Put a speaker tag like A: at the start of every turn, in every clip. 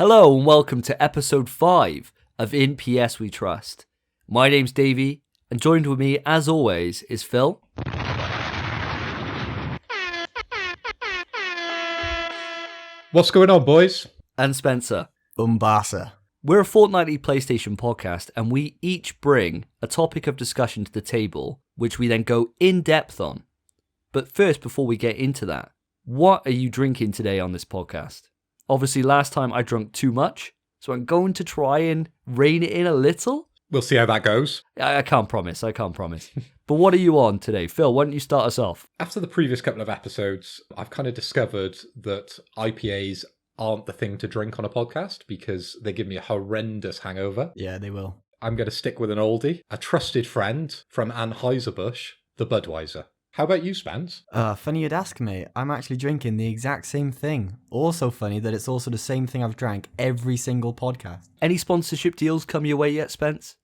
A: Hello and welcome to episode 5 of In PS We Trust. My name's Davey, and joined with me, as always, is Phil.
B: What's going on, boys?
A: And Spencer.
C: Umbasa.
A: We're a fortnightly PlayStation podcast, and we each bring a topic of discussion to the table, which we then go in depth on. But first, before we get into that, what are you drinking today on this podcast? Obviously, last time I drank too much, so I'm going to try and rein it in a little.
B: We'll see how that goes.
A: I can't promise. But what are you on today? Phil, why don't you start us off?
B: After the previous couple of episodes, I've kind of discovered that IPAs aren't the thing to drink on a podcast because they give me a horrendous hangover.
C: Yeah, they will.
B: I'm going to stick with an oldie, a trusted friend from Anheuser-Busch, the Budweiser. How about you, Spence?
C: Funny you'd ask, mate. I'm actually drinking the exact same thing. Also funny that it's also the same thing I've drank every single podcast.
A: Any sponsorship deals come your way yet, Spence?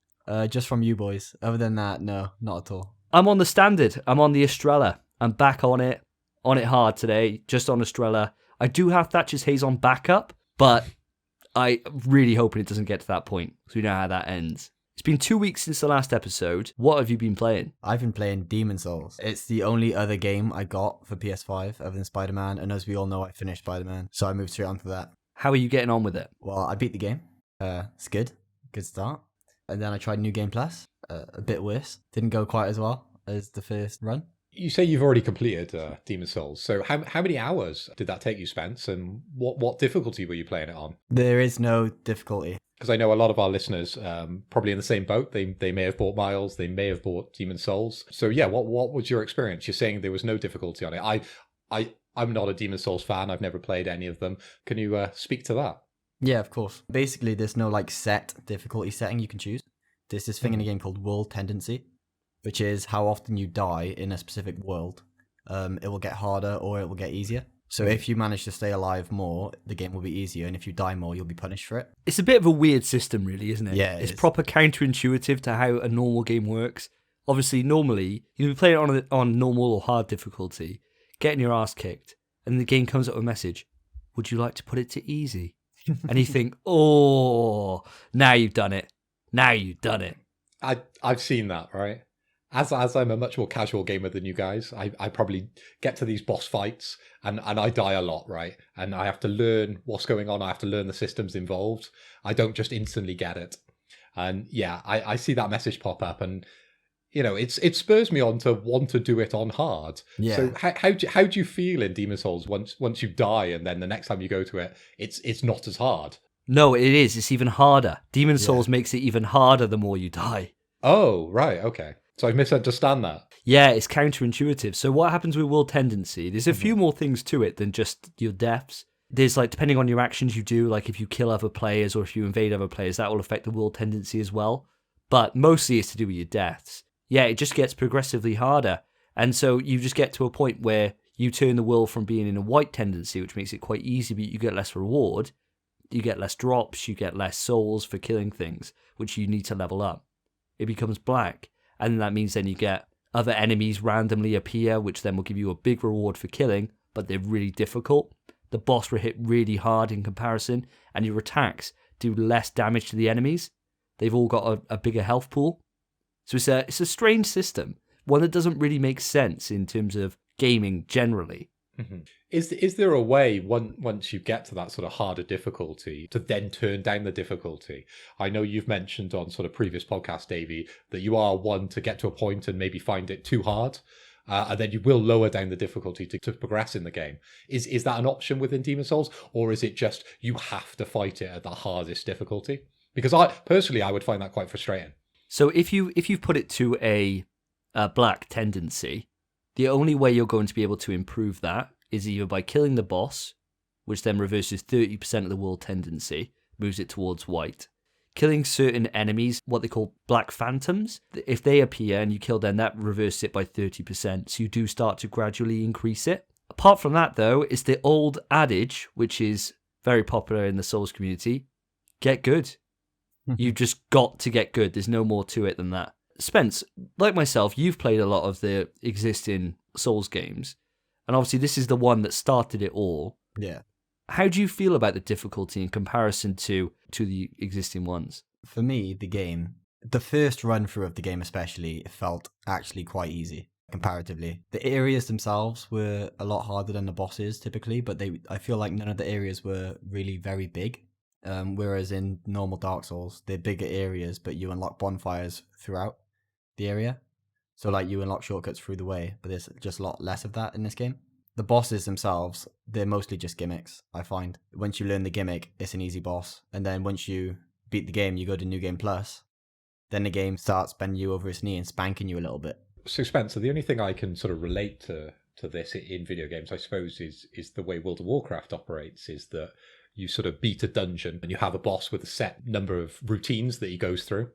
C: Just from you boys. Other than that, no, not at all.
A: I'm on the standard. I'm on the Estrella. I'm back on it hard today, just on Estrella. I do have Thatcher's Haze on backup, but I'm really hoping it doesn't get to that point, because we know how that ends. It's been 2 weeks since the last episode. What have you been playing?
C: I've been playing Demon Souls. It's the only other game I got for PS5 other than Spider-Man, and as we all know, I finished Spider-Man, so I moved straight onto that.
A: How are you getting on with it?
C: Well, I beat the game. It's good. Good start. And then I tried New Game Plus. A bit worse. Didn't go quite as well as the first run.
B: You say you've already completed Demon Souls, so how many hours did that take you, Spence, and what difficulty were you playing it on?
C: There is no difficulty.
B: Because I know a lot of our listeners, probably in the same boat, they may have bought Miles, they may have bought Demon Souls. So yeah, what was your experience? You're saying there was no difficulty on it. I'm not a Demon Souls fan. I've never played any of them. Can you speak to that?
C: Yeah, of course. Basically, there's no set difficulty setting you can choose. There's this thing in the game called world tendency, which is how often you die in a specific world. It will get harder or it will get easier. So if you manage to stay alive more, the game will be easier, and if you die more, you'll be punished for it.
A: It's a bit of a weird system, really, isn't it?
C: Yeah,
A: it's proper counterintuitive to how a normal game works. Obviously, normally, you'll be playing it on normal or hard difficulty, getting your ass kicked, and the game comes up with a message, would you like to put it to easy? And you think, oh, now you've done it.
B: I've seen that, right? As I'm a much more casual gamer than you guys, I probably get to these boss fights and I die a lot, right? And I have to learn what's going on. I have to learn the systems involved. I don't just instantly get it. And yeah, I see that message pop up, and you know, it spurs me on to want to do it on hard.
C: Yeah.
B: So how do you feel in Demon Souls once you die, and then the next time you go to it, it's not as hard?
A: No, it is. It's even harder. Demon Souls makes it even harder the more you die.
B: Oh, right. Okay. So I misunderstand that.
A: Yeah, it's counterintuitive. So what happens with World Tendency, there's a few more things to it than just your deaths. There's depending on your actions you do, like if you kill other players or if you invade other players, that will affect the World Tendency as well. But mostly it's to do with your deaths. Yeah, it just gets progressively harder. And so you just get to a point where you turn the world from being in a white tendency, which makes it quite easy, but you get less reward. You get less drops, you get less souls for killing things, which you need to level up. It becomes black. And that means then you get other enemies randomly appear, which then will give you a big reward for killing, but they're really difficult. The boss will hit really hard in comparison, and your attacks do less damage to the enemies. They've all got a bigger health pool. So it's a strange system, one that doesn't really make sense in terms of gaming generally.
B: Mm-hmm. Is there a way, once you get to that sort of harder difficulty, to then turn down the difficulty? I know you've mentioned on sort of previous podcasts, Davey, that you are one to get to a point and maybe find it too hard, and then you will lower down the difficulty to progress in the game. Is that an option within Demon Souls, or is it just you have to fight it at the hardest difficulty? Because I would find that quite frustrating.
A: So if you've put it to a black tendency, the only way you're going to be able to improve that is either by killing the boss, which then reverses 30% of the world tendency, moves it towards white. Killing certain enemies, what they call black phantoms, if they appear and you kill them, that reverses it by 30%, so you do start to gradually increase it. Apart from that, though, it's the old adage, which is very popular in the Souls community, get good. You've just got to get good. There's no more to it than that. Spence, like myself, you've played a lot of the existing Souls games. And obviously this is the one that started it all.
C: Yeah.
A: How do you feel about the difficulty in comparison to the existing ones?
C: For me, the first run through of the game especially, it felt actually quite easy comparatively. The areas themselves were a lot harder than the bosses typically, but I feel like none of the areas were really very big. Whereas in normal Dark Souls, they're bigger areas, but you unlock bonfires throughout the area. So like you unlock shortcuts through the way, but there's just a lot less of that in this game. The bosses themselves, they're mostly just gimmicks, I find. Once you learn the gimmick, it's an easy boss. And then once you beat the game, you go to New Game Plus. Then the game starts bending you over its knee and spanking you a little bit.
B: So Spencer, the only thing I can sort of relate to this in video games, I suppose, is the way World of Warcraft operates, is that you sort of beat a dungeon and you have a boss with a set number of routines that he goes through.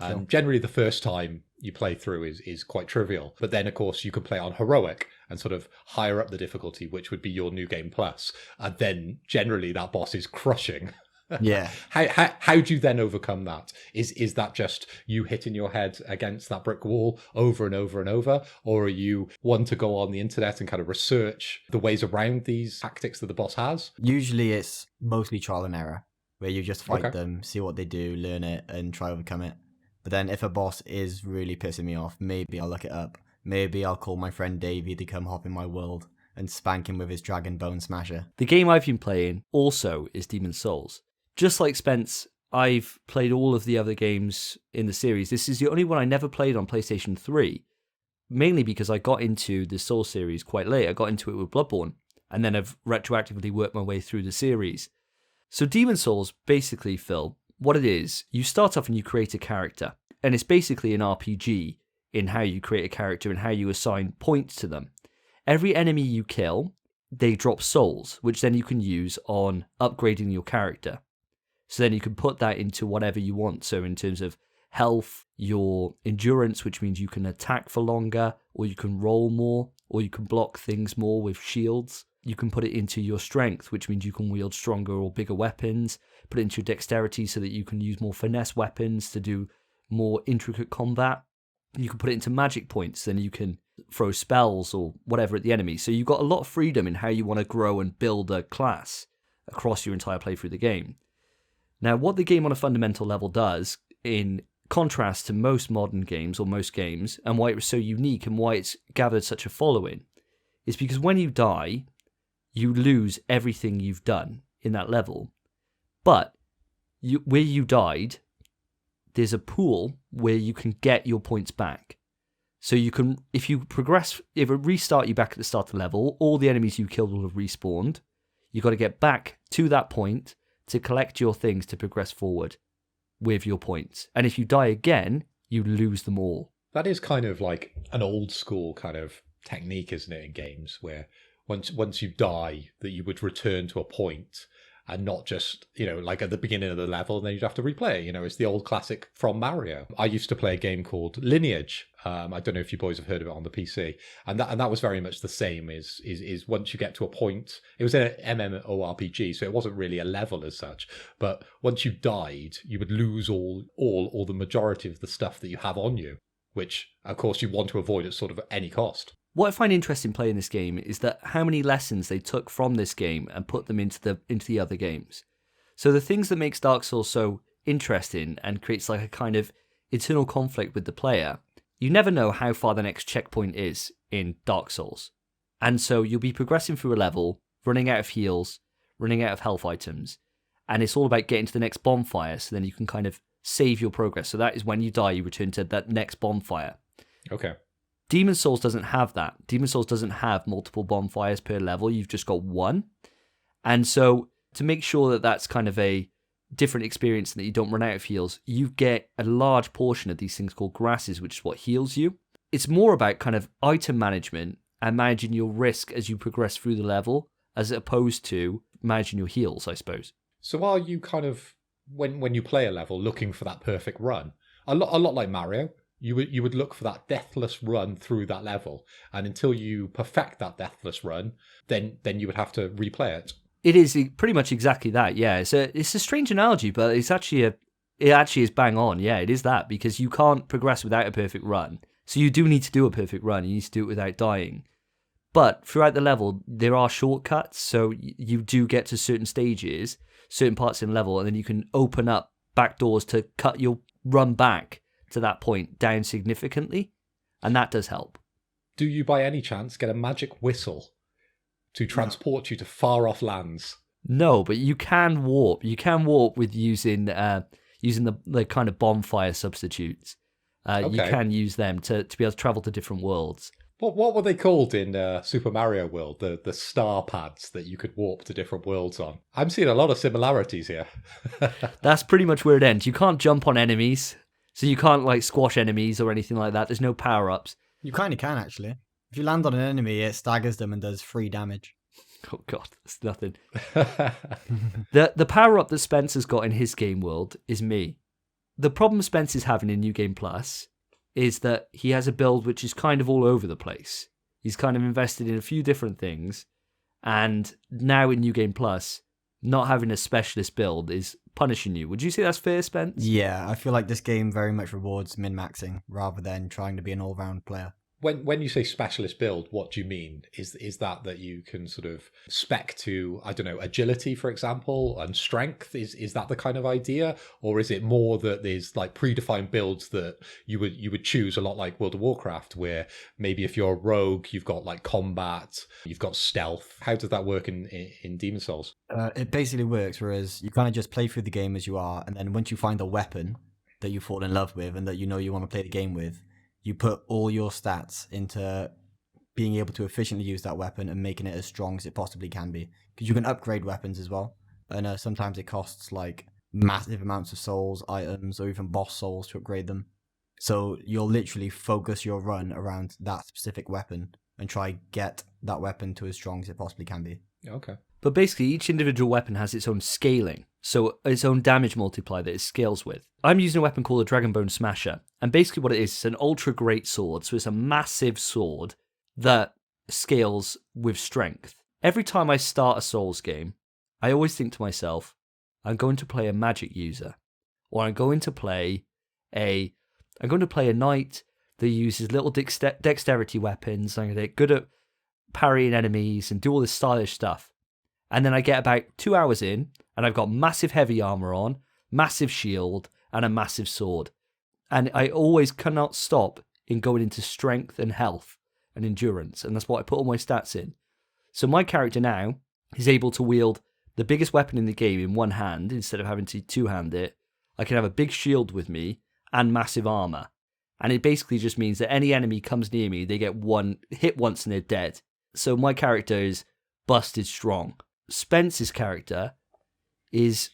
B: And
C: Sure.
B: generally the first time you play through is quite trivial. But then, of course, you can play on heroic and sort of higher up the difficulty, which would be your New Game Plus. And then generally that boss is crushing.
C: Yeah.
B: How do you then overcome that? Is that just you hitting your head against that brick wall over and over and over? Or are you one to go on the internet and kind of research the ways around these tactics that the boss has?
C: Usually it's mostly trial and error, where you just fight
B: Okay.
C: them, see what they do, learn it, and try to overcome it. But then if a boss is really pissing me off, maybe I'll look it up. Maybe I'll call my friend Davey to come hop in my world and spank him with his Dragon Bone Smasher.
A: The game I've been playing also is Demon's Souls. Just like Spence, I've played all of the other games in the series. This is the only one I never played on PlayStation 3, mainly because I got into the Souls series quite late. I got into it with Bloodborne, and then I've retroactively worked my way through the series. So Demon's Souls, basically, Phil, what it is, you start off and you create a character, and it's basically an RPG in how you create a character and how you assign points to them. Every enemy you kill, they drop souls, which then you can use on upgrading your character. So then you can put that into whatever you want. So in terms of health, your endurance, which means you can attack for longer, or you can roll more, or you can block things more with shields. You can put it into your strength, which means you can wield stronger or bigger weapons. Put it into your dexterity so that you can use more finesse weapons to do more intricate combat. You can put it into magic points, then you can throw spells or whatever at the enemy. So you've got a lot of freedom in how you want to grow and build a class across your entire playthrough of the game. Now, what the game on a fundamental level does, in contrast to most modern games or most games, and why it was so unique and why it's gathered such a following, is because when you die, you lose everything you've done in that level. But where you died, there's a pool where you can get your points back. So you can, if you progress, if it restart you back at the start of the level, all the enemies you killed will have respawned. You've got to get back to that point to collect your things to progress forward with your points. And if you die again, you lose them all.
B: That is kind of like an old school kind of technique, isn't it, in games, where once you die, that you would return to a point and not just, like at the beginning of the level, and then you'd have to replay it. It's the old classic from Mario. I used to play a game called Lineage. I don't know if you boys have heard of it on the PC. And that was very much the same, is once you get to a point, it was an MMORPG, so it wasn't really a level as such. But once you died, you would lose all the majority of the stuff that you have on you, which, of course, you want to avoid at sort of any cost.
A: What I find interesting playing this game is that how many lessons they took from this game and put them into the other games. So the things that makes Dark Souls so interesting and creates like a kind of internal conflict with the player, you never know how far the next checkpoint is in Dark Souls. And so you'll be progressing through a level, running out of heals, running out of health items, and it's all about getting to the next bonfire so then you can kind of save your progress. So that is when you die, you return to that next bonfire.
B: Okay.
A: Demon's Souls doesn't have that. Demon's Souls doesn't have multiple bonfires per level. You've just got one. And so to make sure that that's kind of a different experience and that you don't run out of heals, you get a large portion of these things called grasses, which is what heals you. It's more about kind of item management and managing your risk as you progress through the level, as opposed to managing your heals, I suppose.
B: So are you kind of, when you play a level, looking for that perfect run? A lot like Mario. You would look for that deathless run through that level, and until you perfect that deathless run, then you would have to replay it.
A: It is pretty much exactly that. Yeah, it's a strange analogy, but it actually is bang on. Yeah, it is that, because you can't progress without a perfect run. So you do need to do a perfect run. You need to do it without dying. But throughout the level, there are shortcuts, so you do get to certain stages, certain parts in the level, and then you can open up back doors to cut your run back to that point down significantly, and that does help.
B: Do you by any chance get a magic whistle to transport you to far off lands?
A: No, but you can warp. You can warp with using the kind of bonfire substitutes. You can use them to be able to travel to different worlds.
B: What were they called in Super Mario World? The star pads that you could warp to different worlds on. I'm seeing a lot of similarities here.
A: That's pretty much where it ends. You can't jump on enemies, so you can't like squash enemies or anything like that. There's no power-ups.
C: You kind of can, actually. If you land on an enemy, it staggers them and does 3 damage.
A: Oh god, that's nothing. The power-up that Spence has got in his game world is me. The problem Spence is having in New Game Plus is that he has a build which is kind of all over the place. He's kind of invested in a few different things, and now in New Game Plus, not having a specialist build is punishing you. Would you say that's fair, Spence?
C: Yeah, I feel like this game very much rewards min-maxing rather than trying to be an all-round player.
B: When you say specialist build, what do you mean? Is that you can sort of spec to, I don't know, agility, for example, and strength? Is that the kind of idea? Or is it more that there's like predefined builds that you would choose, a lot like World of Warcraft, where maybe if you're a rogue, you've got like combat, you've got stealth. How does that work in Demon Souls?
C: It basically works, whereas you kind of just play through the game as you are, and then once you find a weapon that you fall in love with and that you know you want to play the game with, you put all your stats into being able to efficiently use that weapon and making it as strong as it possibly can be. Because you can upgrade weapons as well. And sometimes it costs like massive amounts of souls, items, or even boss souls to upgrade them. So you'll literally focus your run around that specific weapon and try get that weapon to as strong as it possibly can be.
B: Okay.
A: But basically, each individual weapon has its own scaling, so its own damage multiplier that it scales with. I'm using a weapon called a Dragonbone Smasher, and basically what it is, it's an ultra great sword, so it's a massive sword that scales with strength. Every time I start a Souls game, I always think to myself, I'm going to play a magic user, or I'm going to play a knight that uses little dexterity weapons, I'm going to get good at parrying enemies and do all this stylish stuff. And then I get about 2 hours in, and I've got massive heavy armor on, massive shield, and a massive sword. And I always cannot stop in going into strength and health and endurance, and that's what I put all my stats in. So my character now is able to wield the biggest weapon in the game in one hand instead of having to two-hand it. I can have a big shield with me and massive armor. And it basically just means that any enemy comes near me, they get hit once and they're dead. So my character is busted strong. Spence's character is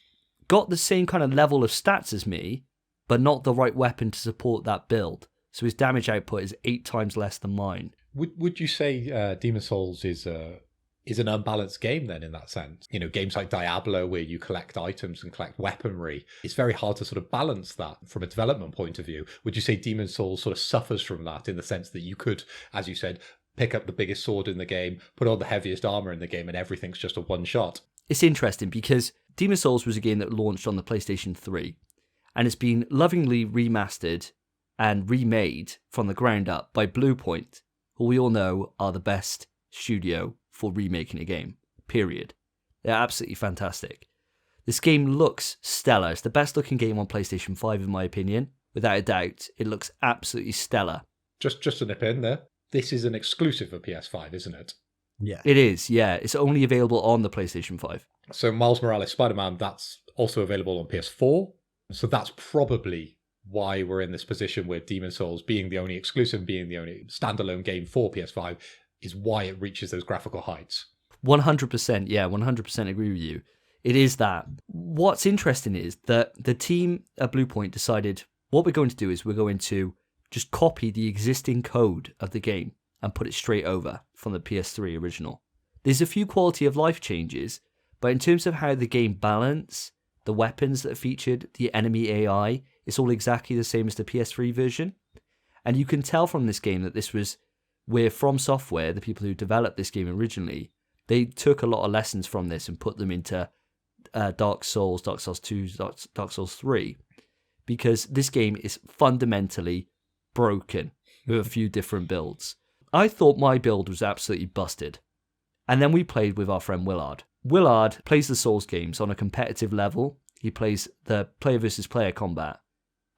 A: got the same kind of level of stats as me, but not the right weapon to support that build. So his damage output is 8 times less than mine.
B: Would you say Demon Souls is an unbalanced game then in that sense? You know, games like Diablo where you collect items and collect weaponry, it's very hard to sort of balance that from a development point of view. Would you say Demon Souls sort of suffers from that in the sense that you could, as you said, pick up the biggest sword in the game, put on the heaviest armor in the game, and everything's just a one shot?
A: It's interesting because Demon Souls was a game that launched on the PlayStation 3, and it's been lovingly remastered and remade from the ground up by Bluepoint, who we all know are the best studio for remaking a game, period. They're absolutely fantastic. This game looks stellar. It's the best looking game on PlayStation 5 in my opinion. Without a doubt, it looks absolutely stellar.
B: Just to nip in there, this is an exclusive for PS5, isn't it?
C: Yeah.
A: It is, yeah. It's only available on the PlayStation 5.
B: So Miles Morales Spider-Man, that's also available on PS4. So that's probably why we're in this position where Demon Souls, being the only exclusive, being the only standalone game for PS5, is why it reaches those graphical heights.
A: 100%, yeah, 100% agree with you. It is that. What's interesting is that the team at Bluepoint decided what we're going to do is we're going to just copy the existing code of the game and put it straight over from the PS3 original. There's a few quality of life changes, but in terms of how the game balance, the weapons that are featured, the enemy AI, it's all exactly the same as the PS3 version. And you can tell from this game that this was where From Software, the people who developed this game originally, they took a lot of lessons from this and put them into Dark Souls, Dark Souls 2, Dark Souls 3, because this game is fundamentally broken with a few different builds. I thought my build was absolutely busted. And then we played with our friend Willard. Willard plays the Souls games on a competitive level. He plays the player versus player combat.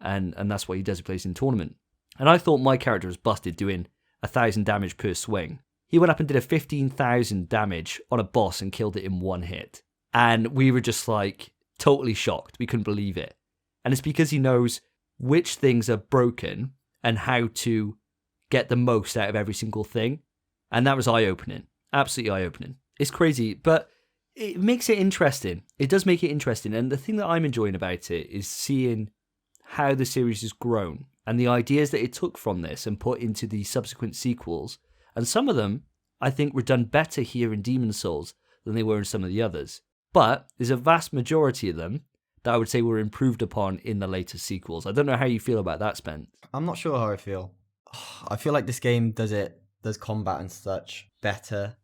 A: And that's what he does. He plays in tournament. And I thought my character was busted doing 1,000 damage per swing. He went up and did a 15,000 damage on a boss and killed it in one hit. And we were just like totally shocked. We couldn't believe it. And it's because he knows which things are broken and how to get the most out of every single thing. And that was eye-opening. Absolutely eye-opening. It's crazy, but it makes it interesting. It does make it interesting. And the thing that I'm enjoying about it is seeing how the series has grown and the ideas that it took from this and put into the subsequent sequels. And some of them, I think, were done better here in Demon's Souls than they were in some of the others. But there's a vast majority of them that I would say were improved upon in the later sequels. I don't know how you feel about that, Spence.
C: I'm not sure how I feel. I feel like this game does combat and such better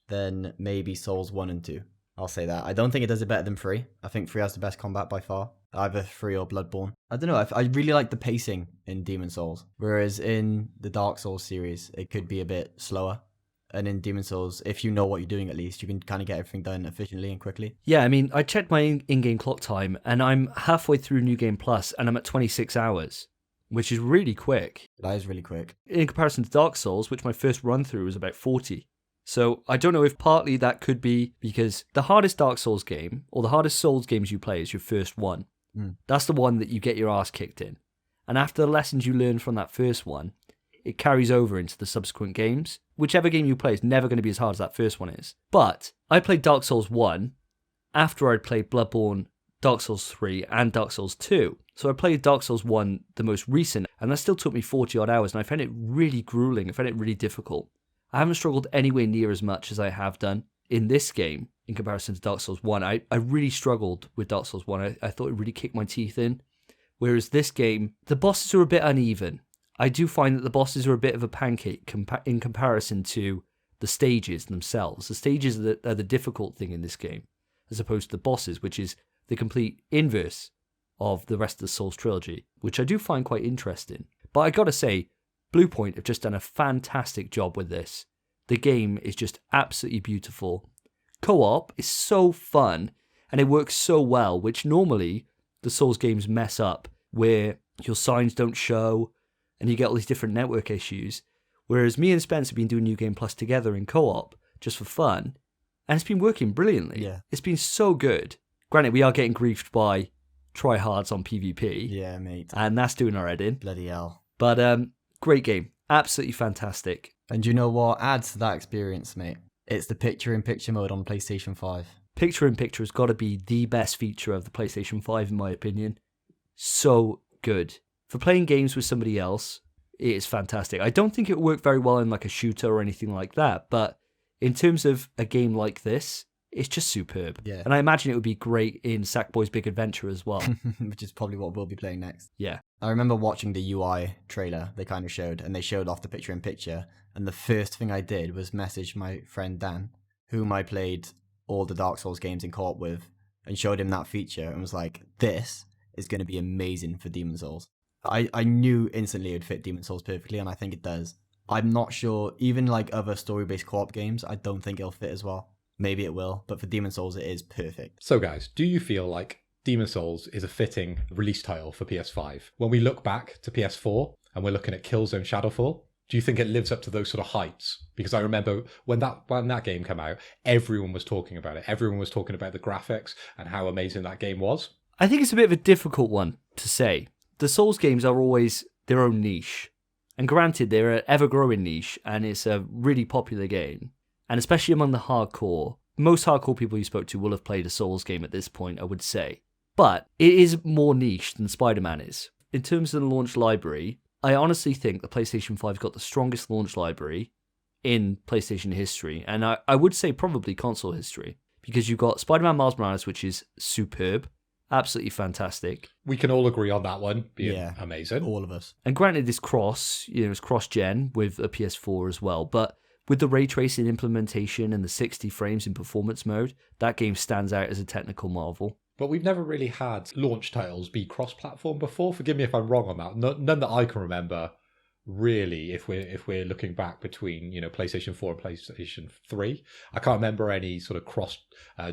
C: than maybe Souls 1 and 2. I'll say that. I don't think it does it better than 3. I think 3 has the best combat by far. Either 3 or Bloodborne. I don't know. I really like the pacing in Demon's Souls. Whereas in the Dark Souls series, it could be a bit slower. And in Demon's Souls, if you know what you're doing at least, you can kind of get everything done efficiently and quickly.
A: Yeah, I mean, I checked my in-game clock time, and I'm halfway through New Game Plus, and I'm at 26 hours, which is really quick.
C: That is really quick.
A: In comparison to Dark Souls, which my first run-through was about 40. So I don't know if partly that could be because the hardest Dark Souls game, or the hardest Souls games you play is your first one. That's the one that you get your ass kicked in. And after the lessons you learn from that first one, it carries over into the subsequent games. Whichever game you play is never going to be as hard as that first one is. But I played Dark Souls 1 after I'd played Bloodborne, Dark Souls 3, and Dark Souls 2. So I played Dark Souls 1, the most recent, and that still took me 40 odd hours, and I found it really grueling. I found it really difficult. I haven't struggled anywhere near as much as I have done in this game in comparison to Dark Souls 1. I really struggled with Dark Souls 1. I thought it really kicked my teeth in. Whereas this game, the bosses are a bit uneven. I do find that the bosses are a bit of a pancake in comparison to the stages themselves. The stages are the difficult thing in this game, as opposed to the bosses, which is the complete inverse of the rest of the Souls trilogy, which I do find quite interesting. But I gotta say, Bluepoint have just done a fantastic job with this. The game is just absolutely beautiful. Co-op is so fun, and it works so well, which normally the Souls games mess up, where your signs don't show, and you get all these different network issues. Whereas me and Spence have been doing New Game Plus together in co-op, just for fun, and it's been working brilliantly.
C: Yeah.
A: It's been so good. Granted, we are getting griefed by tryhards on PvP.
C: Yeah, mate.
A: And that's doing our head in.
C: Bloody hell.
A: But great game. Absolutely fantastic.
C: And you know what adds to that experience, mate? It's the picture-in-picture mode on PlayStation 5.
A: Picture-in-picture has got to be the best feature of the PlayStation 5, in my opinion. So good. For playing games with somebody else, it is fantastic. I don't think it would work very well in like a shooter or anything like that, but in terms of a game like this, it's just superb.
C: Yeah.
A: And I imagine it would be great in Sackboy's Big Adventure as well.
C: Which is probably what we'll be playing next.
A: Yeah.
C: I remember watching the UI trailer they kind of showed, and they showed off the picture-in-picture, and the first thing I did was message my friend Dan, whom I played all the Dark Souls games in co-op with, and showed him that feature, and was like, this is going to be amazing for Demon's Souls. I knew instantly it would fit Demon's Souls perfectly, and I think it does. I'm not sure, even like other story-based co-op games, I don't think it'll fit as well. Maybe it will, but for Demon's Souls it is perfect.
B: So guys, do you feel like Demon's Souls is a fitting release title for PS5? When we look back to PS4 and we're looking at Killzone Shadowfall, do you think it lives up to those sort of heights? Because I remember when that game came out, everyone was talking about it. Everyone was talking about the graphics and how amazing that game was.
A: I think it's a bit of a difficult one to say. The Souls games are always their own niche. And granted, they're an ever-growing niche, and it's a really popular game. And especially among the hardcore, most hardcore people you spoke to will have played a Souls game at this point, I would say. But it is more niche than Spider-Man is. In terms of the launch library, I honestly think the PlayStation 5's got the strongest launch library in PlayStation history, and I would say probably console history, because you've got Spider-Man Miles Morales, which is superb, absolutely fantastic.
B: We can all agree on that one being amazing.
C: All of us.
A: And granted, it's it's cross-gen with a PS4 as well, but with the ray tracing implementation and the 60 frames in performance mode, that game stands out as a technical marvel.
B: But we've never really had launch titles be cross-platform before. Forgive me if I'm wrong on that. None that I can remember really, if we're looking back between, PlayStation 4 and PlayStation 3. I can't remember any sort of cross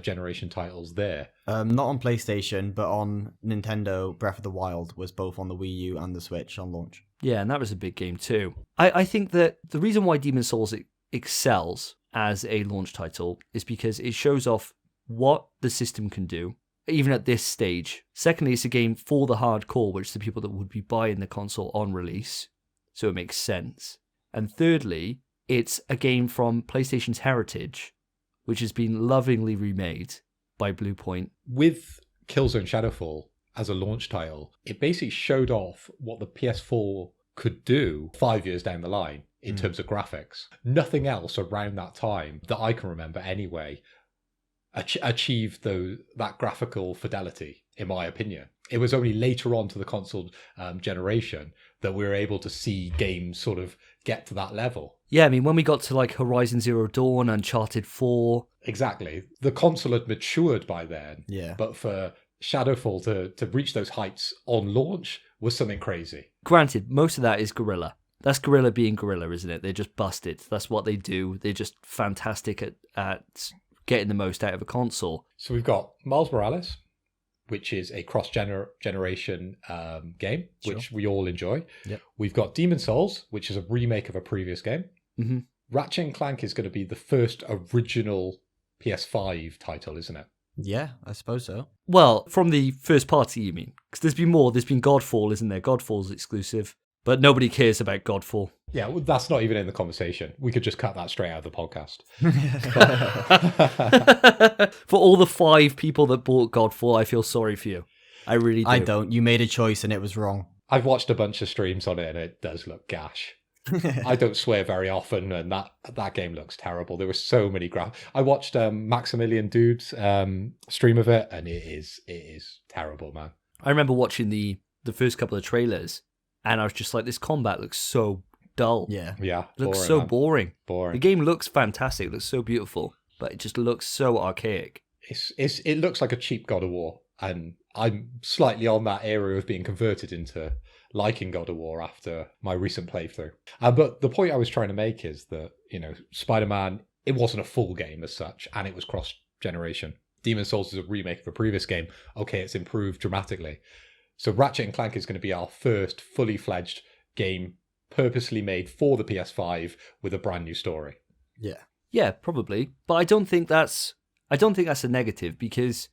B: generation titles there.
C: Not on PlayStation, but on Nintendo. Breath of the Wild was both on the Wii U and the Switch on launch.
A: Yeah, and that was a big game too. I think that the reason why Demon's Souls excels as a launch title is because it shows off what the system can do, even at this stage. Secondly, it's a game for the hardcore, which is the people that would be buying the console on release, so it makes sense. And thirdly, it's a game from PlayStation's heritage, which has been lovingly remade by Bluepoint.
B: With Killzone Shadowfall as a launch title, it basically showed off what the PS4 could do 5 years down the line in terms of graphics. Nothing else around that time that I can remember anyway achieved that graphical fidelity, in my opinion. It was only later on to the console generation that we were able to see games sort of get to that level.
A: Yeah, I mean, when we got to like Horizon Zero Dawn, Uncharted 4...
B: Exactly. The console had matured by then.
C: Yeah.
B: But for Shadowfall to reach those heights on launch was something crazy.
A: Granted, most of that is Guerrilla. That's Guerrilla being Guerrilla, isn't it? They're just busted. That's what they do. They're just fantastic at getting the most out of a console.
B: So we've got Miles Morales, which is a cross-generation game, which we all enjoy.
C: Yep.
B: We've got Demon's Souls, which is a remake of a previous game.
A: Mm-hmm.
B: Ratchet & Clank is going to be the first original PS5 title, isn't it?
C: Yeah, I suppose so.
A: Well, from the first party, you mean? Because there's been more. There's been Godfall, isn't there? Godfall's exclusive. But nobody cares about Godfall.
B: Yeah, well, that's not even in the conversation. We could just cut that straight out of the podcast.
A: For all the 5 people that bought Godfall, I feel sorry for you. I really do.
C: I don't. You made a choice and it was wrong.
B: I've watched a bunch of streams on it and it does look gash. I don't swear very often, and that game looks terrible. There were so many I watched Maximilian Dude's stream of it, and it is terrible, man.
A: I remember watching the first couple of trailers, and I was just like, this combat looks so dull.
C: Yeah.
B: Yeah.
A: It looks so
B: man.
A: boring.
B: Boring.
A: The game looks fantastic. It looks so beautiful, but it just looks so archaic.
B: It looks like a cheap God of War, and I'm slightly on that area of being converted into liking God of War after my recent playthrough. But the point I was trying to make is that, Spider-Man, it wasn't a full game as such, and it was cross-generation. Demon's Souls is a remake of a previous game. Okay, it's improved dramatically. So Ratchet & Clank is going to be our first fully fledged game purposely made for the PS5 with a brand new story.
C: Yeah.
A: Yeah, probably. But I don't think that's a negative, because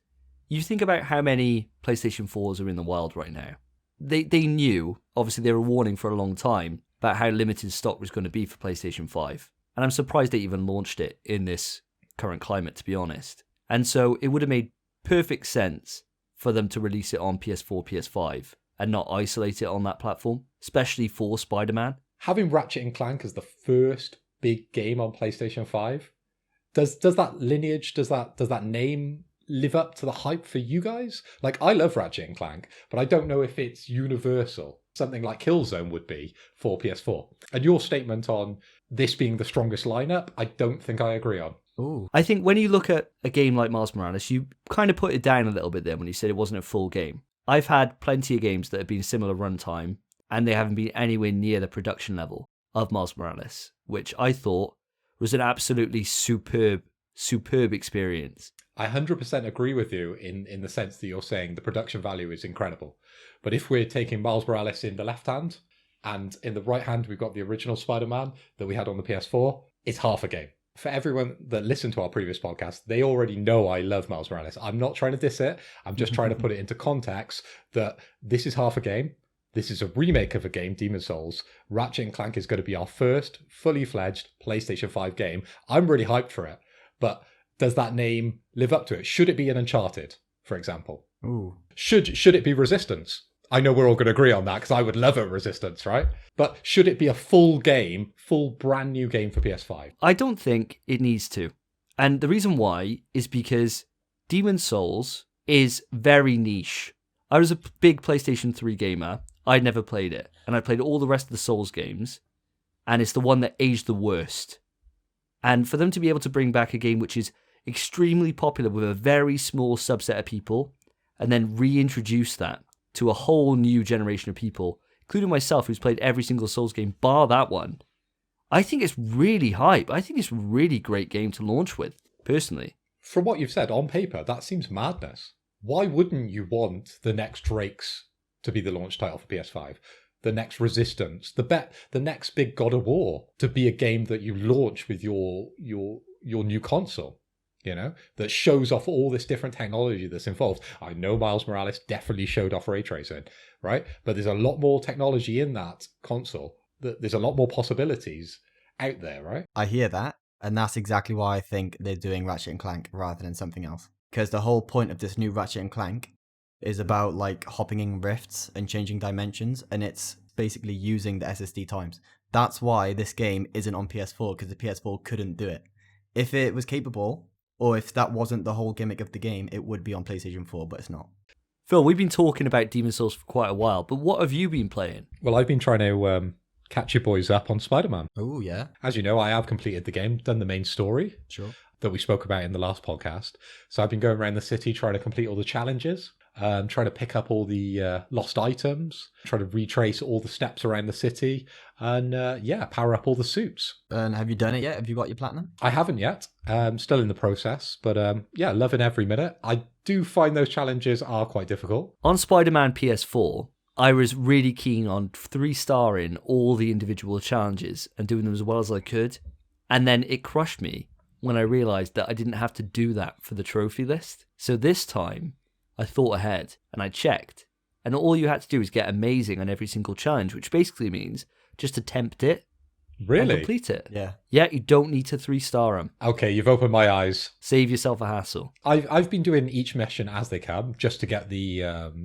A: you think about how many PlayStation 4s are in the wild right now. They knew, obviously they were warning for a long time, about how limited stock was going to be for PlayStation 5. And I'm surprised they even launched it in this current climate, to be honest. And so it would have made perfect sense for them to release it on PS4, PS5, and not isolate it on that platform, especially for Spider-Man.
B: Having Ratchet & Clank as the first big game on PlayStation 5, does that lineage, does that name live up to the hype for you guys? Like, I love Ratchet & Clank, but I don't know if it's universal. Something like Killzone would be for PS4. And your statement on this being the strongest lineup, I don't think I agree on.
C: Ooh.
A: I think when you look at a game like Miles Morales, you kind of put it down a little bit there when you said it wasn't a full game. I've had plenty of games that have been similar runtime, and they haven't been anywhere near the production level of Miles Morales, which I thought was an absolutely superb experience.
B: I 100% agree with you in the sense that you're saying the production value is incredible. But if we're taking Miles Morales in the left hand, and in the right hand we've got the original Spider-Man that we had on the PS4, it's half a game. For everyone that listened to our previous podcast, they already know I love Miles Morales. I'm not trying to diss it. I'm just trying to put it into context that this is half a game. This is a remake of a game, Demon's Souls. Ratchet & Clank is going to be our first fully fledged PlayStation 5 game. I'm really hyped for it. But does that name live up to it? Should it be an Uncharted, for example?
C: Ooh.
B: Should it be Resistance? I know we're all going to agree on that because I would love a Resistance, right? But should it be a full game, full brand new game for PS5?
A: I don't think it needs to. And the reason why is because Demon's Souls is very niche. I was a big PlayStation 3 gamer. I'd never played it. And I played all the rest of the Souls games. And it's the one that aged the worst. And for them to be able to bring back a game which is extremely popular with a very small subset of people, and then reintroduce that to a whole new generation of people including myself, who's played every single Souls game bar that one, I think it's really hype. I think it's a really great game to launch with, personally.
B: From what you've said, on paper, that seems madness. Why wouldn't you want the next Drake's to be the launch title for PS5? The next Resistance, the next big God of War to be a game that you launch with your new console, that shows off all this different technology that's involved. I know Miles Morales definitely showed off ray tracing, right? But there's a lot more technology in that console. There's a lot more possibilities out there, right?
C: I hear that, and that's exactly why I think they're doing Ratchet and Clank rather than something else. Because the whole point of this new Ratchet and Clank is about like hopping in rifts and changing dimensions, and it's basically using the SSD times. That's why this game isn't on PS4, because the PS4 couldn't do it. If it was capable, or if that wasn't the whole gimmick of the game, it would be on PlayStation 4, but it's not.
A: Phil, we've been talking about Demon's Souls for quite a while, but what have you been playing?
B: Well, I've been trying to catch you boys up on Spider-Man.
C: Oh, yeah.
B: As you know, I have completed the game, done the main story.
C: Sure.
B: That we spoke about in the last podcast. So I've been going around the city trying to complete all the challenges, trying to pick up all the lost items, trying to retrace all the steps around the city, and power up all the suits.
C: And have you done it yet? Have you got your platinum?
B: I haven't yet. Still in the process, but loving every minute. I do find those challenges are quite difficult.
A: On Spider-Man PS4, I was really keen on 3-starring all the individual challenges and doing them as well as I could. And then it crushed me when I realised that I didn't have to do that for the trophy list. So this time, I thought ahead and I checked. And all you had to do is get amazing on every single challenge, which basically means just attempt it
B: Really?
A: and complete it.
C: Yeah.
A: Yeah, you don't need to 3-star them.
B: Okay, you've opened my eyes.
A: Save yourself a hassle.
B: I've been doing each mission as they come, just to get the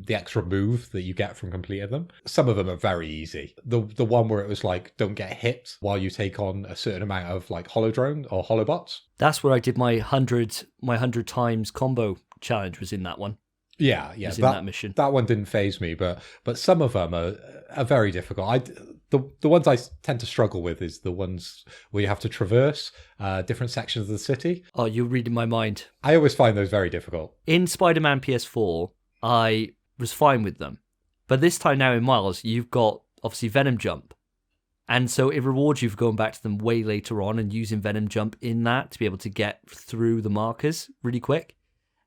B: extra move that you get from completing them. Some of them are very easy. The one where it was like, don't get hit while you take on a certain amount of like holodrone or holobots.
A: That's where I did my 100 times combo challenge was in that one.
B: Yeah,
A: Was in that mission.
B: That one didn't faze me, but some of them are very difficult. The ones I tend to struggle with is the ones where you have to traverse different sections of the city.
A: Oh, you're reading my mind.
B: I always find those very difficult.
A: In Spider-Man PS4, I was fine with them. But this time now in Miles, you've got, obviously, Venom Jump. And so it rewards you for going back to them way later on and using Venom Jump in that to be able to get through the markers really quick.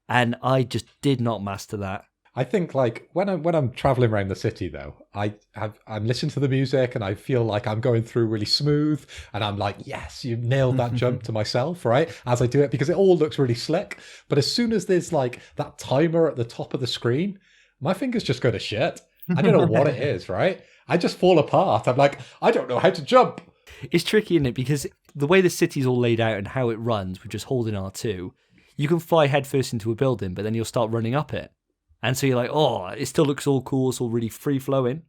A: And I just did not master that.
B: I think like when I'm traveling around the city though, I'm listening to the music and I feel like I'm going through really smooth and I'm like, yes, you nailed that jump to myself, right? As I do it because it all looks really slick. But as soon as there's like that timer at the top of the screen, my fingers just go to shit. I don't know what it is, right? I just fall apart. I'm like, I don't know how to jump.
A: It's tricky, isn't it? Because the way the city's all laid out and how it runs with just holding R2, you can fly headfirst into a building, but then you'll start running up it. And so you're like, oh, it still looks all cool, it's all really free-flowing.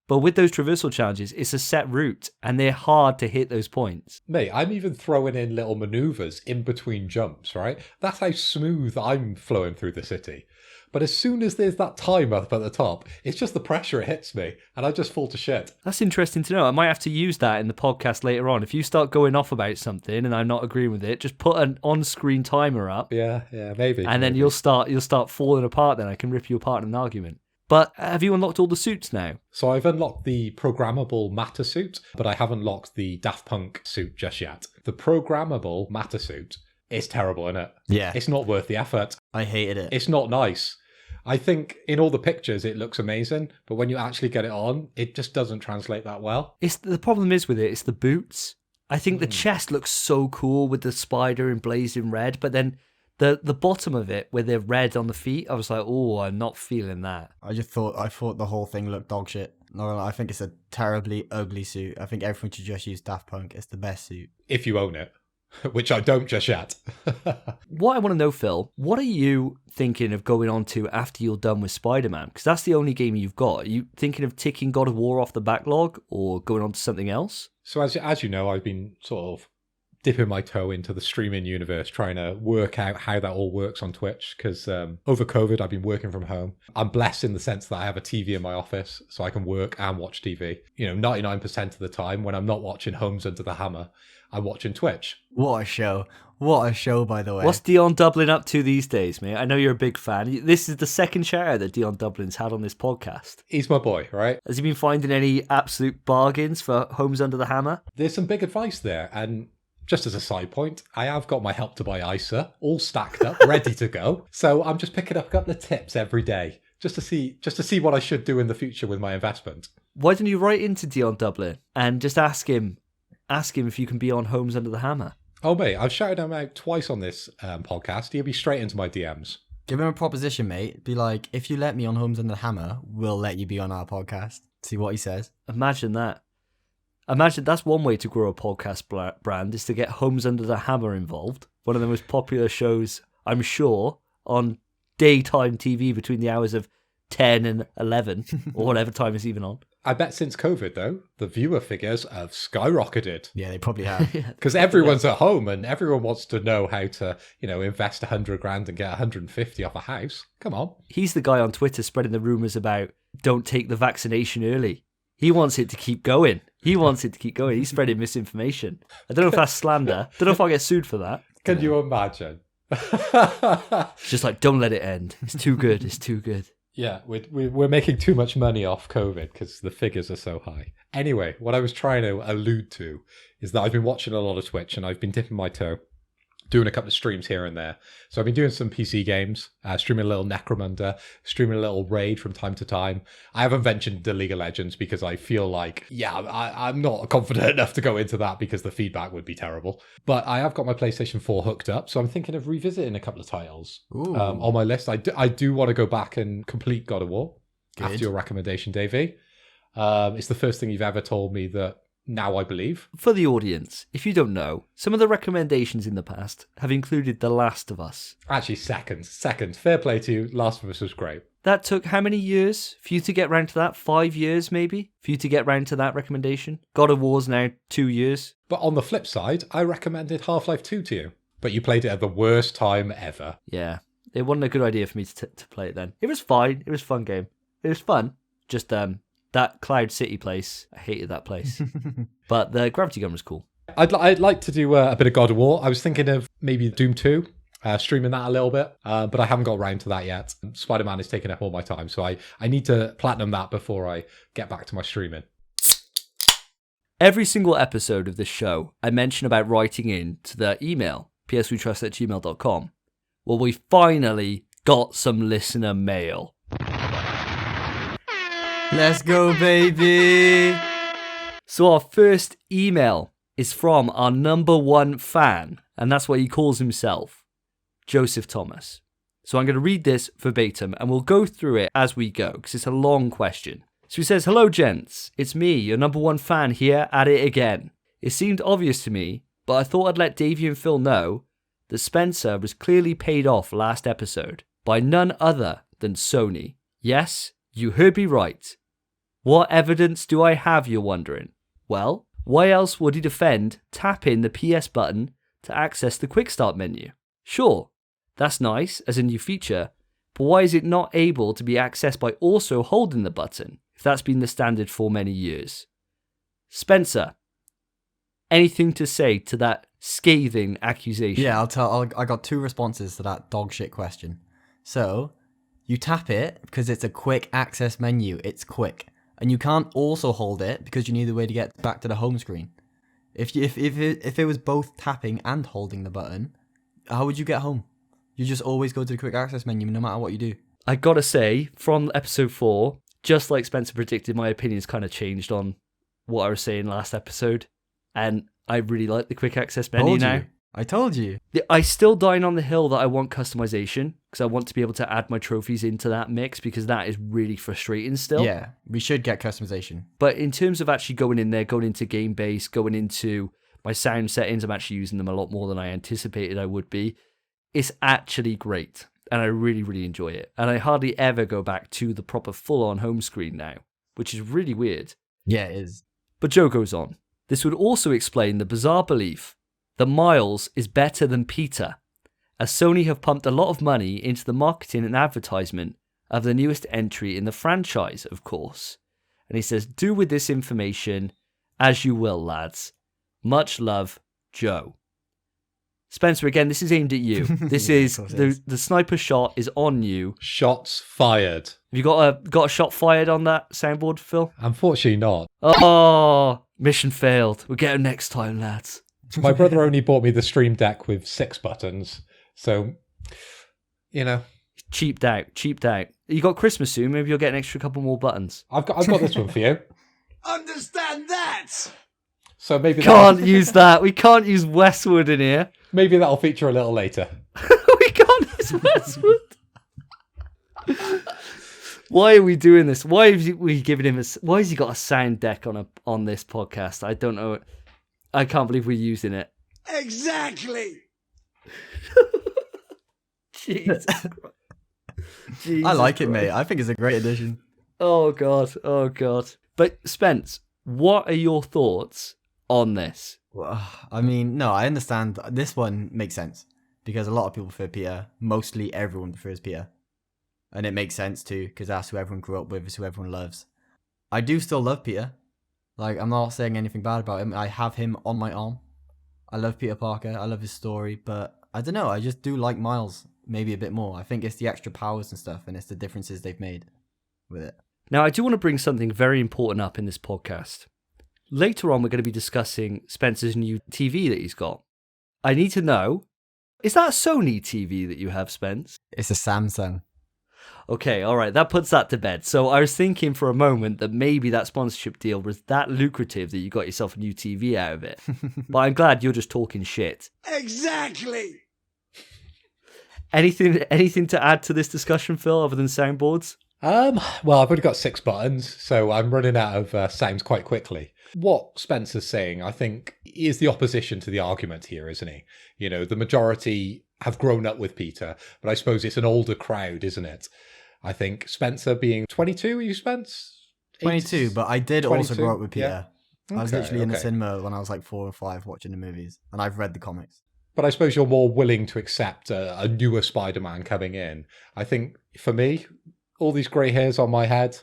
A: But with those traversal challenges, it's a set route, and they're hard to hit those points.
B: Mate, I'm even throwing in little maneuvers in between jumps, right? That's how smooth I'm flowing through the city. But as soon as there's that time up at the top, it's just the pressure hits me, and I just fall to shit.
A: That's interesting to know. I might have to use that in the podcast later on. If you start going off about something and I'm not agreeing with it, just put an on-screen timer up.
B: Yeah, maybe.
A: And then you'll start falling apart then. I can rip you apart in an argument. But have you unlocked all the suits now?
B: So I've unlocked the programmable matter suit, but I haven't unlocked the Daft Punk suit just yet. The programmable matter suit is terrible, isn't it?
C: Yeah.
B: It's not worth the effort.
C: I hated it.
B: It's not nice. I think in all the pictures it looks amazing, but when you actually get it on, it just doesn't translate that well.
A: The problem is with it's the boots. I think the chest looks so cool with the spider emblazed in red, but then the bottom of it where they're red on the feet, I was like, oh, I'm not feeling that.
C: I thought the whole thing looked dog shit. No, I think it's a terribly ugly suit. I think everyone should just use Daft Punk. It's the best suit.
B: If you own it. Which I don't just yet.
A: What I want to know, Phil, what are you thinking of going on to after you're done with Spider-Man? Because that's the only game you've got. Are you thinking of ticking God of War off the backlog or going on to something else?
B: So as you know, I've been sort of dipping my toe into the streaming universe, trying to work out how that all works on Twitch. Because over COVID, I've been working from home. I'm blessed in the sense that I have a TV in my office, so I can work and watch TV. 99% of the time when I'm not watching Homes Under the Hammer, I'm watching Twitch.
C: What a show. What a show, by the way.
A: What's Dion Dublin up to these days, mate? I know you're a big fan. This is the second shout out that Dion Dublin's had on this podcast.
B: He's my boy, right?
A: Has he been finding any absolute bargains for Homes Under the Hammer?
B: There's some big advice there. And just as a side point, I have got my Help to Buy ISA all stacked up, ready to go. So I'm just picking up a couple of tips every day just to see what I should do in the future with my investment.
A: Why don't you write into Dion Dublin and just ask him if you can be on Homes Under the Hammer?
B: Oh, mate, I've shouted him out twice on this podcast. He'll be straight into my DMs.
C: Give him a proposition, mate. Be like, if you let me on Homes Under the Hammer, we'll let you be on our podcast. See what he says.
A: Imagine that. Imagine that's one way to grow a podcast brand, is to get Homes Under the Hammer involved. One of the most popular shows, I'm sure, on daytime TV between the hours of 10 and 11, or whatever time it's even on.
B: I bet since COVID, though, the viewer figures have skyrocketed.
C: Yeah, they probably have.
B: Because everyone's at home and everyone wants to know how to, invest 100 grand and get 150 off a house. Come on.
A: He's the guy on Twitter spreading the rumours about don't take the vaccination early. He wants it to keep going. He's spreading misinformation. I don't know if that's slander. Don't know if I'll get sued for that.
B: Can you imagine?
A: It's just like, don't let it end. It's too good. It's too good.
B: Yeah, we're making too much money off COVID because the figures are so high. Anyway, what I was trying to allude to is that I've been watching a lot of Twitch and I've been dipping my toe, doing a couple of streams here and there. So I've been doing some PC games, streaming a little Necromunda, streaming a little Raid from time to time. I haven't ventured into League of Legends because I feel like, I'm not confident enough to go into that because the feedback would be terrible. But I have got my PlayStation 4 hooked up, so I'm thinking of revisiting a couple of titles on my list. I do want to go back and complete God of War after your recommendation, Davey. It's the first thing you've ever told me that now I believe.
A: For the audience, if you don't know, some of the recommendations in the past have included The Last of Us.
B: Actually, second. Fair play to you. Last of Us was great.
A: That took how many years for you to get round to that? 5 years, maybe? For you to get round to that recommendation? God of War's now 2 years.
B: But on the flip side, I recommended Half-Life 2 to you. But you played it at the worst time ever.
A: Yeah. It wasn't a good idea for me to play it then. It was fine. It was a fun game. It was fun. Just, that Cloud City place, I hated that place. But the gravity gun was cool.
B: I'd like to do a bit of God of War. I was thinking of maybe Doom 2, streaming that a little bit, but I haven't got around to that yet. Spider-Man is taking up all my time, so I need to platinum that before I get back to my streaming.
A: Every single episode of this show, I mention about writing in to the email, pswetrust@gmail.com. Well, we finally got some listener mail.
C: Let's go, baby!
A: So our first email is from our number one fan, and that's what he calls himself, Joseph Thomas. So I'm going to read this verbatim, and we'll go through it as we go, because it's a long question. So he says, "Hello, gents. It's me, your number one fan here at it again. It seemed obvious to me, but I thought I'd let Davey and Phil know that Spencer was clearly paid off last episode by none other than Sony. Yes, you heard me right. What evidence do I have, you're wondering? Well, why else would he defend tapping the PS button to access the quick start menu? Sure, that's nice as a new feature, but why is it not able to be accessed by also holding the button, if that's been the standard for many years? Spencer, anything to say to that scathing accusation?"
C: Yeah, I got two responses to that dog shit question. So, you tap it because it's a quick access menu. It's quick. And you can't also hold it because you need a way to get back to the home screen. If it was both tapping and holding the button, how would you get home? You just always go to the quick access menu no matter what you do.
A: I gotta say, from episode 4, just like Spencer predicted, my opinion's kind of changed on what I was saying last episode. And I really like the quick access menu now.
C: I told you.
A: I still dying on the hill that I want customization, because I want to be able to add my trophies into that mix, because that is really frustrating still.
C: Yeah, we should get customization.
A: But in terms of actually going in there, going into game base, going into my sound settings, I'm actually using them a lot more than I anticipated I would be. It's actually great, and I really, really enjoy it. And I hardly ever go back to the proper full-on home screen now, which is really weird.
C: Yeah, it is.
A: But Joe goes on. This would also explain the bizarre belief that Miles is better than Peter, as Sony have pumped a lot of money into the marketing and advertisement of the newest entry in the franchise, of course. And he says, "Do with this information as you will, lads. Much love, Joe. Spencer, again, this is aimed at you. This
C: Yeah,
A: is
C: of course it is.
A: the sniper shot is on you.
B: Shots fired.
A: Have you got a shot fired on that soundboard, Phil?
B: Unfortunately not.
A: Oh, mission failed. We'll get him next time, lads.
B: My brother only bought me the Stream Deck with 6 buttons. So,
A: Cheaped out. You got Christmas soon. Maybe you'll get an extra couple more buttons.
B: I've got this one for you.
D: Understand that!
B: So maybe
A: Can't use that. We can't use Westwood in here.
B: maybe that'll feature a little later.
A: We can't use Westwood. Why are we doing this? Why have we given him why has he got a sound deck on this podcast? I don't know. I can't believe we're using it.
D: Exactly!
A: Jesus.
C: I like it, mate. I think it's a great addition.
A: Oh god. But Spence, what are your thoughts on this?
C: Well, I mean, no, I understand. This one makes sense because a lot of people prefer Peter. Mostly everyone prefers Peter. And it makes sense too because that's who everyone grew up with, is who everyone loves. I do still love Peter. Like, I'm not saying anything bad about him. I have him on my arm. I love Peter Parker. I love his story. But I don't know. I just do like Miles maybe a bit more. I think it's the extra powers and stuff and it's the differences they've made with it.
A: Now, I do want to bring something very important up in this podcast. Later on, we're going to be discussing Spencer's new TV that he's got. I need to know, is that a Sony TV that you have, Spence?
C: It's a Samsung.
A: Okay, all right, that puts that to bed. So I was thinking for a moment that maybe that sponsorship deal was that lucrative that you got yourself a new TV out of it. But I'm glad you're just talking shit.
D: Exactly!
A: Anything to add to this discussion, Phil, other than soundboards?
B: Well, I've only got 6 buttons, so I'm running out of sounds quite quickly. What Spencer's saying, I think, is the opposition to the argument here, isn't he? The majority have grown up with Peter, but I suppose it's an older crowd, isn't it? I think Spencer being 22, are you, Spence?
C: 22, but I did also
B: 22?
C: grow up with Peter.
B: Yeah.
C: I was literally in the
B: Okay.
C: cinema when I was like 4 or 5 watching the movies, and I've read the comics.
B: But I suppose you're more willing to accept a newer Spider-Man coming in. I think, for me, all these grey hairs on my head,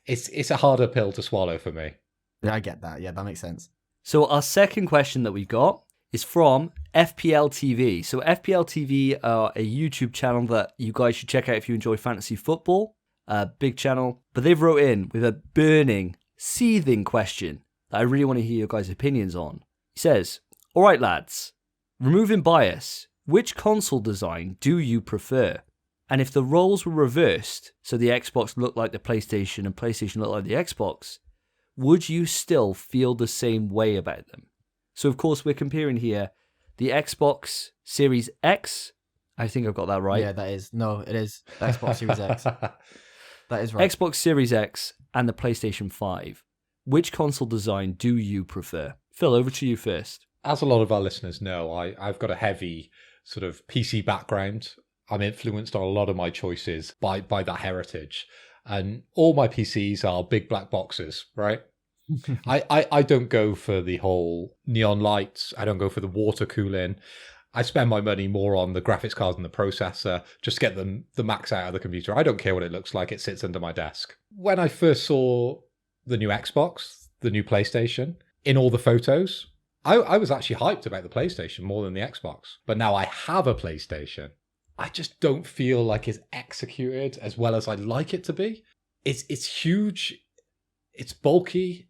B: it's a harder pill to swallow for me.
C: Yeah, I get that. Yeah, that makes sense.
A: So our second question that we got is from FPL TV. So FPL TV are a YouTube channel that you guys should check out if you enjoy fantasy football. Big channel. But they've wrote in with a burning, seething question that I really want to hear your guys' opinions on. He says, all right, lads, removing bias, which console design do you prefer? And if the roles were reversed, so the Xbox looked like the PlayStation and PlayStation looked like the Xbox, would you still feel the same way about them? So, of course, we're comparing here the Xbox Series X. I think I've got that right.
C: Yeah, that is. No, it is Xbox Series X. That is right.
A: Xbox Series X and the PlayStation 5. Which console design do you prefer? Phil, over to you first.
B: As a lot of our listeners know, I've got a heavy sort of PC background. I'm influenced on a lot of my choices by that heritage. And all my PCs are big black boxes, right? I don't go for the whole neon lights. I don't go for the water cooling. I spend my money more on the graphics card and the processor, just to get the max out of the computer. I don't care what it looks like. It sits under my desk. When I first saw the new Xbox, the new PlayStation, in all the photos, I was actually hyped about the PlayStation more than the Xbox. But now I have a PlayStation. I just don't feel like it's executed as well as I'd like it to be. It's huge. It's bulky.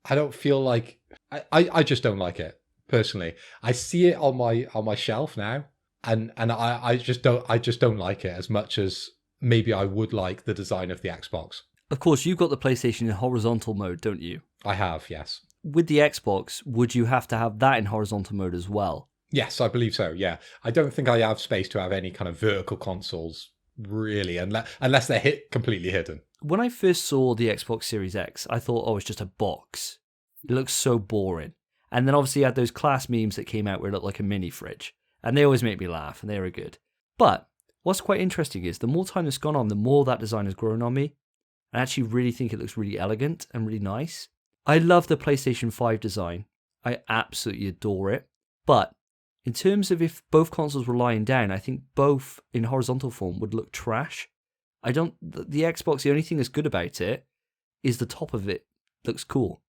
B: I don't feel like... I just don't like it. Personally, I see it on my shelf now, and I just don't like it as much as maybe I would like the design of the Xbox.
A: Of course, you've got the PlayStation in horizontal mode, don't you?
B: I have, yes.
A: With the Xbox, would you have to have that in horizontal mode as well?
B: Yes, I believe so. Yeah, I don't think I have space to have any kind of vertical consoles really, unless they're completely hidden.
A: When I first saw the Xbox Series X, I thought, oh, it's just a box. It looks so boring. And then obviously you had those class memes that came out where it looked like a mini fridge. And they always make me laugh, and they were good. But what's quite interesting is the more time that's gone on, the more that design has grown on me. I actually really think it looks really elegant and really nice. I love the PlayStation 5 design. I absolutely adore it. But in terms of if both consoles were lying down, I think both in horizontal form would look trash. The Xbox, the only thing that's good about it is the top of it looks cool.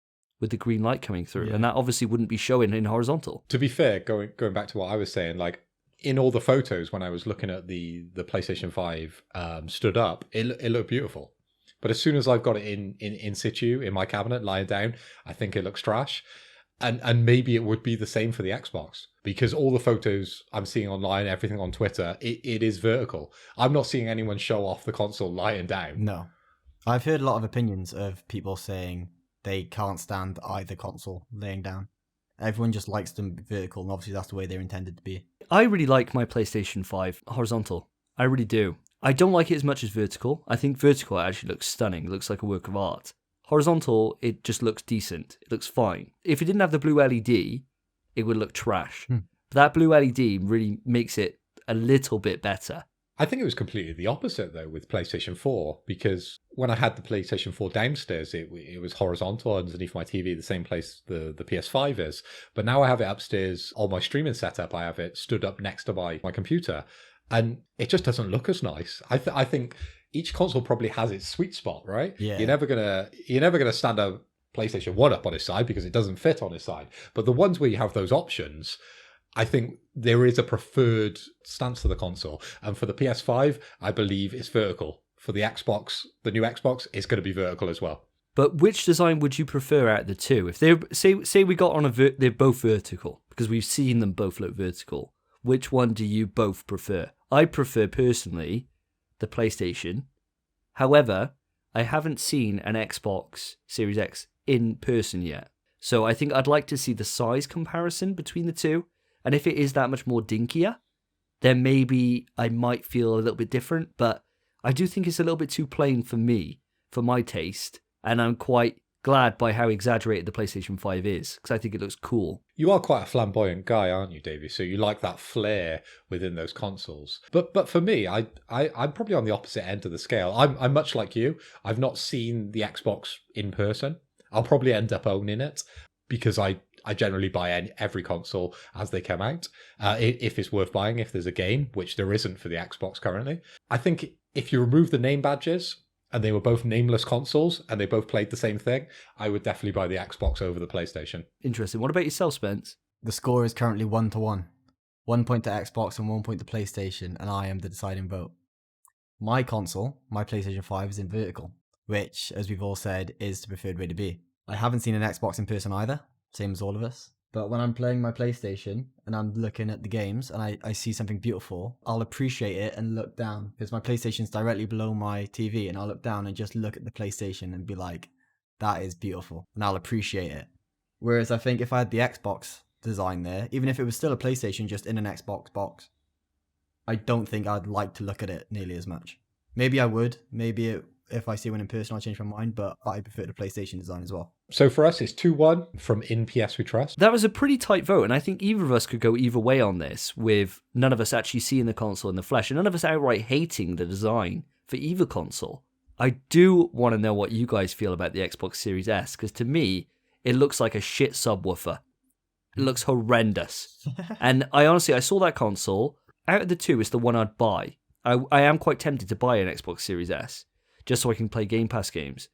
A: with the green light coming through,
C: Yeah.
A: and that obviously wouldn't be showing in horizontal.
B: To be fair, going back to what I was saying, like in all the photos when I was looking at the PlayStation 5 stood up, it looked beautiful. But as soon as I've got it in situ in my cabinet lying down, I think it looks trash. And maybe it would be the same for the Xbox, because all the photos I'm seeing online, everything on Twitter, it is vertical. I'm not seeing anyone show off the console lying down.
C: No. I've heard a lot of opinions of people saying they can't stand either console laying down. Everyone just likes them vertical, and obviously that's the way they're intended to be.
A: I really like my PlayStation 5 horizontal. I really do. I don't like it as much as vertical. I think vertical actually looks stunning. It looks like a work of art. Horizontal, it just looks decent. It looks fine. If it didn't have the blue LED, it would look trash. But that blue LED really makes it a little bit better.
B: I think it was completely the opposite, though, with PlayStation 4, because when I had the PlayStation 4 downstairs, it was horizontal underneath my TV, the same place the PS5 is. But now I have it upstairs on my streaming setup. I have it stood up next to my computer, and it just doesn't look as nice. I think each console probably has its sweet spot, right?
C: Yeah.
B: You're never gonna stand a PlayStation 1 up on its side because it doesn't fit on its side. But the ones where you have those options, I think there is a preferred stance to the console. And for the PS5, I believe it's vertical. For the Xbox, the new Xbox, it's going to be vertical as well.
A: But which design would you prefer out of the two? If they say we got on they're both vertical, because we've seen them both look vertical. Which one do you both prefer? I prefer personally the PlayStation. However, I haven't seen an Xbox Series X in person yet. So I think I'd like to see the size comparison between the two. And if it is that much more dinkier, then maybe I might feel a little bit different. But I do think it's a little bit too plain for me, for my taste. And I'm quite glad by how exaggerated the PlayStation 5 is, because I think it looks cool.
B: You are quite a flamboyant guy, aren't you, Davey? So you like that flair within those consoles. But for me, I'm probably on the opposite end of the scale. I'm much like you. I've not seen the Xbox in person. I'll probably end up owning it because I generally buy every console as they come out. If it's worth buying, if there's a game, which there isn't for the Xbox currently. I think if you remove the name badges, and they were both nameless consoles, and they both played the same thing, I would definitely buy the Xbox over the PlayStation.
A: Interesting. What about yourself, Spence?
C: The score is currently 1-1. 1 point to Xbox and 1 point to PlayStation, and I am the deciding vote. My console, my PlayStation 5, is in vertical, which, as we've all said, is the preferred way to be. I haven't seen an Xbox in person either, same as all of us. But when I'm playing my PlayStation and I'm looking at the games and I see something beautiful, I'll appreciate it and look down, because my PlayStation's directly below my TV, and I'll look down and just look at the PlayStation and be like, that is beautiful, and I'll appreciate it. Whereas I think if I had the Xbox design there, even if it was still a PlayStation just in an Xbox box, I don't think I'd like to look at it nearly as much. Maybe I would, if I see one in person, I'll change my mind, but I prefer the PlayStation design as well.
B: So for us, it's 2-1 from In PS We Trust.
A: That was a pretty tight vote, and I think either of us could go either way on this, with none of us actually seeing the console in the flesh, and none of us outright hating the design for either console. I do want to know what you guys feel about the Xbox Series S, because to me, it looks like a shit subwoofer. It looks horrendous. And I saw that console. Out of the two, it's the one I'd buy. I am quite tempted to buy an Xbox Series S, just so I can play Game Pass games.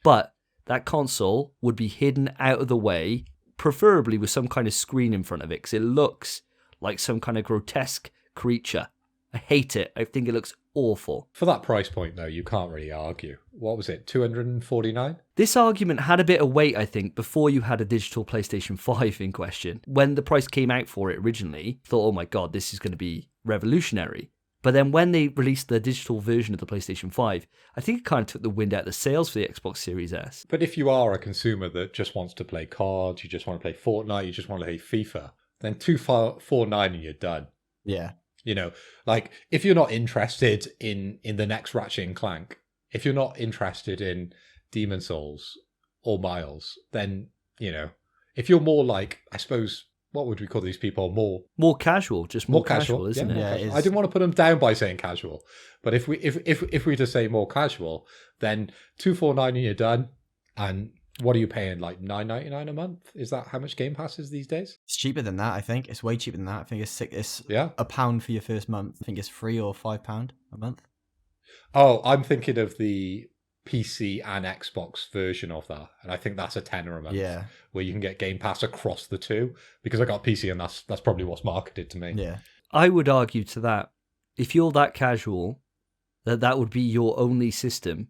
A: But that console would be hidden out of the way, preferably with some kind of screen in front of it, because it looks like some kind of grotesque creature. I hate it. I think it looks awful.
B: For that price point, though, you can't really argue. What was it, 249?
A: This argument had a bit of weight, I think, before you had a digital PlayStation 5 in question. When the price came out for it originally, I thought, oh my god, this is going to be revolutionary. But then when they released the digital version of the PlayStation 5, I think it kind of took the wind out of the sails for the Xbox Series S.
B: But if you are a consumer that just wants to play cards, you just want to play Fortnite, you just want to play FIFA, then 249 and you're done.
C: Yeah.
B: You know, like if you're not interested in the next Ratchet and Clank, if you're not interested in Demon Souls or Miles, then, you know, if you're more like, I suppose, what would we call these people?
A: More casual, just more casual, isn't it?
C: Yeah, it is.
B: I didn't want to put them down by saying casual, but if we just say more casual, then 249 and you're done. And what are you paying? Like $9.99 a month? Is that how much Game Pass is these days?
C: It's cheaper than that, I think. It's way cheaper than that. I think it's £1 for your first month. I think it's £3 or £5 a month.
B: Oh, I'm thinking of the PC and Xbox version of that, and I think that's a tenner a month.
C: Yeah.
B: Where you can get Game Pass across the two, because I got PC and that's probably what's marketed to me.
C: Yeah.
A: I would argue to that, if you're that casual, that would be your only system,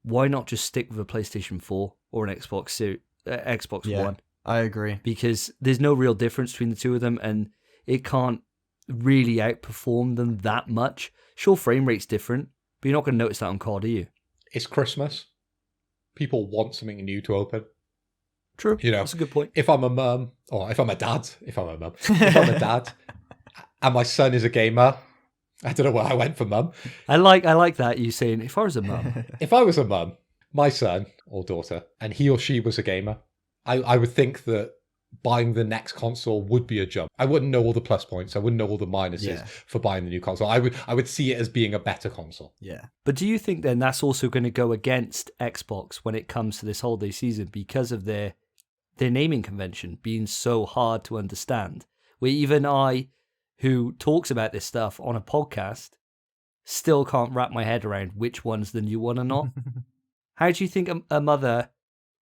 A: why not just stick with a PlayStation 4 or an Xbox
C: Yeah.
A: One?
C: I agree.
A: Because there's no real difference between the two of them, and it can't really outperform them that much. Sure, frame rate's different, but you're not going to notice that on COD, are you?
B: It's Christmas. People want something new to open.
A: True.
B: You know,
A: That's a good point.
B: if I'm a mum, or if I'm a dad, if I'm a dad, and my son is a gamer, I don't know where I went for mum.
A: I like that, you saying, if I was a mum.
B: If I was a mum, my son or daughter, and he or she was a gamer, I would think that buying the next console would be a jump. I wouldn't know all the plus points. I wouldn't know all the minuses for buying the new console. I would see it as being a better console.
C: Yeah.
A: But do you think then that's also going to go against Xbox when it comes to this holiday season because of their naming convention being so hard to understand? Where even I, who talks about this stuff on a podcast, still can't wrap my head around which one's the new one or not. How do you think a mother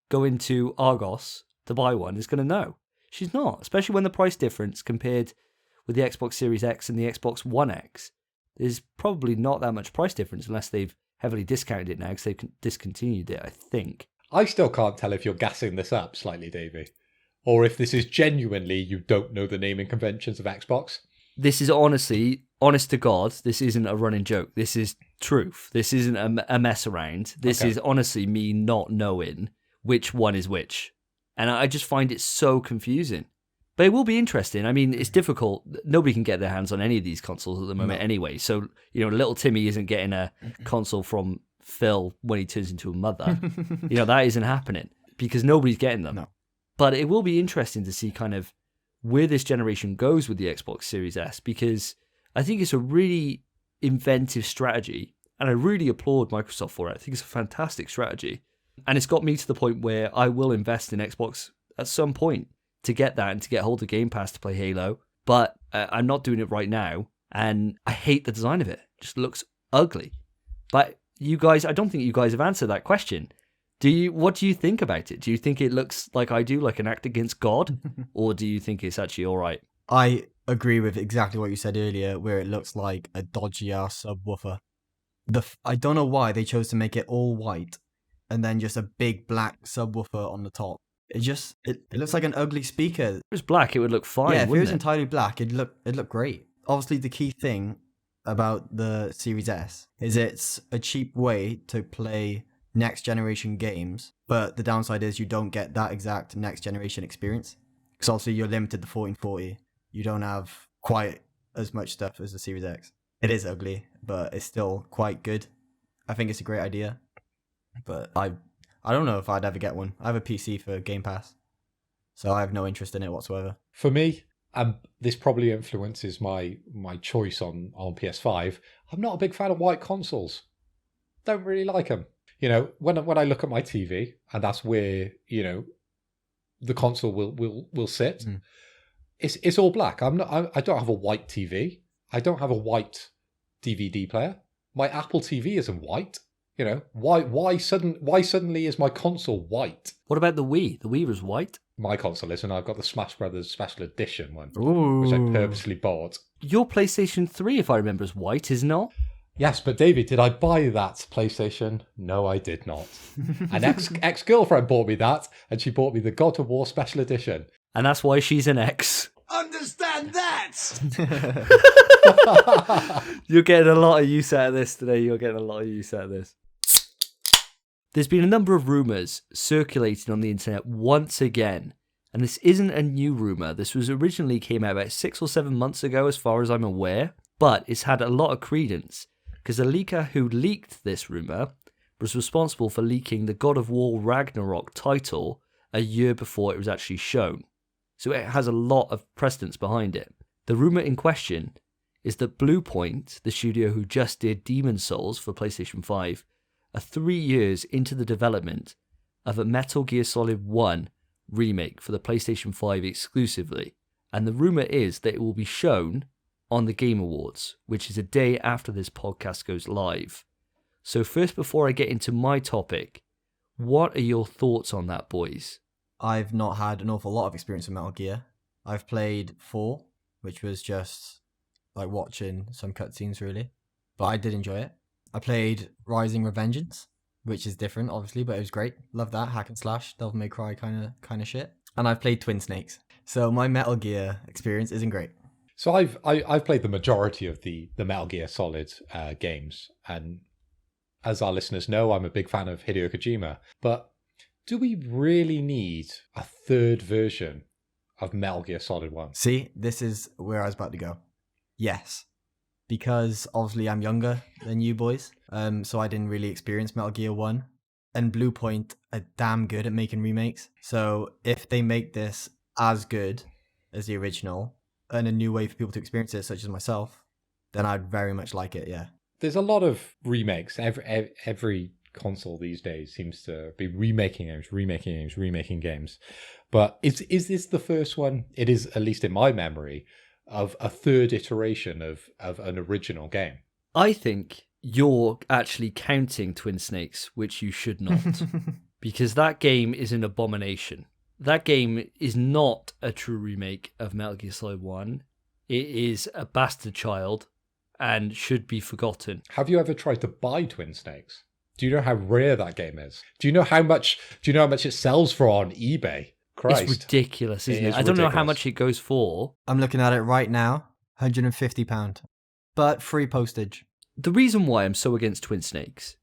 A: going to Argos to buy one is going to know? She's not, especially when the price difference compared with the Xbox Series X and the Xbox One X. There's probably not that much price difference unless they've heavily discounted it now because they've discontinued it, I think.
B: I still can't tell if you're gassing this up slightly, Davey, or if this is genuinely you don't know the naming conventions of Xbox.
A: This is honestly, honest to God, this isn't a running joke. This is truth. This isn't a mess around. This is honestly me not knowing which one is which. And I just find it so confusing. But it will be interesting. I mean, it's difficult. Nobody can get their hands on any of these consoles at the moment anyway. So, you know, little Timmy isn't getting a console from Phil when he turns into a mother. You know, that isn't happening because nobody's getting them.
C: No.
A: But it will be interesting to see kind of where this generation goes with the Xbox Series S, because I think it's a really inventive strategy, and I really applaud Microsoft for it. I think it's a fantastic strategy, and it's got me to the point where I will invest in Xbox at some point to get that and to get hold of Game Pass to play Halo, but I'm not doing it right now, and I hate the design of it. It just looks ugly. But you guys, I don't think you guys have answered that question. What do you think about it? Do you think it looks like I do, like an act against God? Or do you think it's actually all right?
C: I agree with exactly what you said earlier, where it looks like a dodgy ass subwoofer. I don't know why they chose to make it all white and then just a big black subwoofer on the top. It looks like an ugly speaker.
A: If it was black, it would look fine,
C: Yeah, if it
A: wouldn't
C: was entirely black, it'd look great. Obviously, the key thing about the Series S is it's a cheap way to play next generation games, but the downside is you don't get that exact next generation experience, because obviously you're limited to 1440. You don't have quite as much stuff as the Series X. It is ugly, but it's still quite good. I think it's a great idea, but I don't know if I'd ever get one. I have a PC for Game Pass, so I have no interest in it whatsoever.
B: For me, this probably influences my choice on PS5. I'm not a big fan of white consoles. Don't really like them. You know, when I look at my TV, and that's where, you know, the console will sit. It's all black. I don't have a white TV. I don't have a white DVD player. My Apple TV isn't white. You know, why suddenly is my console white?
A: What about the Wii? The Wii was white.
B: My console isn't. I've got the Smash Brothers Special Edition one,
C: Ooh.
B: which I purposely bought.
A: Your PlayStation 3, if I remember, is white, is not?
B: Yes, but David, did I buy that PlayStation? No, I did not. An ex-girlfriend bought me that, and she bought me the God of War Special Edition.
A: And that's why she's an ex.
D: Understand that!
A: You're getting a lot of use out of this today. You're getting a lot of use out of this. There's been a number of rumours circulating on the internet once again. And this isn't a new rumour. This was originally came out about 6 or 7 months ago, as far as I'm aware. But it's had a lot of credence, because the leaker who leaked this rumour was responsible for leaking the God of War Ragnarok title a year before it was actually shown. So it has a lot of precedence behind it. The rumour in question is that Bluepoint, the studio who just did Demon's Souls for PlayStation 5, are 3 years into the development of a Metal Gear Solid 1 remake for the PlayStation 5 exclusively. And the rumour is that it will be shown on the Game Awards, which is a day after this podcast goes live. So first, before I get into my topic, what are your thoughts on that, boys?
C: I've not had an awful lot of experience with Metal Gear. I've played 4, which was just like watching some cutscenes, really. But I did enjoy it. I played Rising Revengeance, which is different, obviously, but it was great. Love that hack and slash, Devil May Cry kind of shit. And I've played Twin Snakes. So my Metal Gear experience isn't great.
B: So I've played the majority of the Metal Gear Solid games, and as our listeners know, I'm a big fan of Hideo Kojima. But do we really need a third version of Metal Gear Solid 1?
C: See, this is where I was about to go. Yes. Because obviously I'm younger than you boys, so I didn't really experience Metal Gear 1. And Bluepoint are damn good at making remakes. So if they make this as good as the original, and a new way for people to experience it, such as myself, then I'd very much like it, yeah.
B: There's a lot of remakes. Every console these days seems to be remaking games. But is this the first one? It is, at least in my memory, of a third iteration of an original game.
A: I think you're actually counting Twin Snakes, which you should not, because that game is an abomination. That game is not a true remake of Metal Gear Solid 1. It is a bastard child and should be forgotten.
B: Have you ever tried to buy Twin Snakes? Do you know how rare that game is? Do you know how much it sells for on eBay? Christ.
A: It's ridiculous, isn't it? I don't know how much it goes for.
C: I'm looking at it right now, £150. But free postage.
A: The reason why I'm so against Twin Snakes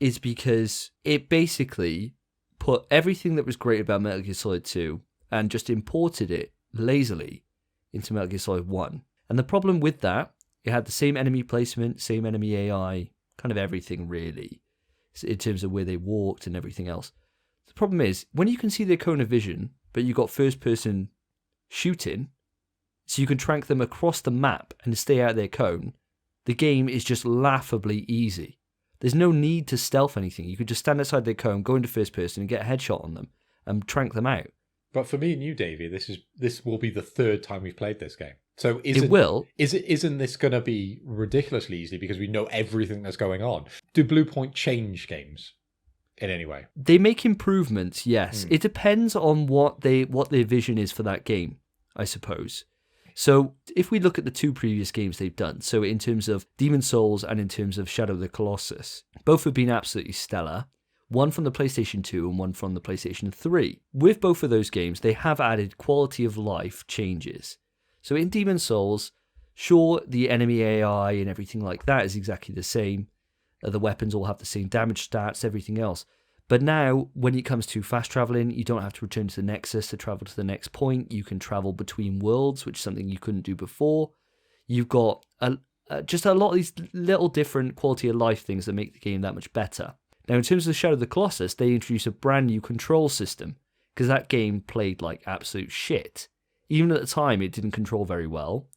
A: is because it basically put everything that was great about Metal Gear Solid 2 and just imported it lazily into Metal Gear Solid 1. And the problem with that, it had the same enemy placement, same enemy AI, kind of everything really, in terms of where they walked and everything else. The problem is, when you can see their cone of vision, but you've got first-person shooting, so you can track them across the map and stay out of their cone, the game is just laughably easy. There's no need to stealth anything. You could just stand outside their cone, go into first person and get a headshot on them and trank them out.
B: But for me and you, Davey, this will be the third time we've played this game. So isn't this going to be ridiculously easy because we know everything that's going on? Do Bluepoint change games in any way?
A: They make improvements, yes. It depends on what their vision is for that game, I suppose. So if we look at the two previous games they've done, so in terms of Demon's Souls and in terms of Shadow of the Colossus, both have been absolutely stellar. One from the PlayStation 2 and one from the PlayStation 3. With both of those games, they have added quality of life changes. So in Demon's Souls, sure, the enemy AI and everything like that is exactly the same. The weapons all have the same damage stats, everything else. But now, when it comes to fast traveling, you don't have to return to the Nexus to travel to the next point. You can travel between worlds, which is something you couldn't do before. You've got just a lot of these little different quality of life things that make the game that much better. Now, in terms of Shadow of the Colossus, they introduced a brand new control system, because that game played like absolute shit. Even at the time, it didn't control very well,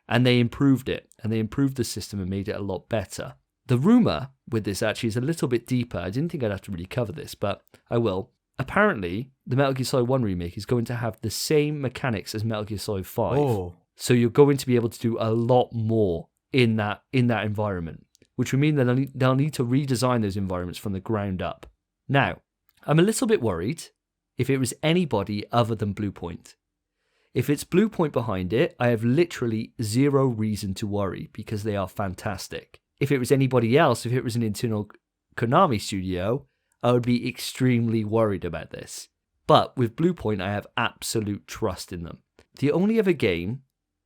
A: and they improved it, and they improved the system and made it a lot better. The rumour with this actually is a little bit deeper. I didn't think I'd have to really cover this, but I will. Apparently, the Metal Gear Solid 1 remake is going to have the same mechanics as Metal Gear Solid 5.
C: Oh.
A: So you're going to be able to do a lot more in that environment, which would mean that they'll need to redesign those environments from the ground up. Now, I'm a little bit worried if it was anybody other than Bluepoint. If it's Bluepoint behind it, I have literally zero reason to worry because they are fantastic. If it was anybody else, if it was an internal Konami studio, I would be extremely worried about this. But with Bluepoint, I have absolute trust in them. The only other game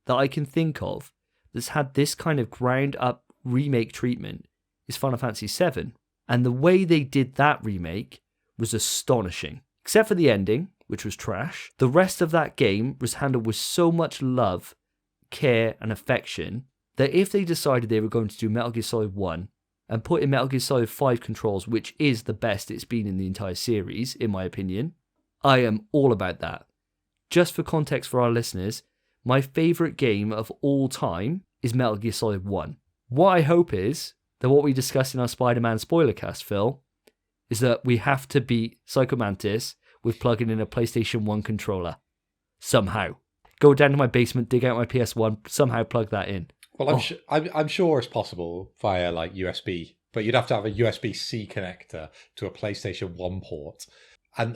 A: that I can think of that's had this kind of ground-up remake treatment is Final Fantasy VII. And the way they did that remake was astonishing. Except for the ending, which was trash. The rest of that game was handled with so much love, care, and affection that if they decided they were going to do Metal Gear Solid 1 and put in Metal Gear Solid 5 controls, which is the best it's been in the entire series, in my opinion, I am all about that. Just for context for our listeners, my favourite game of all time is Metal Gear Solid 1. What I hope is that what we discussed in our Spider-Man spoilercast, Phil, is that we have to beat Psycho Mantis with plugging in a PlayStation 1 controller. Somehow. Go down to my basement, dig out my PS1, somehow plug that in.
B: Well, I'm sure it's possible via like USB but you'd have to have a USB-C connector to a PlayStation 1 port. And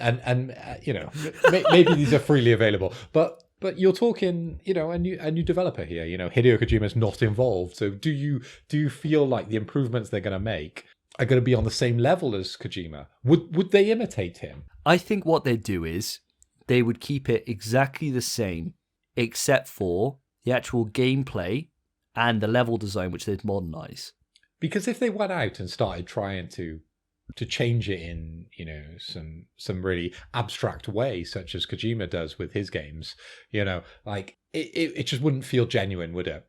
B: maybe these are freely available, but you're talking, a new developer here. Hideo Kojima's not involved. So do you feel like the improvements they're going to make are going to be on the same level as Kojima? Would they imitate him?
A: I think what they'd do is they would keep it exactly the same, except for the actual gameplay and the level design, which they'd modernize.
B: Because if they went out and started trying to change it in, some really abstract way, such as Kojima does with his games, it just wouldn't feel genuine, would it?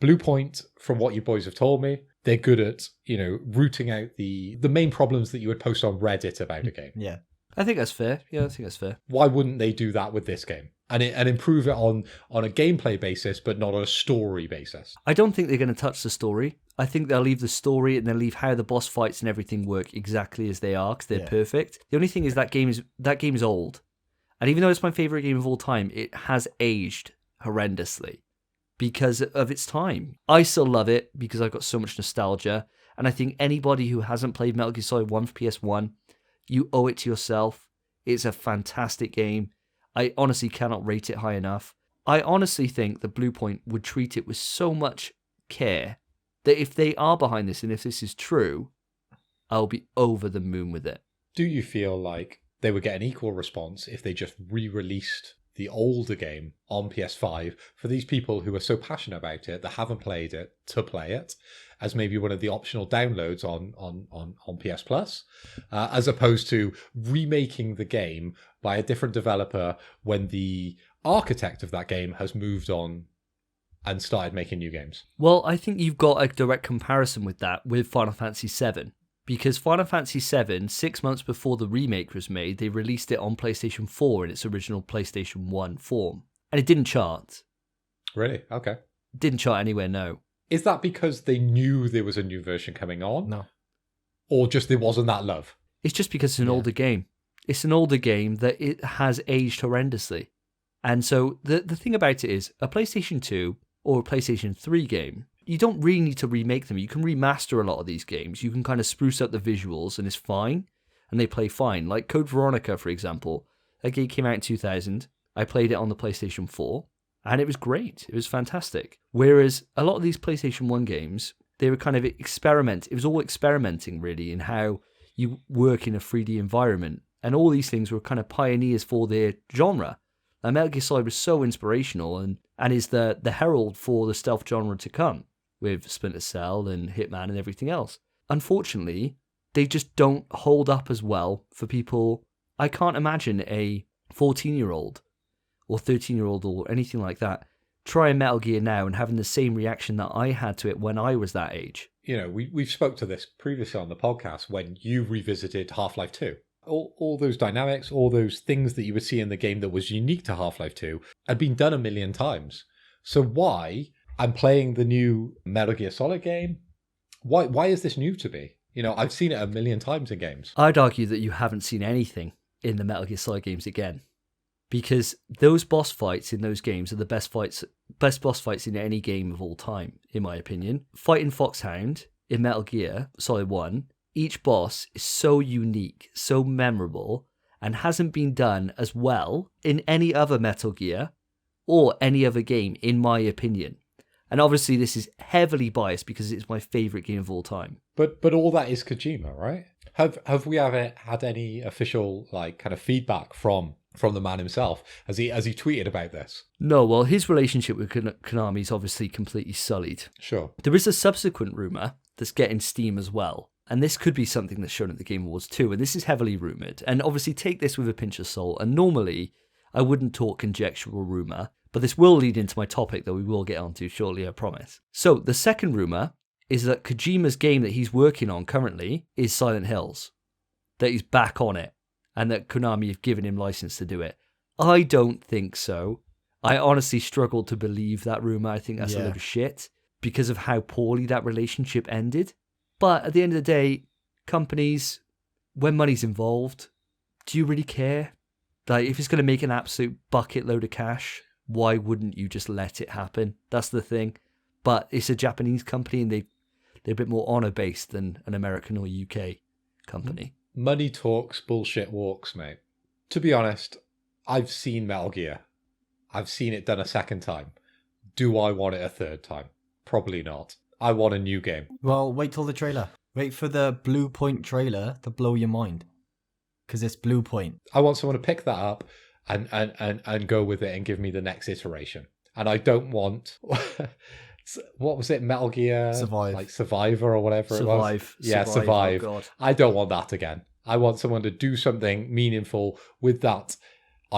B: Bluepoint, from what you boys have told me, they're good at, rooting out the main problems that you would post on Reddit about a game.
C: Yeah.
A: I think that's fair. Yeah, I think that's fair.
B: Why wouldn't they do that with this game? And improve it on a gameplay basis, but not on a story basis?
A: I don't think they're going to touch the story. I think they'll leave the story and they'll leave how the boss fights and everything work exactly as they are, because they're perfect. The only thing is that game is old. And even though it's my favorite game of all time, it has aged horrendously because of its time. I still love it because I've got so much nostalgia. And I think anybody who hasn't played Metal Gear Solid 1 for PS1, you owe it to yourself. It's a fantastic game. I honestly cannot rate it high enough. I honestly think that Bluepoint would treat it with so much care that if they are behind this and if this is true, I'll be over the moon with it.
B: Do you feel like they would get an equal response if they just re-released the older game on PS5 for these people who are so passionate about it that haven't played it to play it as maybe one of the optional downloads on PS Plus, as opposed to remaking the game by a different developer when the architect of that game has moved on and started making new games?
A: Well, I think you've got a direct comparison with that with Final Fantasy VII. Because Final Fantasy VII, 6 months before the remake was made, they released it on PlayStation 4 in its original PlayStation 1 form. And it didn't chart.
B: Really? Okay.
A: Didn't chart anywhere, no.
B: Is that because they knew there was a new version coming on?
C: No.
B: Or just there wasn't that love?
A: It's just because it's an older game. It's an older game that it has aged horrendously. And so the thing about it is, a PlayStation 2 or a PlayStation 3 game, you don't really need to remake them. You can remaster a lot of these games. You can kind of spruce up the visuals and it's fine. And they play fine. Like Code Veronica, for example. That game came out in 2000. I played it on the PlayStation 4. And it was great. It was fantastic. Whereas a lot of these PlayStation 1 games, they were kind of It was all experimenting, really, in how you work in a 3D environment. And all these things were kind of pioneers for their genre. And Metal Gear Solid was so inspirational and is the herald for the stealth genre to come, with Splinter Cell and Hitman and everything else. Unfortunately, they just don't hold up as well for people. I can't imagine a 14-year-old or 13-year-old or anything like that trying Metal Gear now and having the same reaction that I had to it when I was that age.
B: We've spoke to this previously on the podcast when you revisited Half-Life 2. All those dynamics, all those things that you would see in the game that was unique to Half-Life 2 had been done a million times. So why... I'm playing the new Metal Gear Solid game. Why is this new to me? I've seen it a million times in games.
A: I'd argue that you haven't seen anything in the Metal Gear Solid games again. Because those boss fights in those games are the best boss fights in any game of all time, in my opinion. Fighting Foxhound in Metal Gear Solid 1, each boss is so unique, so memorable, and hasn't been done as well in any other Metal Gear or any other game, in my opinion. And obviously this is heavily biased because it's my favourite game of all time.
B: But all that is Kojima, right? Have we ever had any official kind of feedback from the man himself? Has he tweeted about this?
A: No, well, his relationship with Konami is obviously completely sullied.
B: Sure.
A: There is a subsequent rumour that's getting steam as well. And this could be something that's shown at the Game Awards too. And this is heavily rumoured. And obviously take this with a pinch of salt. And normally I wouldn't talk conjectural rumour. But this will lead into my topic that we will get onto shortly, I promise. So the second rumour is that Kojima's game that he's working on currently is Silent Hills. That he's back on it. And that Konami have given him license to do it. I don't think so. I honestly struggle to believe that rumour. I think that's a load of shit. Because of how poorly that relationship ended. But at the end of the day, companies, when money's involved, do you really care? Like, if it's going to make an absolute bucket load of cash, why wouldn't you just let it happen? That's the thing. But it's a Japanese company and they've They're a bit more honor-based than an American or UK company.
B: Money talks, bullshit walks, mate. To be honest, I've seen Metal Gear. I've seen it done a second time. Do I want it a third time? Probably not. I want a new game.
C: Well, wait till the trailer. Wait for the Blue Point trailer to blow your mind. Because it's Blue Point.
B: I want someone to pick that up and go with it and give me the next iteration. And I don't want... what was it? Metal Gear?
C: Survive.
B: Like Survivor or whatever it was? Yeah, Survive.
A: Oh, God.
B: I don't want that again. I want someone to do something meaningful with that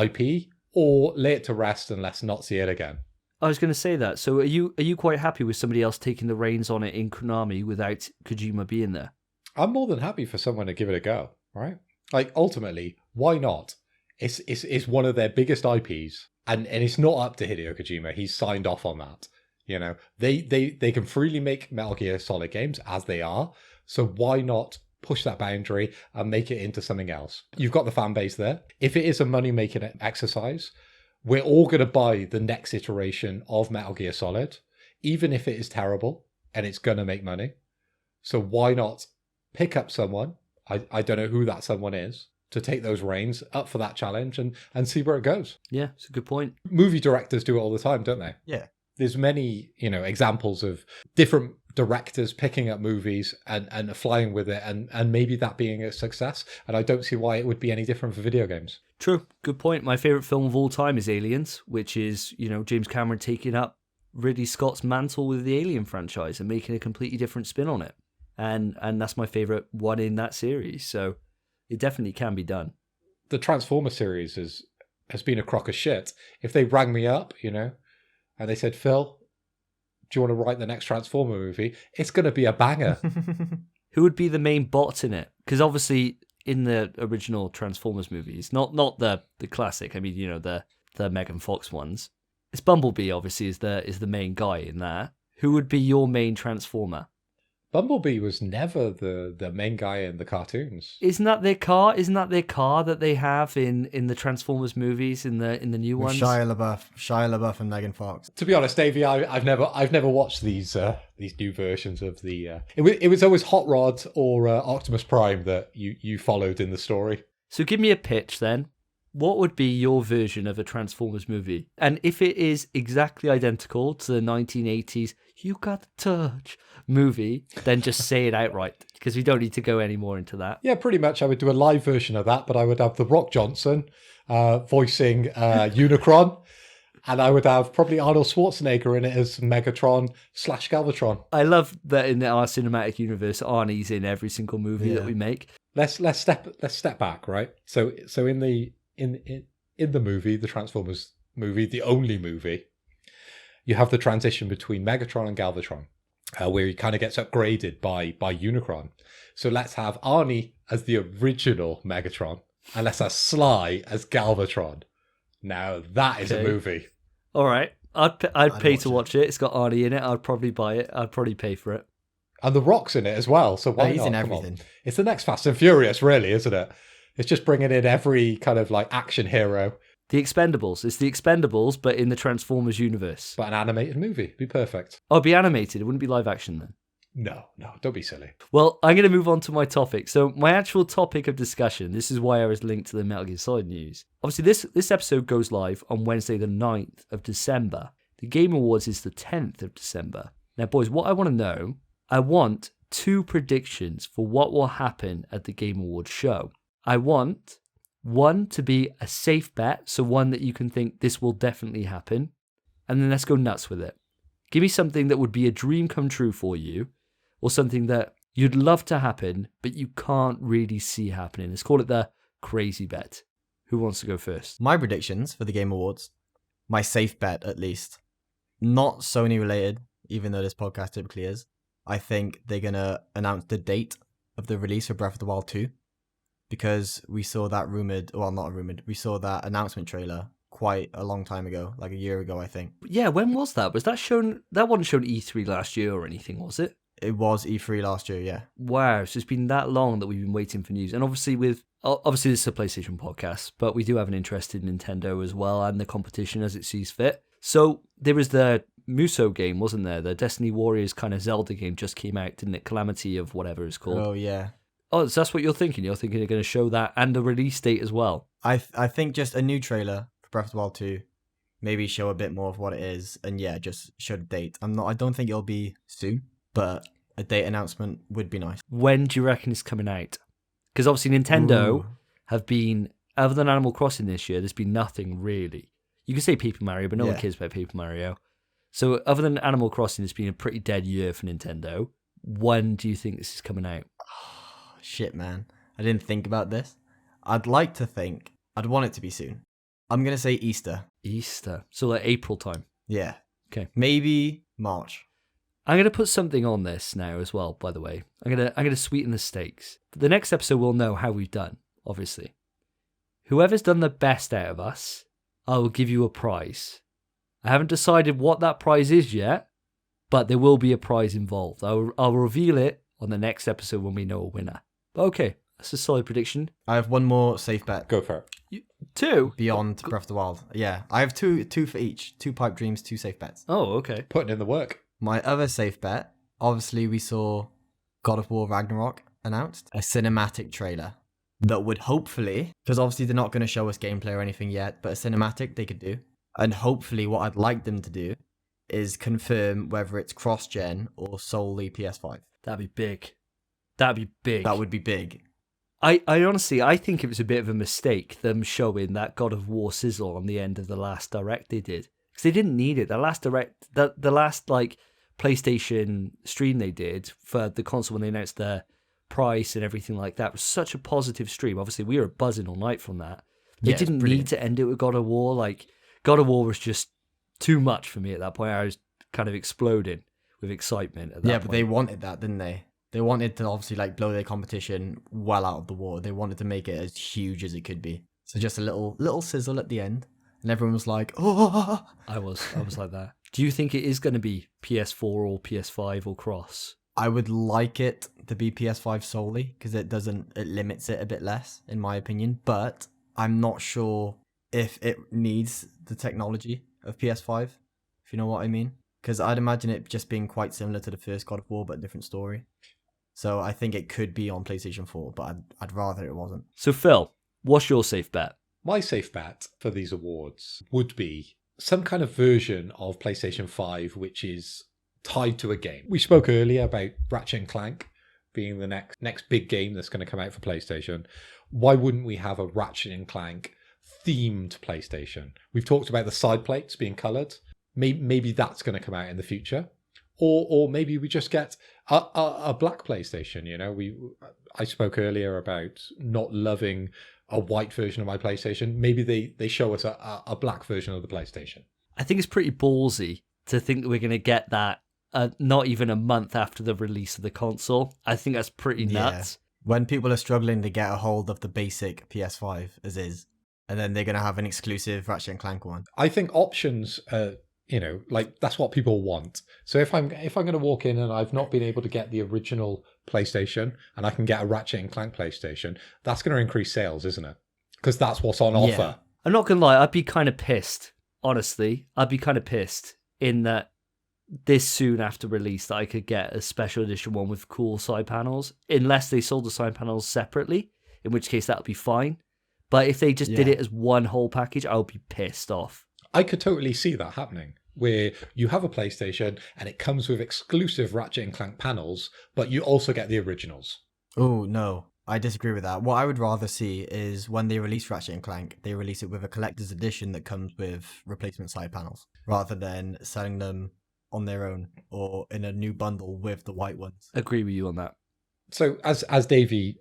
B: IP or lay it to rest and let's not see it again.
A: I was going to say that. So are you quite happy with somebody else taking the reins on it in Konami without Kojima being there?
B: I'm more than happy for someone to give it a go, right? Like, ultimately, why not? It's one of their biggest IPs, and it's not up to Hideo Kojima. He's signed off on that. You know, they can freely make Metal Gear Solid games as they are, so why not push that boundary and make it into something else? You've got the fan base there. If it is a money-making exercise, we're all going to buy the next iteration of Metal Gear Solid, even if it is terrible and it's going to make money. So why not pick up someone, I don't know who that someone is, to take those reins up for that challenge and see where it goes.
A: Yeah, it's a good point.
B: Movie directors do it all the time, don't they?
C: Yeah.
B: There's many, examples of different directors picking up movies and flying with it and maybe that being a success. And I don't see why it would be any different for video games.
A: True. Good point. My favourite film of all time is Aliens, which is, James Cameron taking up Ridley Scott's mantle with the Alien franchise and making a completely different spin on it. And that's my favourite one in that series. So it definitely can be done.
B: The Transformer series has been a crock of shit. If they rang me up, and they said, Phil, do you want to write the next Transformer movie? It's going to be a banger.
A: Who would be the main bots in it? Because obviously in the original Transformers movies, not the classic, I mean, the Megan Fox ones, it's Bumblebee obviously is the main guy in that. Who would be your main Transformer?
B: Bumblebee was never the main guy in the cartoons.
A: Isn't that their car? Isn't that their car that they have in the Transformers movies in the new
C: With
A: ones?
C: Shia LaBeouf and Megan Fox.
B: To be honest, Davey, I've never watched these new versions of the. It was always Hot Rod or Optimus Prime that you followed in the story.
A: So give me a pitch then. What would be your version of a Transformers movie? And if it is exactly identical to the 1980s You Got the Touch movie, then just say it outright, because we don't need to go any more into that.
B: Yeah, pretty much. I would do a live version of that, but I would have The Rock Johnson voicing Unicron, and I would have probably Arnold Schwarzenegger in it as Megatron / Galvatron.
A: I love that in our cinematic universe, Arnie's in every single movie that we make.
B: Let's step back, right? So in the movie, the Transformers movie, the only movie, you have the transition between Megatron and Galvatron, where he kind of gets upgraded by Unicron. So let's have Arnie as the original Megatron, and let's have Sly as Galvatron. Now that is a movie.
A: All right, I'd pay to watch it. It's got Arnie in it. I'd probably buy it. I'd probably pay for it.
B: And The Rock's in it as well. So why
C: he's
B: not?
C: in
B: Come
C: everything.
B: on. It's the next Fast and Furious, really, isn't it? It's just bringing in every kind of like action hero.
A: The Expendables. It's the Expendables, but in the Transformers universe.
B: But an animated movie. It'd be perfect.
A: Oh, it'd be animated. It wouldn't be live action then.
B: No, don't be silly.
A: Well, I'm going to move on to my topic. So my actual topic of discussion, this is why I was linked to the Metal Gear Solid news. Obviously, this episode goes live on Wednesday the 9th of December. The Game Awards is the 10th of December. Now, boys, what I want to know, I want 2 predictions for what will happen at the Game Awards show. I want one to be a safe bet, so one that you can think this will definitely happen, and then let's go nuts with it. Give me something that would be a dream come true for you, or something that you'd love to happen, but you can't really see happening. Let's call it the crazy bet. Who wants to go first?
C: My predictions for the Game Awards, my safe bet at least, not Sony related, even though this podcast typically is. I think they're going to announce the date of the release of Breath of the Wild 2, because we saw that we saw that announcement trailer quite a long time ago, like a year ago, I think.
A: Yeah, when was that? Was that shown? That wasn't shown E3 last year or anything, was it?
C: It was E3 last year, yeah.
A: Wow, so it's been that long that we've been waiting for news. And obviously this is a PlayStation podcast, but we do have an interest in Nintendo as well and the competition as it sees fit. So there was the Muso game, wasn't there? The Destiny Warriors kind of Zelda game just came out, didn't it? Calamity of whatever it's called.
C: Oh yeah.
A: Oh, so that's what you're thinking? You're thinking they're going to show that and the release date as well?
C: I think just a new trailer for Breath of the Wild 2, maybe show a bit more of what it is, and yeah, just show the date. I don't think it'll be soon, but a date announcement would be nice.
A: When do you reckon it's coming out? Because obviously Nintendo
C: Ooh.
A: have been, other than Animal Crossing this year, there's been nothing really. You can say Paper Mario, but no one
C: Yeah.
A: cares about Paper Mario. So other than Animal Crossing, it's been a pretty dead year for Nintendo. When do you think this is coming out?
C: Shit, man. I didn't think about this. I'd like to think. I'd want it to be soon. I'm going to say Easter.
A: Easter. So like April time.
C: Yeah.
A: Okay.
C: Maybe March.
A: I'm going to put something on this now as well, by the way. I'm going to sweeten the stakes. The next episode we'll know how we've done, obviously. Whoever's done the best out of us, I will give you a prize. I haven't decided what that prize is yet, but there will be a prize involved. I'll reveal it on the next episode when we know a winner. But okay, that's a solid prediction.
C: I have one more safe bet.
B: Go for it.
A: 2?
C: Beyond Breath of the Wild. Yeah. I have two for each. 2 pipe dreams, 2 safe bets.
A: Oh, okay.
B: Putting in the work.
C: My other safe bet, obviously we saw God of War Ragnarok announced. A cinematic trailer that would hopefully, because obviously they're not going to show us gameplay or anything yet, but a cinematic they could do. And hopefully what I'd like them to do is confirm whether it's cross-gen or solely PS5.
A: That'd be big. That'd be big.
C: That would be big.
A: I honestly, I think it was a bit of a mistake, them showing that God of War sizzle on the end of the last Direct they did. Because they didn't need it. The last Direct, the last, like, PlayStation stream they did for the console when they announced their price and everything like that was such a positive stream. Obviously, we were buzzing all night from that. They
C: Yeah, it's
A: didn't need
C: brilliant.
A: to end it with God of War. Like, God of War was just too much for me at that point. I was kind of exploding with excitement at that
C: Yeah,
A: point.
C: but they wanted that, didn't they? They wanted to obviously like blow their competition well out of the water. They wanted to make it as huge as it could be. So just a little sizzle at the end, and everyone was like, "Oh!"
A: I was like that. Do you think it is going to be PS4 or PS5 or cross?
C: I would like it to be PS5 solely because it limits it a bit less, in my opinion. But I'm not sure if it needs the technology of PS5, if you know what I mean. Because I'd imagine it just being quite similar to the first God of War, but a different story. So I think it could be on PlayStation 4, but I'd rather it wasn't.
A: So Phil, what's your safe bet?
B: My safe bet for these awards would be some kind of version of PlayStation 5 which is tied to a game. We spoke earlier about Ratchet and Clank being the next big game that's going to come out for PlayStation. Why wouldn't we have a Ratchet and Clank themed PlayStation? We've talked about the side plates being coloured. Maybe that's going to come out in the future. Or maybe we just get a black PlayStation. You know, I spoke earlier about not loving a white version of my PlayStation. Maybe they show us a black version of the PlayStation.
A: I think it's pretty ballsy to think that we're going to get that not even a month after the release of the console. I think that's pretty nuts.
C: When people are struggling to get a hold of the basic PS5 as is, and then they're going to have an exclusive Ratchet and Clank one.
B: I think options like that's what people want. So if I'm going to walk in and I've not been able to get the original PlayStation and I can get a Ratchet and Clank PlayStation, that's going to increase sales, isn't it? Because that's what's on offer.
A: I'm not going to lie, I'd be kind of pissed. Honestly, I'd be kind of pissed in that this soon after release that I could get a special edition one with cool side panels, unless they sold the side panels separately, in which case that would be fine. But if they just did it as one whole package, I would be pissed off.
B: I could totally see that happening, where you have a PlayStation and it comes with exclusive Ratchet and Clank panels, but you also get the originals.
C: Oh, no. I disagree with that. What I would rather see is when they release Ratchet and Clank, they release it with a collector's edition that comes with replacement side panels, rather than selling them on their own or in a new bundle with the white ones.
A: Agree with you on that.
B: So as Davey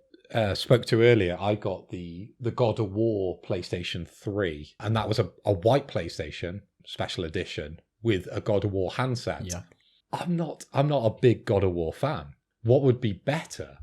B: spoke to earlier, I got the God of War PlayStation 3, and that was a white PlayStation special edition with a God of War handset.
C: Yeah.
B: I'm not a big God of War fan. What would be better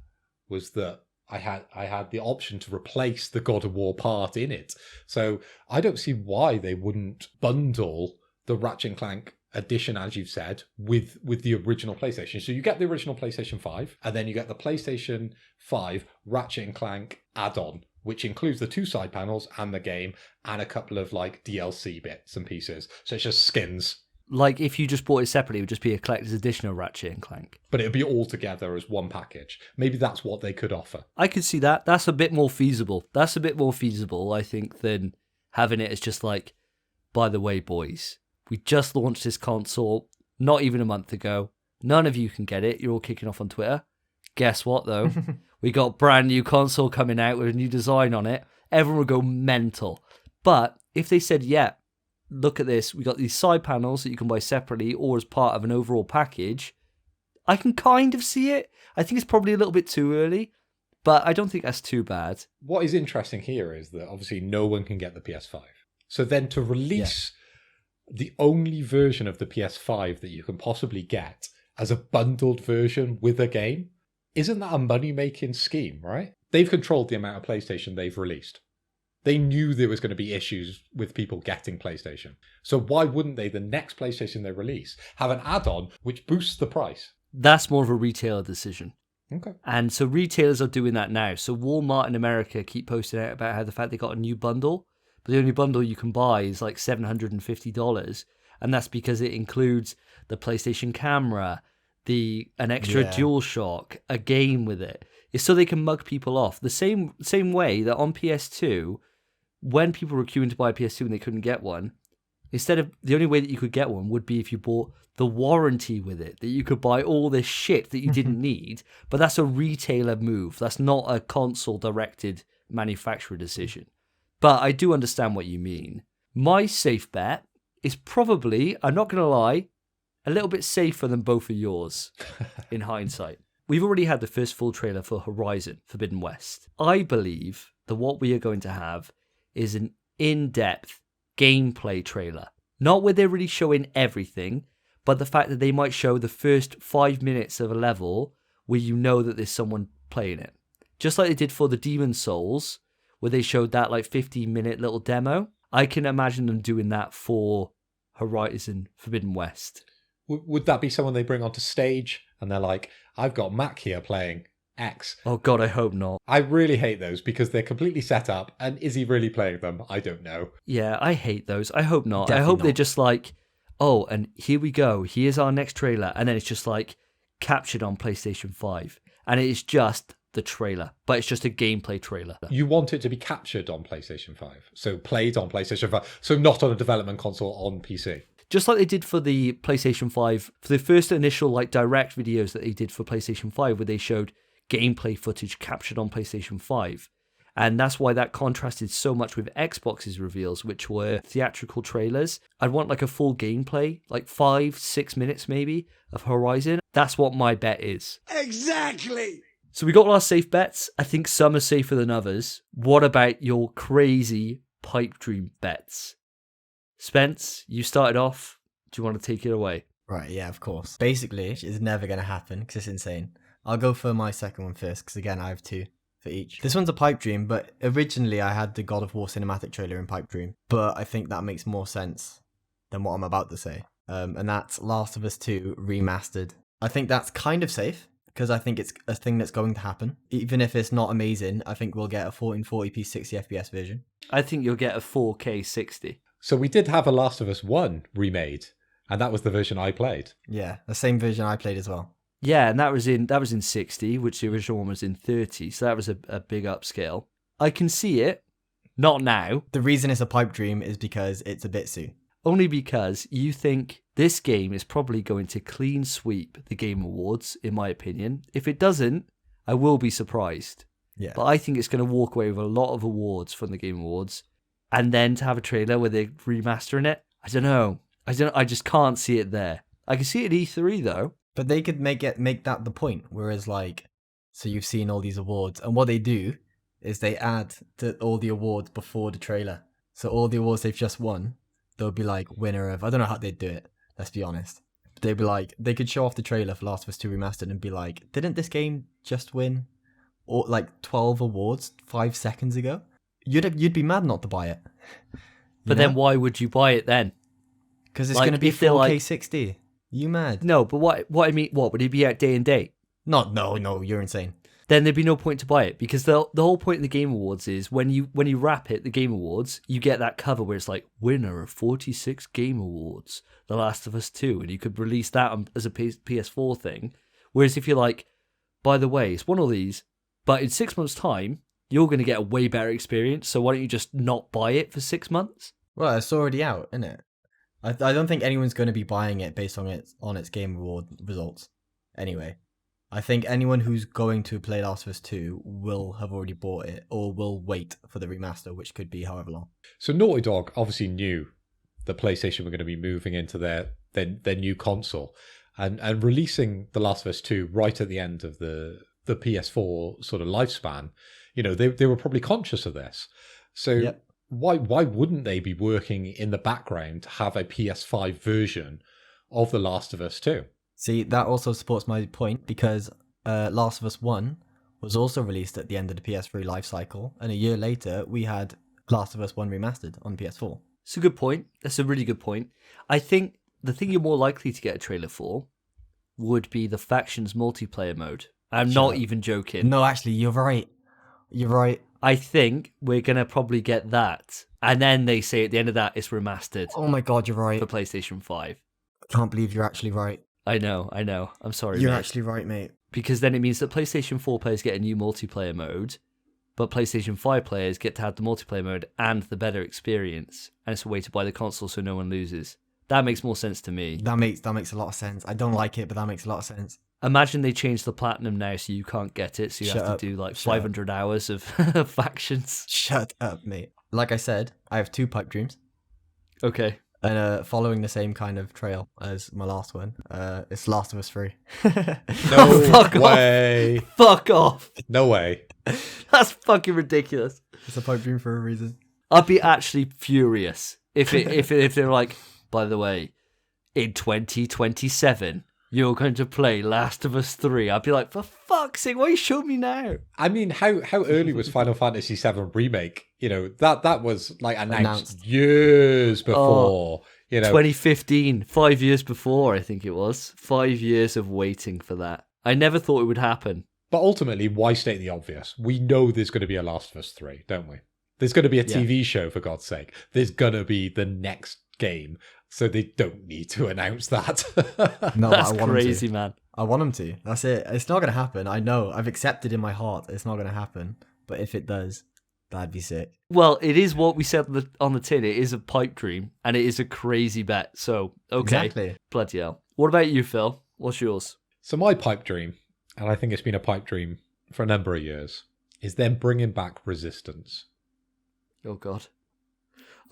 B: was that I had the option to replace the God of War part in it. So I don't see why they wouldn't bundle the Ratchet and Clank edition, as you've said, with the original PlayStation. So you get the original PlayStation 5, and then you get the PlayStation 5 Ratchet and Clank add-on, which includes the 2 side panels and the game and a couple of like DLC bits and pieces. So it's just skins.
A: Like, if you just bought it separately, it would just be a collector's edition of Ratchet and Clank.
B: But it would be all together as one package. Maybe that's what they could offer.
A: I could see that. That's a bit more feasible. I think, than having it as just like, by the way, boys, we just launched this console not even a month ago. None of you can get it. You're all kicking off on Twitter. Guess what, though? We got brand new console coming out with a new design on it. Everyone would go mental. But if they said, yeah, look at this, we got these side panels that you can buy separately or as part of an overall package, I can kind of see it. I think it's probably a little bit too early, but I don't think that's too bad.
B: What is interesting here is that obviously no one can get the PS5. So then to release the only version of the PS5 that you can possibly get as a bundled version with a game, isn't that a money-making scheme, right? They've controlled the amount of PlayStation they've released. They knew there was going to be issues with people getting PlayStation. So why wouldn't they, the next PlayStation they release, have an add-on which boosts the price?
A: That's more of a retailer decision.
B: Okay.
A: And so retailers are doing that now. So Walmart in America keep posting out about how the fact they got a new bundle, but the only bundle you can buy is like $750. And that's because it includes the PlayStation camera, an extra DualShock, a game with it. It's so they can mug people off. The same way that on PS2, when people were queuing to buy a PS2 and they couldn't get one, the only way that you could get one would be if you bought the warranty with it, that you could buy all this shit that you didn't need. But that's a retailer move. That's not a console-directed manufacturer decision. But I do understand what you mean. My safe bet is probably, I'm not going to lie, a little bit safer than both of yours in hindsight. We've already had the first full trailer for Horizon Forbidden West. I believe that what we are going to have is an in-depth gameplay trailer. Not where they're really showing everything, but the fact that they might show the first 5 minutes of a level where you know that there's someone playing it. Just like they did for the Demon's Souls, where they showed that like 15-minute little demo. I can imagine them doing that for Horizon Forbidden West.
B: Would that be someone they bring onto stage and they're like, I've got Mac here playing X.
A: Oh God, I hope not.
B: I really hate those because they're completely set up. And is he really playing them? I don't know.
A: Yeah, I hate those. I hope not.
C: Definitely
A: I hope
C: not.
A: they're just like, oh, and here we go. Here's our next trailer. And then it's just like captured on PlayStation 5. And it is just the trailer, but it's just a gameplay trailer.
B: You want it to be captured on PlayStation 5. So played on PlayStation 5. So not on a development console on PC.
A: Just like they did for the PlayStation 5, for the first initial like direct videos that they did for PlayStation 5, where they showed gameplay footage captured on PlayStation 5. And that's why that contrasted so much with Xbox's reveals, which were theatrical trailers. I'd want like a full gameplay, like 5-6 minutes maybe, of Horizon. That's what my bet is.
D: Exactly.
A: So we got our safe bets. I think some are safer than others. What about your crazy pipe dream bets? Spence, you started off. Do you want to take it away?
C: Right, yeah, of course. Basically, it's never going to happen because it's insane. I'll go for my second one first because, again, I have two for each. This one's a pipe dream, but originally I had the God of War cinematic trailer in pipe dream. But I think that makes more sense than what I'm about to say. And that's Last of Us 2 remastered. I think that's kind of safe because I think it's a thing that's going to happen. Even if it's not amazing, I think we'll get a 1440p 60 FPS version.
A: I think you'll get a 4K 60.
B: So we did have a Last of Us 1 remade, and that was the version I played.
C: Yeah, the same version I played as well.
A: Yeah, and that was in 60, which the original one was in 30, so that was a big upscale. I can see it, not now.
C: The reason it's a pipe dream is because it's a bit soon.
A: Only because you think this game is probably going to clean sweep the Game Awards, in my opinion. If it doesn't, I will be surprised.
C: Yeah.
A: But I think it's going to walk away with a lot of awards from the Game Awards. And then to have a trailer where they're remastering it, I don't know. I just can't see it there. I can see it at E3 though.
C: But they could make that the point. Whereas so you've seen all these awards, and what they do is they add to all the awards before the trailer. So all the awards they've just won, they'll be like winner of, I don't know how they'd do it, let's be honest. But they'd be like, they could show off the trailer for Last of Us 2 Remastered and be like, didn't this game just win 12 awards 5 seconds ago? You'd be mad not to buy it.
A: But then why would you buy it then?
C: Because it's going to be 4K 60. You mad?
A: No, but what I mean, what would it be at day and date?
C: No, you're insane.
A: then there'd be no point to buy it, because the whole point of the Game Awards is when you wrap it, the Game Awards, you get that cover where it's like, winner of 46 Game Awards, The Last of Us 2, and you could release that as a PS4 thing. Whereas if you're like, by the way, it's one of these, but in 6 months' time, you're going to get a way better experience, so why don't you just not buy it for 6 months?
C: Well, it's already out, isn't it? I don't think anyone's going to be buying it based on its Game Award results. Anyway, I think anyone who's going to play Last of Us 2 will have already bought it, or will wait for the remaster, which could be however long.
B: So Naughty Dog obviously knew that PlayStation were going to be moving into their new console, and releasing The Last of Us 2 right at the end of the PS4 sort of lifespan. You know, they were probably conscious of this. So
C: Yep.
B: why wouldn't they be working in the background to have a PS5 version of The Last of Us 2?
C: See, that also supports my point, because Last of Us 1 was also released at the end of the PS3 life cycle, and a year later we had Last of Us 1 remastered on PS4.
A: It's a good point. That's a really good point. I think the thing you're more likely to get a trailer for would be the Factions multiplayer mode. I'm not even joking.
C: No, actually, you're right. You're right.
A: I think we're going to probably get that. And then they say at the end of that, it's remastered
C: Oh my god, you're right.
A: for PlayStation 5.
C: I can't believe you're actually right.
A: I know. I'm sorry,
C: You're
A: mate.
C: actually right, mate.
A: Because then it means that PlayStation 4 players get a new multiplayer mode, but PlayStation 5 players get to have the multiplayer mode and the better experience. And it's a way to buy the console so no one loses. That makes more sense to me.
C: That makes a lot of sense. I don't like it, but that makes a lot of sense.
A: Imagine they change the platinum now so you can't get it, so you
C: Shut
A: have
C: up.
A: to do like
C: Shut up.
A: 500 hours of Factions.
C: Shut up, mate. Like I said, I have 2 pipe dreams,
A: Okay.
C: and following the same kind of trail as my last one, it's Last of Us 3.
B: No
A: Fuck off.
B: way.
A: Fuck off.
B: No way.
A: That's fucking ridiculous.
C: It's a pipe dream for a reason.
A: I'd be actually furious if they're like, by the way, in 2027, you're going to play Last of Us 3. I'd be like, for fuck's sake, why you show me now?
B: I mean, how early was Final Fantasy VII Remake? You know, that was like announced years before. You know,
A: 2015, 5 years before, I think it was. 5 years of waiting for that. I never thought it would happen.
B: but ultimately, why state the obvious? We know there's going to be a Last of Us 3, don't we? There's going to be a TV show, for God's sake. There's going to be the next game. So they don't need to announce that.
C: No,
A: That's
C: I want
A: crazy,
C: them to.
A: man.
C: I want them to. That's it. It's not going to happen. I know. I've accepted in my heart it's not going to happen. But if it does, that'd be sick.
A: Well, it is what we said on the tin. It is a pipe dream, and it is a crazy bet. So, okay.
C: Exactly.
A: Bloody hell. What about you, Phil? What's yours?
B: So my pipe dream, and I think it's been a pipe dream for a number of years, is them bringing back Resistance.
A: Oh, God.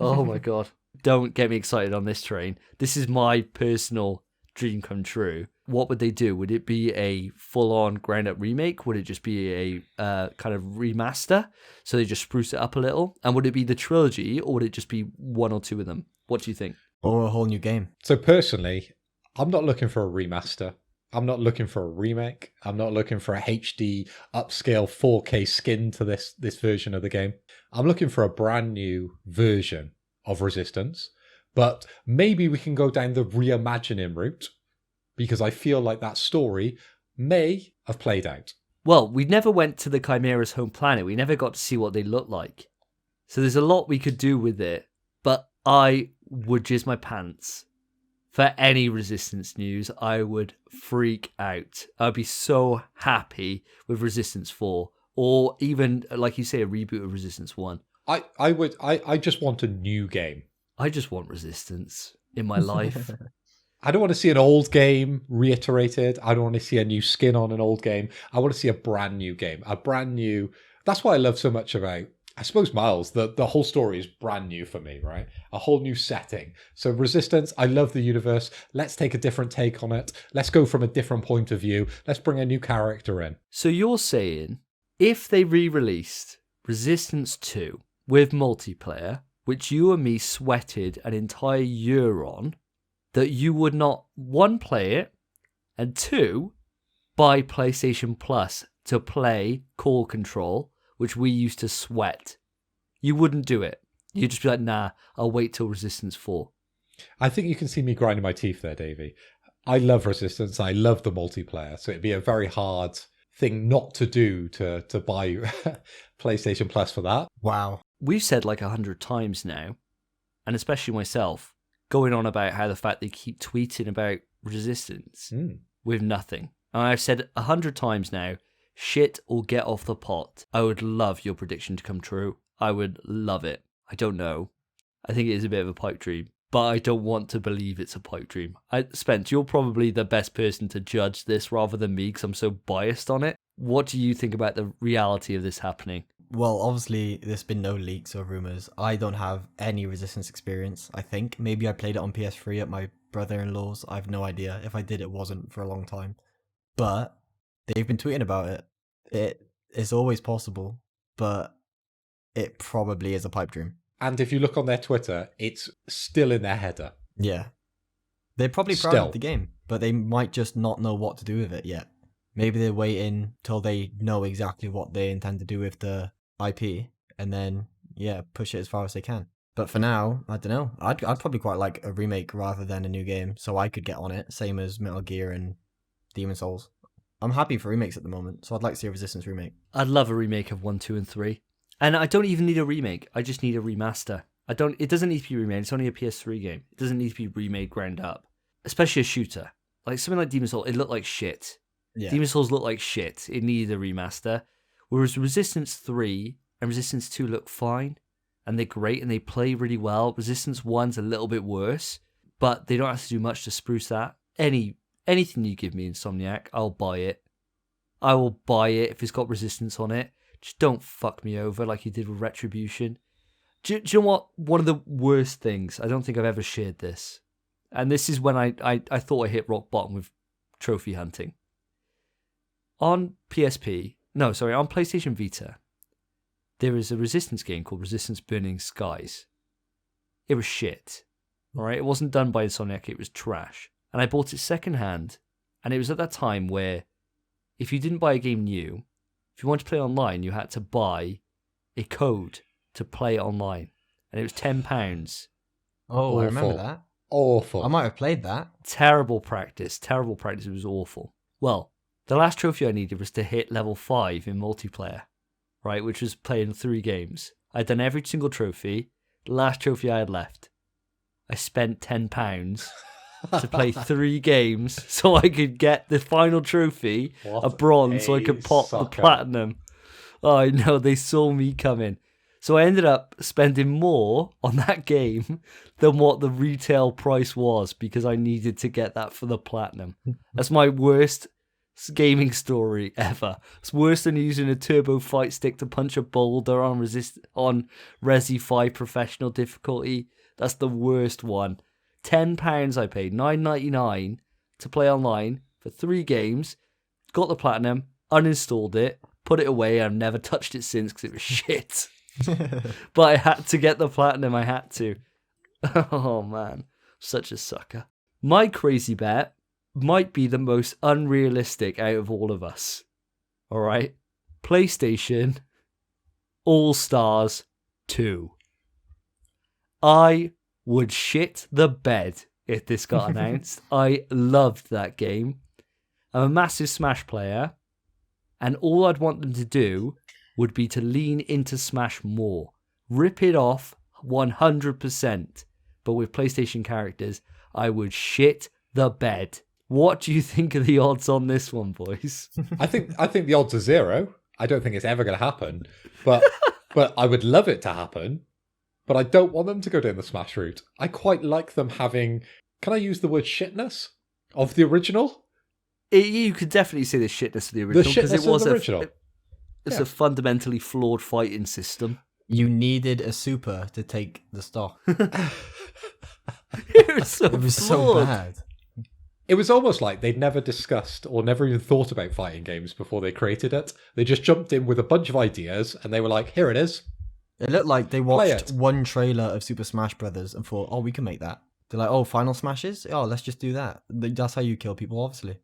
A: Oh, my God. Don't get me excited on this train. This is my personal dream come true. What would they do? Would it be a full-on ground-up remake? Would it just be a kind of remaster? So they just spruce it up a little? And would it be the trilogy, or would it just be one or two of them? What do you think?
C: Or a whole new game.
B: So personally, I'm not looking for a remaster. I'm not looking for a remake. I'm not looking for a HD upscale 4K skin to this version of the game. I'm looking for a brand new version of Resistance, but maybe we can go down the reimagining route, because I feel like that story may have played out.
A: Well, we never went to the Chimera's home planet. We never got to see what they look like. So there's a lot we could do with it, but I would jizz my pants. For any Resistance news, I would freak out. I'd be so happy with Resistance 4, or even, like you say, a reboot of Resistance 1.
B: I just want a new game.
A: I just want Resistance in my life.
B: I don't want to see an old game reiterated. I don't want to see a new skin on an old game. I want to see a brand new game. A brand new... That's what I love so much about, I suppose, Miles. The whole story is brand new for me, right? A whole new setting. So Resistance, I love the universe. Let's take a different take on it. Let's go from a different point of view. Let's bring a new character in.
A: So you're saying, if they re-released Resistance 2 with multiplayer, which you and me sweated an entire year on, that you would not, 1, play it, and 2, buy PlayStation Plus to play Call Control, which we used to sweat. You wouldn't do it. You'd just be like, nah, I'll wait till Resistance 4.
B: I think you can see me grinding my teeth there, Davey. I love Resistance. I love the multiplayer. So it'd be a very hard thing not to do to buy PlayStation Plus for that.
C: Wow.
A: We've said like 100 times now, and especially myself, going on about how the fact they keep tweeting about Resistance with nothing. And I've said 100 times now, shit or get off the pot. I would love your prediction to come true. I would love it. I don't know. I think it is a bit of a pipe dream, but I don't want to believe it's a pipe dream. Spence, you're probably the best person to judge this rather than me because I'm so biased on it. What do you think about the reality of this happening?
C: Well, obviously, there's been no leaks or rumors. I don't have any Resistance experience, I think. Maybe I played it on PS3 at my brother-in-law's. I have no idea. If I did, it wasn't for a long time. But they've been tweeting about it. It is always possible, but it probably is a pipe dream.
B: And if you look on their Twitter, it's still in their header.
C: Yeah. They're probably proud
B: Still.
C: of the game, but they might just not know what to do with it yet. Maybe they're waiting till they know exactly what they intend to do with the IP, and then, yeah, push it as far as they can. But for now, I don't know. I'd probably quite like a remake rather than a new game, so I could get on it, same as Metal Gear and Demon Souls. I'm happy for remakes at the moment, so I'd like to see a Resistance remake.
A: I'd love a remake of 1, 2, and 3. And I don't even need a remake. I just need a remaster. It doesn't need to be remade. It's only a PS3 game. It doesn't need to be remade ground up. Especially a shooter. Like something like Demon Souls, it looked like shit.
C: Yeah.
A: Demon Souls looked like shit. It needed a remaster. Whereas Resistance 3 and Resistance 2 look fine. And they're great and they play really well. Resistance 1's a little bit worse. But they don't have to do much to spruce that. Anything you give me, Insomniac, I'll buy it. I will buy it if it's got Resistance on it. Just don't fuck me over like you did with Retribution. Do you know what? One of the worst things, I don't think I've ever shared this. And this is when I thought I hit rock bottom with trophy hunting. On PlayStation Vita, there is a Resistance game called Resistance Burning Skies. It was shit. Alright, it wasn't done by Insomniac, it was trash. And I bought it secondhand, and it was at that time where if you didn't buy a game new, if you wanted to play online, you had to buy a code to play online. And it was £10.
C: Oh, I remember
B: Awful.
C: that.
B: Awful.
C: I might have played that.
A: Terrible practice. It was awful. Well, the last trophy I needed was to hit level 5 in multiplayer, right? Which was playing 3 games. I'd done every single trophy. The last trophy I had left, I spent £10 to play 3 games so I could get the final trophy, a bronze, so I could pop the platinum. Oh, I know, they saw me coming. So I ended up spending more on that game than what the retail price was because I needed to get that for the platinum. That's my worst gaming story ever. It's worse than using a turbo fight stick to punch a boulder on Resi 5 professional difficulty. That's the worst one. £10 I paid, $9.99 to play online for 3 games. Got the platinum, uninstalled it, put it away. I've never touched it since because it was shit. But I had to get the platinum. I had to. Oh man, such a sucker. My crazy bet might be the most unrealistic out of all of us. All right, PlayStation All Stars 2. I would shit the bed if this got announced. I loved that game. I'm a massive Smash player, and all I'd want them to do would be to lean into Smash more. Rip it off 100%. But with PlayStation characters, I would shit the bed. What do you think of the odds on this one, boys?
B: I think the odds are 0. I don't think it's ever going to happen. But I would love it to happen. But I don't want them to go down the Smash route. I quite like them having, can I use the word shitness of the original?
A: You could definitely say the shitness of the original.
B: The shitness of the original.
A: It's a fundamentally flawed fighting system.
C: You needed a super to take the stock.
A: It was so
C: It was
A: flawed.
C: so bad.
B: It was almost like they'd never discussed or never even thought about fighting games before they created it. They just jumped in with a bunch of ideas and they were like, here it is.
C: It looked like they
B: Play
C: watched
B: it.
C: one trailer of Super Smash Brothers and thought, oh, we can make that. They're like, oh, Final Smashes? Oh, let's just do that. That's how you kill people, obviously.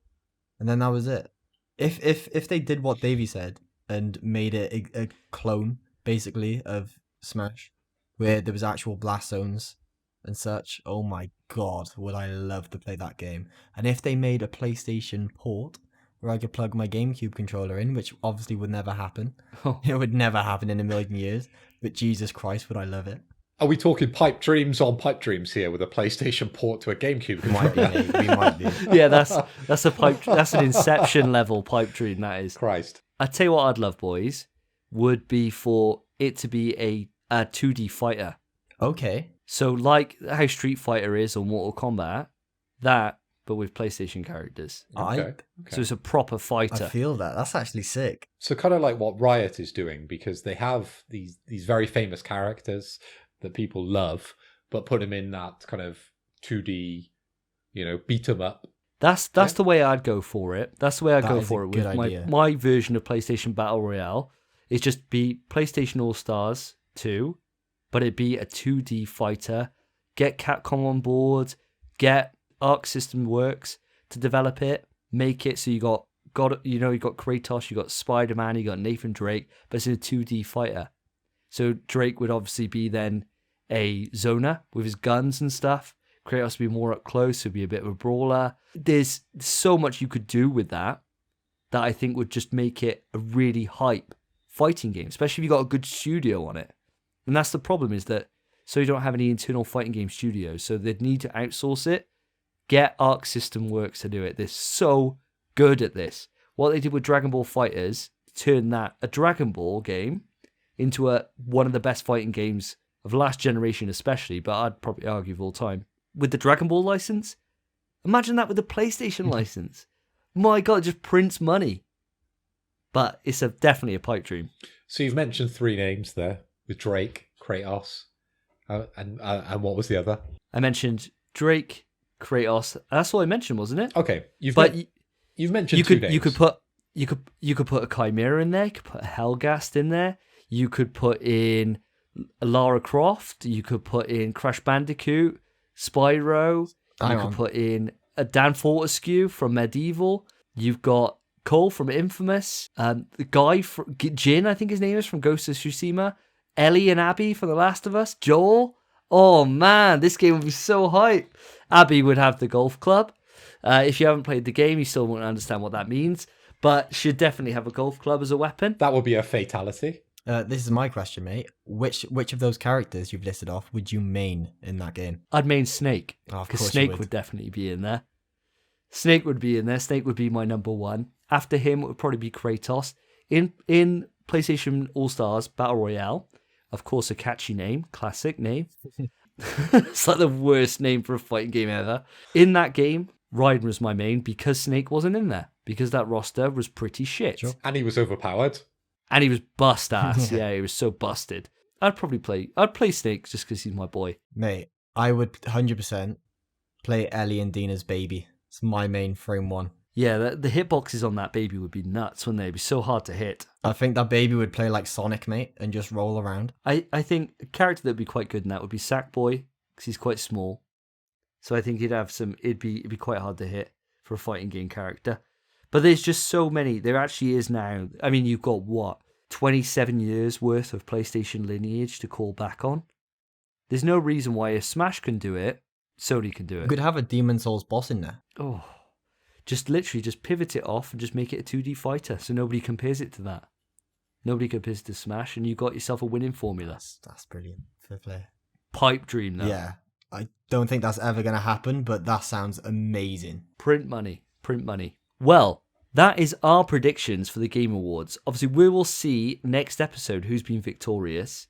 C: And then that was it. If they did what Davey said and made it a clone, basically, of Smash, where there was actual blast zones and such, oh my god, would I love to play that game. And if they made a PlayStation port where I could plug my GameCube controller in, which obviously would never happen.
A: Oh.
C: It would never happen in a million years. But Jesus Christ, would I love it.
B: Are we talking pipe dreams on pipe dreams here with a PlayStation port to a GameCube
C: Might be,
B: controller?
C: mate. We might be.
A: Yeah, that's a pipe. That's an Inception level pipe dream. That is.
B: Christ.
A: I tell you what, I'd love, boys, would be for it to be a 2D fighter.
C: Okay.
A: So like how Street Fighter is or Mortal Kombat, that but with PlayStation characters.
B: Okay.
A: So it's a proper
C: I
A: fighter.
C: feel that. That's actually sick.
B: So kind of like what Riot is doing, because they have these very famous characters that people love, but put them in that kind of 2D, beat 'em up.
A: That's the way I'd go for it. That's the way I'd
C: That
A: go
C: is a
A: for it
C: good
A: with
C: idea.
A: my version of PlayStation Battle Royale. Is just be PlayStation All Stars 2, but it'd be a 2D fighter. Get Capcom on board. Get Arc System Works to develop it. Make it so you got you got Kratos, you got Spider-Man, you got Nathan Drake, but it's in a 2D fighter. So Drake would obviously be then a zoner with his guns and stuff. Kratos would be more up close, would be a bit of a brawler. There's so much you could do with that I think would just make it a really hype fighting game, especially if you got a good studio on it. And that's the problem, is that so you don't have any internal fighting game studios, so they'd need to outsource it. Get Arc System Works to do it. They're so good at this. What they did with Dragon Ball Fighters, turn that, a Dragon Ball game, into one of the best fighting games of last generation especially, but I'd probably argue of all time. With the Dragon Ball license, imagine that with the PlayStation license. My God, it just prints money. But it's definitely a pipe dream.
B: So you've mentioned 3 names there, with Drake, Kratos, and what was the other?
A: I mentioned Drake, Kratos. That's all I mentioned, wasn't it?
B: Okay, you've mentioned
A: you
B: 2
A: could
B: names.
A: you could put a Chimera in there. You could put a Hellgast in there. You could put in Lara Croft. You could put in Crash Bandicoot, Spyro. You could put in a Dan Fortescue from Medieval. You've got Cole from Infamous. The guy from Jin, I think his name is, from Ghost of Tsushima. Ellie and Abby from The Last of Us. Joel. Oh man, this game would be so hype. Abby would have the golf club. If you haven't played the game, you still won't understand what that means. But she'd definitely have a golf club as a weapon.
B: That would be a fatality.
C: This is my question, mate. Which of those characters you've listed off would you main in that game?
A: I'd main Snake.
C: Oh, of
A: Because
C: course
A: Snake
C: you
A: would definitely be in there. Snake would be in there. Snake would be my number one. After him, it would probably be Kratos. In PlayStation All-Stars Battle Royale, of course, a catchy name. Classic name. It's like the worst name for a fighting game ever. In that game, Raiden was my main because Snake wasn't in there. Because that roster was pretty shit.
C: Sure.
B: And he was overpowered.
A: And he was bust ass. Yeah, he was so busted. I'd play Snake just because he's my boy.
C: Mate, I would 100% play Ellie and Dina's baby. It's my main frame one.
A: Yeah, the hitboxes on that baby would be nuts, wouldn't they? It'd be so hard to hit.
C: I think that baby would play like Sonic, mate, and just roll around.
A: I think a character that would be quite good in that would be Sackboy, because he's quite small. So I think it'd be quite hard to hit for a fighting game character. But there's just so many. There actually is now. I mean, you've got 27 years worth of PlayStation lineage to call back on. There's no reason why if Smash can do it, Sony can do it.
C: You could have a Demon Souls boss in there.
A: Oh, just literally just pivot it off and just make it a 2D fighter, so nobody compares it to that. Nobody compares it to Smash, and you got yourself a winning formula.
C: That's brilliant. Fair play.
A: Pipe dream, though.
C: Yeah, I don't think that's ever going to happen, but that sounds amazing.
A: Print money. Well, that is our predictions for the Game Awards. Obviously, we will see next episode who's been victorious.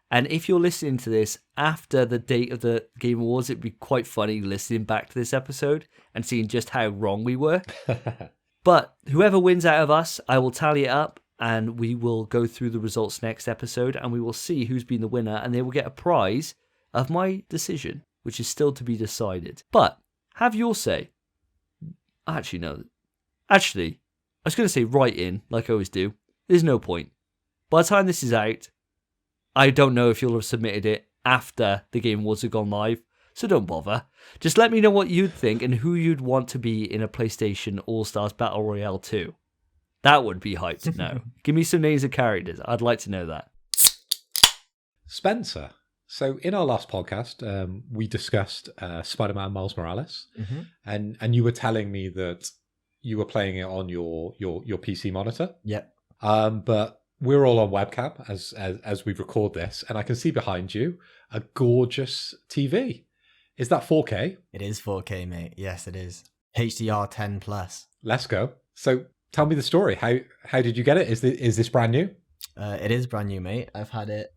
A: And if you're listening to this after the date of the Game Awards, it'd be quite funny listening back to this episode and seeing just how wrong we were. But whoever wins out of us, I will tally it up and we will go through the results next episode and we will see who's been the winner and they will get a prize of my decision, which is still to be decided. But have your say. Actually, no. Actually, I was going to say write in, like I always do. There's no point. By the time this is out, I don't know if you'll have submitted it after the Game Awards have gone live, so don't bother. Just let me know what you'd think and who you'd want to be in a PlayStation All-Stars Battle Royale 2. That would be hyped to know. Give me some names of characters. I'd like to know that.
B: Spencer. So in our last podcast, we discussed Spider-Man Miles Morales, and you were telling me that you were playing it on your PC monitor.
C: Yep.
B: But we're all on webcam as we record this, and I can see behind you a gorgeous TV. Is that 4K?
C: It is 4K, mate. Yes, it is. HDR 10 plus.
B: Let's go. So tell me the story. How did you get it? Is this brand new?
C: It is brand new, mate. I've had it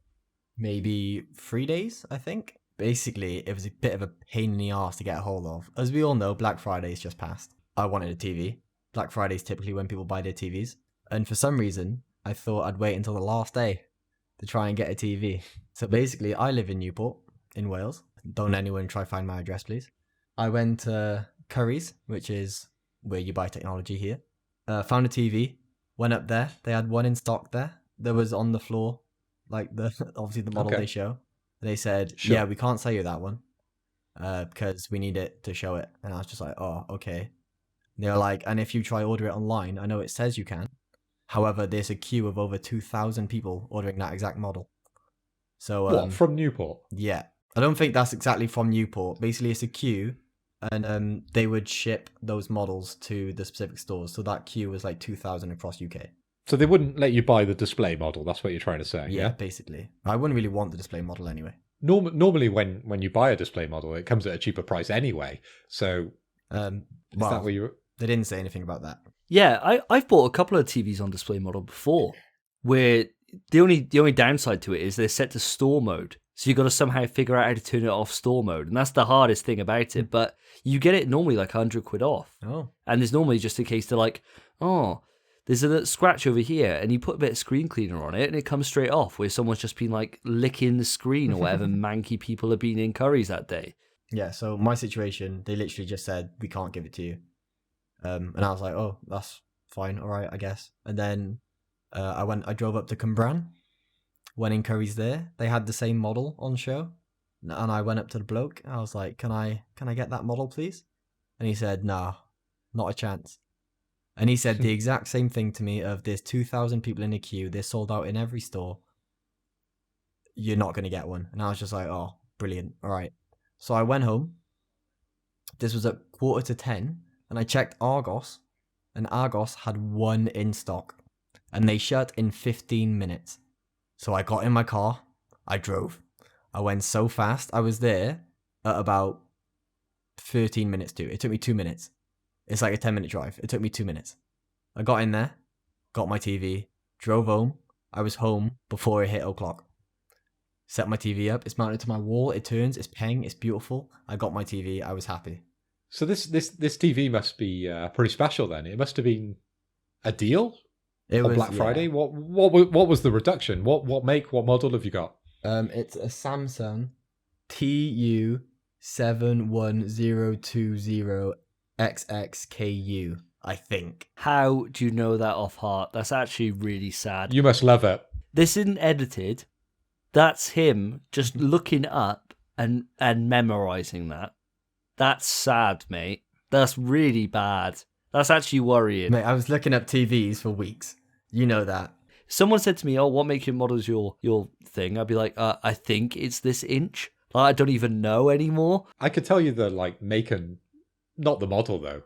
C: maybe 3 days, I think. Basically, it was a bit of a pain in the arse to get a hold of. As we all know, Black Friday's just passed. I wanted a TV. Black Friday's typically when people buy their TVs. And for some reason, I thought I'd wait until the last day to try and get a TV. So basically, I live in Newport, in Wales. Don't anyone try find my address, please. I went to Curry's, which is where you buy technology here. Found a TV, went up there. They had one in stock there. There was on the floor, like obviously the model they show. They said,
B: Sure.
C: yeah, we can't sell you that one because we need it to show it. And I was just like, oh, okay. They're like, and if you try order it online, I know it says you can. However, there's a queue of over 2,000 people ordering that exact model. So
B: What, from Newport?
C: yeah, I don't think that's exactly from Newport. Basically, it's a queue, and they would ship those models to the specific stores. So that queue was like 2,000 across UK.
B: So they wouldn't let you buy the display model. That's what you're trying to say.
C: Yeah, basically. I wouldn't really want the display model anyway.
B: Normally, when you buy a display model, it comes at a cheaper price anyway. So is that
C: Well,
B: what you?
C: they didn't say anything about that.
A: Yeah, I've bought a couple of TVs on display model before, where the only downside to it is they're set to store mode. So you've got to somehow figure out how to turn it off store mode. And that's the hardest thing about it. But you get it normally like 100 quid off.
C: Oh.
A: And there's normally just a case to like, oh, there's a little scratch over here. And you put a bit of screen cleaner on it and it comes straight off where someone's just been like licking the screen or whatever manky people have been in curries that day.
C: Yeah, so my situation, they literally just said, we can't give it to you. And I was like, oh, that's fine. All right, I guess. And then I drove up to Cwmbran. Went in Curry's there. They had the same model on show. And I went up to the bloke. I was like, can I get that model, please? And he said, nah, not a chance. And he said the exact same thing to me of there's 2,000 people in the queue. They're sold out in every store. You're not going to get one. And I was just like, oh, brilliant. All right. So I went home. This was at 9:45. And I checked Argos. And Argos had one in stock. And they shut in 15 minutes. So I got in my car. I drove. I went so fast. I was there at about 13 minutes to. It took me 2 minutes. It's like a 10-minute drive. It took me 2 minutes. I got in there, got my TV, drove home. I was home before it hit 0:00. Set my TV up. It's mounted to my wall. It turns. It's paying. It's beautiful. I got my TV. I was happy.
B: So this TV must be pretty special then. It must have been a deal on Black Friday. What was the reduction? What make? What model have you got?
C: It's a Samsung TU71020XXKU, I think.
A: How do you know that off heart? That's actually really sad.
B: You must love it.
A: This isn't edited. That's him just looking up and memorizing that. That's sad, mate. That's really bad. That's actually worrying.
C: Mate, I was looking up TVs for weeks. You know that.
A: Someone said to me, oh, what make and model is your thing? I'd be like, I think it's this inch. Like, I don't even know anymore.
B: I could tell you the make and not the model though.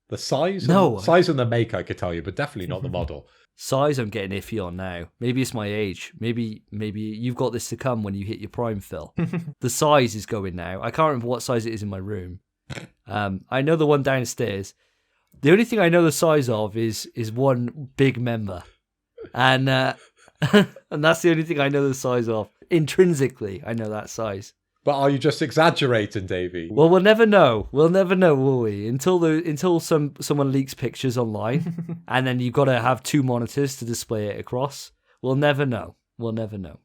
B: The size,
A: No.
B: Size and the make I could tell you, but definitely not the model.
A: Size I'm getting iffy on now. Maybe it's my age. Maybe you've got this to come when you hit your prime, Phil. The size is going now. I can't remember what size it is in my room. I know the one downstairs. The only thing I know the size of is one big member. And and that's the only thing I know the size of. Intrinsically, I know that size.
B: But are you just exaggerating, Davey?
A: Well, we'll never know. We'll never know, will we? Until someone leaks pictures online, and then you've got to have two monitors to display it across. We'll never know. We'll never know.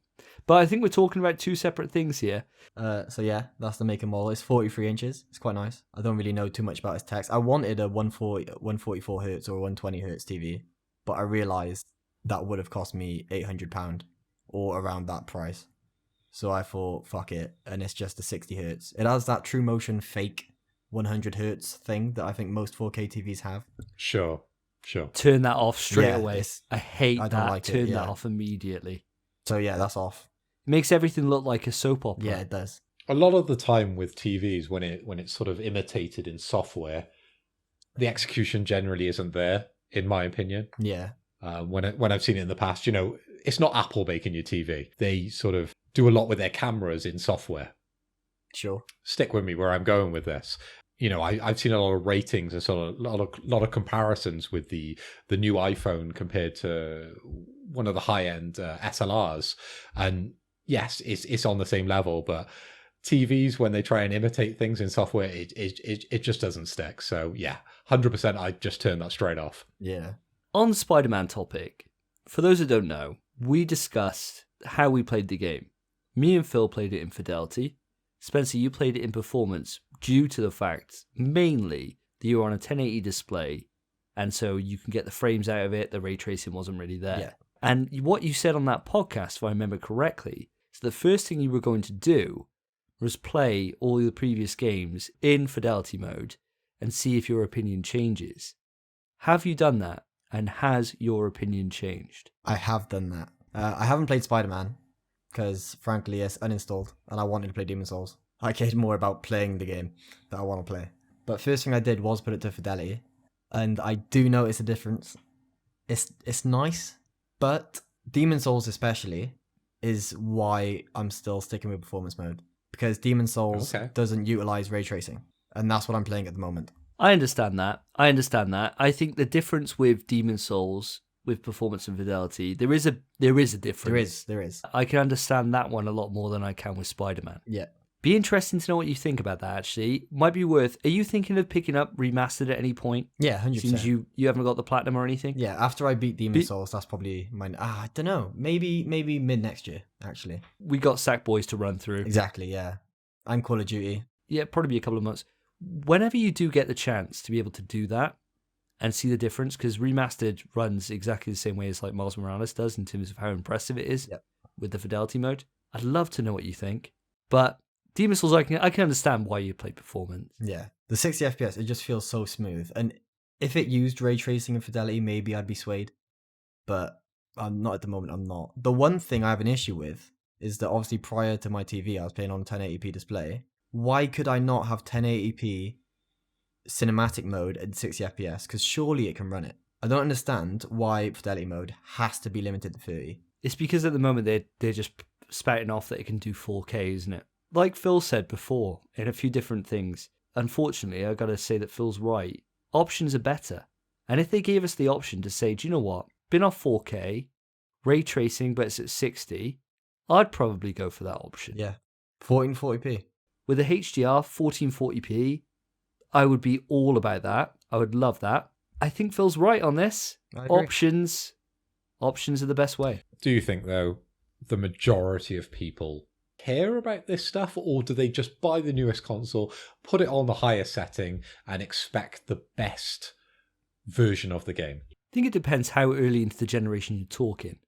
A: But I think we're talking about two separate things here.
C: So yeah, that's the make and model. It's 43 inches. It's quite nice. I don't really know too much about its text. I wanted a 144 hertz or 120 hertz TV, but I realized that would have cost me £800 or around that price. So I thought, fuck it, and it's just a 60 hertz. It has that True Motion fake 100 hertz thing that I think most 4K TVs have.
B: Sure.
A: Turn that off straight
C: Yeah,
A: away. I hate
C: I don't
A: that.
C: like it,
A: Turn
C: yeah.
A: that off immediately.
C: So yeah, that's off.
A: Makes everything look like a soap opera.
C: Yeah, it does.
B: A lot of the time with TVs, when it's sort of imitated in software, the execution generally isn't there, in my opinion.
C: Yeah.
B: When I've seen it in the past, it's not Apple making your TV. They sort of do a lot with their cameras in software.
C: Sure.
B: Stick with me where I'm going with this. I've seen a lot of ratings and sort of a lot of comparisons with the new iPhone compared to one of the high end SLRs, and yes, it's on the same level, but TVs, when they try and imitate things in software, it just doesn't stick. So yeah, 100%, I'd just turn that straight off.
C: Yeah.
A: On Spider-Man topic, for those that don't know, we discussed how we played the game. Me and Phil played it in fidelity. Spencer, you played it in performance due to the fact, mainly, that you were on a 1080 display, and so you can get the frames out of it, the ray tracing wasn't really there.
C: Yeah.
A: And what you said on that podcast, if I remember correctly, is the first thing you were going to do was play all the previous games in fidelity mode and see if your opinion changes. Have you done that? And has your opinion changed?
C: I have done that. I haven't played Spider-Man because, frankly, it's uninstalled and I wanted to play Demon's Souls. I cared more about playing the game that I want to play. But first thing I did was put it to fidelity, and I do notice a difference. It's nice, but Demon's Souls especially is why I'm still sticking with performance mode, because Demon's Souls doesn't utilize ray tracing, and that's what I'm playing at the moment.
A: I understand that. I think the difference with Demon's Souls with performance and fidelity, there is a difference.
C: There is.
A: I can understand that one a lot more than I can with Spider-Man.
C: Yeah.
A: Be interesting to know what you think about that, actually. Might be worth... Are you thinking of picking up Remastered at any point?
C: Yeah, 100%.
A: Since you haven't got the platinum or anything?
C: Yeah, after I beat Demon's Souls, that's probably mine. I don't know. Maybe mid next year, actually.
A: We got Sackboys to run through.
C: Exactly, yeah. And Call of Duty.
A: Yeah, probably be a couple of months. Whenever you do get the chance to be able to do that and see the difference, because Remastered runs exactly the same way as like Miles Morales does in terms of how impressive it is with the fidelity mode, I'd love to know what you think. But Demon's Souls, I can understand why you play performance.
C: Yeah. The 60 FPS, it just feels so smooth. And if it used ray tracing and fidelity, maybe I'd be swayed. But I'm not at the moment, I'm not. The one thing I have an issue with is that obviously prior to my TV, I was playing on a 1080p display. Why could I not have 1080p cinematic mode at 60 FPS? Because surely it can run it. I don't understand why fidelity mode has to be limited to 30.
A: It's because at the moment they're just spouting off that it can do 4K, isn't it? Like Phil said before in a few different things, unfortunately, I gotta say that Phil's right. Options are better. And if they gave us the option to say, do you know what? Been off 4K, ray tracing, but it's at 60, I'd probably go for that option.
C: Yeah. 1440p.
A: With a HDR 1440p, I would be all about that. I would love that. I think Phil's right on this. Options are the best way.
B: Do you think, though, the majority of people care about this stuff, or do they just buy the newest console, put it on the highest setting, and expect the best version of the game?
A: I think it depends how early into the generation you're talking.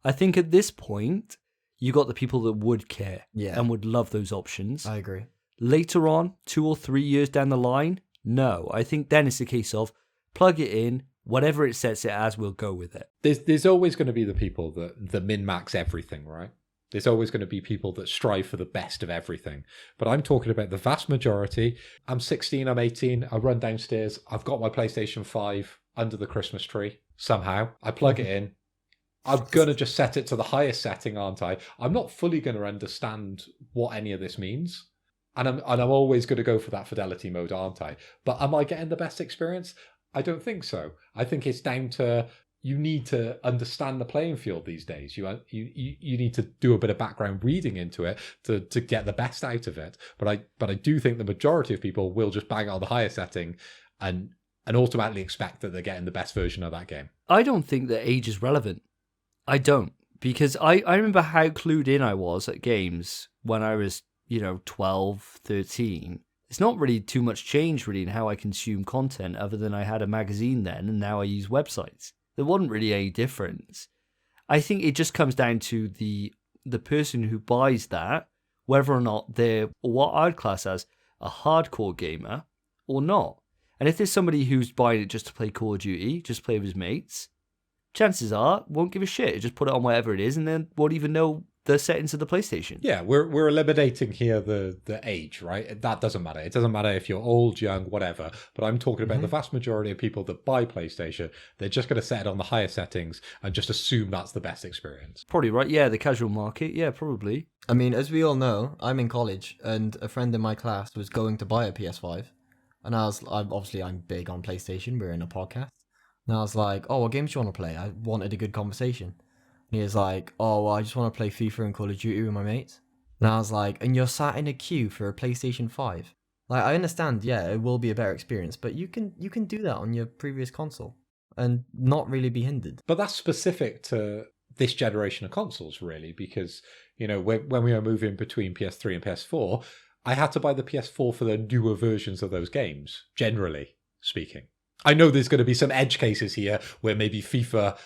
A: I think at this point, you got the people that would care and would love those options.
C: I agree.
A: Later on, 2 or 3 years down the line, no. I think then it's a case of plug it in, whatever it sets it as, we'll go with it.
B: There's always going to be the people that min-max everything, right? There's always going to be people that strive for the best of everything. But I'm talking about the vast majority. I'm 16, I'm 18, I run downstairs, I've got my PlayStation 5 under the Christmas tree. Somehow, I plug it in. I'm going to just set it to the highest setting, aren't I? I'm not fully going to understand what any of this means. And I'm always going to go for that fidelity mode, aren't I? But am I getting the best experience? I don't think so. I think it's down to... You need to understand the playing field these days. You need to do a bit of background reading into it to get the best out of it. But I do think the majority of people will just bang on the highest setting and automatically expect that they're getting the best version of that game.
A: I don't think that age is relevant. I don't. Because I remember how clued in I was at games when I was, 12, 13. It's not really too much change really in how I consume content other than I had a magazine then and now I use websites. There wasn't really any difference. I think it just comes down to the person who buys that, whether or not they're what I'd class as a hardcore gamer or not. And if there's somebody who's buying it just to play Call of Duty, just play with his mates, chances are won't give a shit. Just put it on whatever it is and then won't even know the settings of the PlayStation.
B: Yeah, we're eliminating here the age, right? That doesn't matter. It doesn't matter if you're old, young, whatever. But I'm talking about the vast majority of people that buy PlayStation. They're just going to set it on the higher settings and just assume that's the best experience.
A: Probably right. Yeah, the casual market. Yeah, probably.
C: I mean, as we all know, I'm in college, and a friend in my class was going to buy a PS5, and I'm big on PlayStation. We're in a podcast, and I was like, "Oh, what games do you want to play?" I wanted a good conversation. And he was like, "Oh, well, I just want to play FIFA and Call of Duty with my mates." And I was like, "And you're sat in a queue for a PlayStation 5?" Like, I understand, yeah, it will be a better experience, but you can do that on your previous console and not really be hindered.
B: But that's specific to this generation of consoles, really, because, you know, when we were moving between PS3 and PS4, I had to buy the PS4 for the newer versions of those games, generally speaking. I know there's going to be some edge cases here where maybe FIFA,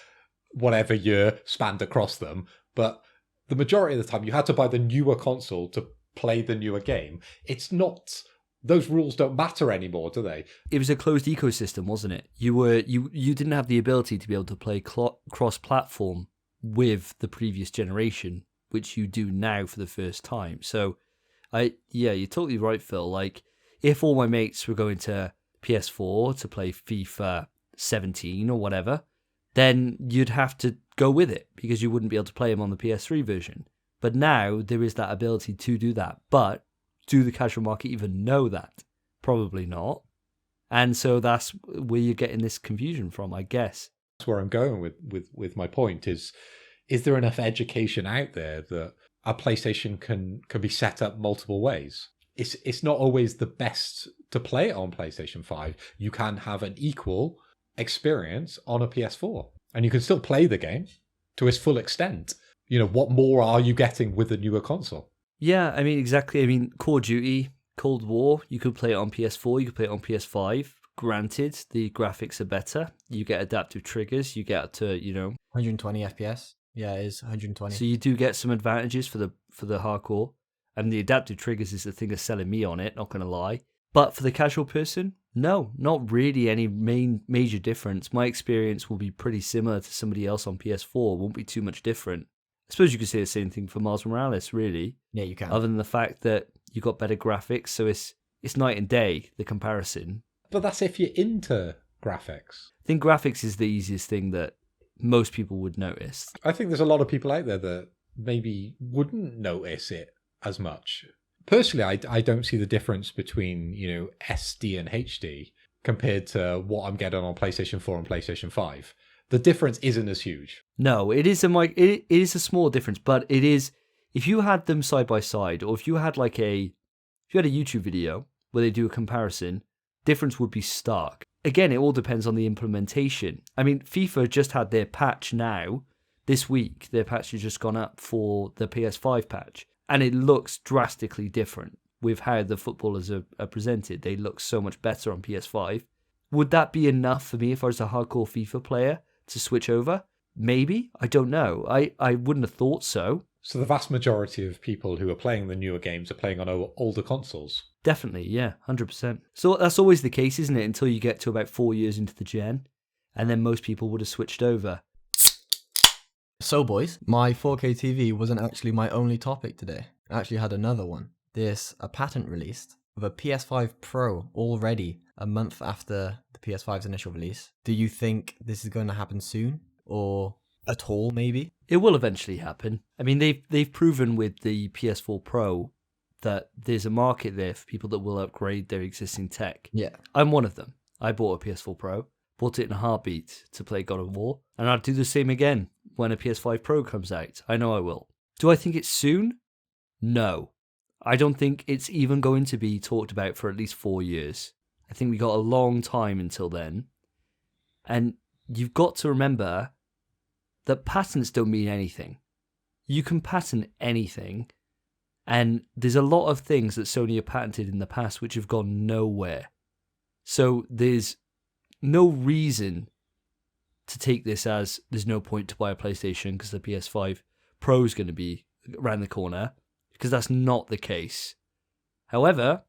B: whatever year, spanned across them, but the majority of the time you had to buy the newer console to play the newer game. It's not... Those rules don't matter anymore, do they?
A: It was a closed ecosystem, wasn't it? You didn't have the ability to be able to play cross-platform with the previous generation, which you do now for the first time. So, you're totally right, Phil. Like, if all my mates were going to PS4 to play FIFA 17 or whatever, then you'd have to go with it because you wouldn't be able to play them on the PS3 version. But now there is that ability to do that. But do the casual market even know that? Probably not. And so that's where you're getting this confusion from, I guess.
B: That's where I'm going with my point is there enough education out there that a PlayStation can be set up multiple ways? It's not always the best to play it on PlayStation 5. You can have an equal experience on a PS4 and you can still play the game to its full extent. You know, what more are you getting with the newer console?
A: Yeah, I mean, exactly. I mean, Call of Duty, Cold War, you could play it on PS4, you could play it on PS5. Granted, the graphics are better. You get adaptive triggers. You get to,
C: 120 FPS. Yeah, it is 120.
A: So you do get some advantages for the hardcore. And the adaptive triggers is the thing that's selling me on it, not going to lie. But for the casual person, no, not really any major difference. My experience will be pretty similar to somebody else on PS4. Won't be too much different. I suppose you could say the same thing for Miles Morales, really.
C: Yeah, you can.
A: Other than the fact that you got better graphics, so it's night and day, the comparison.
B: But that's if you're into graphics.
A: I think graphics is the easiest thing that most people would notice.
B: I think there's a lot of people out there that maybe wouldn't notice it as much. Personally, I don't see the difference between, SD and HD compared to what I'm getting on PlayStation 4 and PlayStation 5. The difference isn't as huge.
A: No, it is a small difference, but it is, if you had them side by side, or if you had a YouTube video where they do a comparison, difference would be stark. Again, it all depends on the implementation. I mean, FIFA just had their patch now. This week, their patch has just gone up for the PS5 patch. And it looks drastically different with how the footballers are presented. They look so much better on PS5. Would that be enough for me if I was a hardcore FIFA player to switch over? Maybe. I don't know. I wouldn't have thought so.
B: So the vast majority of people who are playing the newer games are playing on older consoles.
A: Definitely, yeah, 100%. So that's always the case, isn't it? Until you get to about 4 years into the gen. And then most people would have switched over.
C: So, boys, my 4K TV wasn't actually my only topic today. I actually had another one. There's a patent released of a PS5 Pro already a month after the PS5's initial release. Do you think this is going to happen soon? Or at all, maybe?
A: It will eventually happen. I mean, they've proven with the PS4 Pro that there's a market there for people that will upgrade their existing tech.
C: Yeah.
A: I'm one of them. I bought a PS4 Pro, bought it in a heartbeat to play God of War, and I'll do the same again when a PS5 Pro comes out. I know I will. Do I think it's soon? No. I don't think it's even going to be talked about for at least 4 years. I think we got a long time until then. And you've got to remember that patents don't mean anything. You can patent anything, and there's a lot of things that Sony have patented in the past which have gone nowhere. So there's no reason to take this as there's no point to buy a PlayStation because the PS5 Pro is going to be around the corner, because that's not the case. However,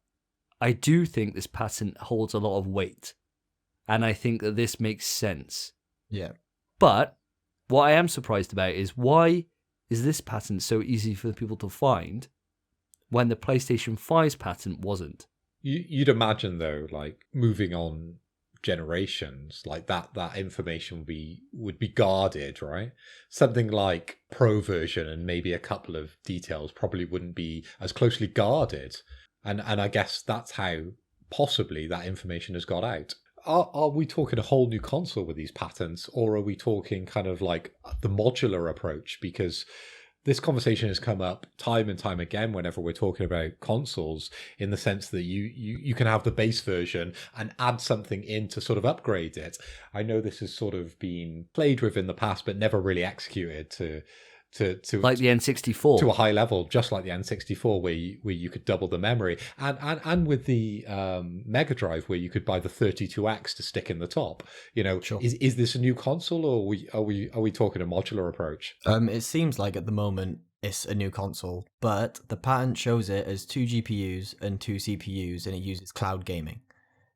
A: I do think this patent holds a lot of weight, and I think that this makes sense.
C: Yeah.
A: But what I am surprised about is why is this patent so easy for people to find when the PlayStation 5's patent wasn't?
B: You'd imagine though, like moving on generations, like that information would be guarded, right? Something like Pro version and maybe a couple of details probably wouldn't be as closely guarded, and I guess that's how possibly that information has got out. Are we talking a whole new console with these patents, or are we talking kind of like the modular approach? Because this conversation has come up time and time again whenever we're talking about consoles, in the sense that you can have the base version and add something in to sort of upgrade it. I know this has sort of been played with in the past, but never really executed to
A: Like the N64.
B: to a high level, just like the N64, where you could double the memory, and with the Mega Drive, where you could buy the 32X to stick in the top. You know,
C: Sure.
B: is this a new console, or are we talking a modular approach?
C: It seems like at the moment it's a new console, but the patent shows it as 2 GPUs and 2 CPUs, and it uses cloud gaming.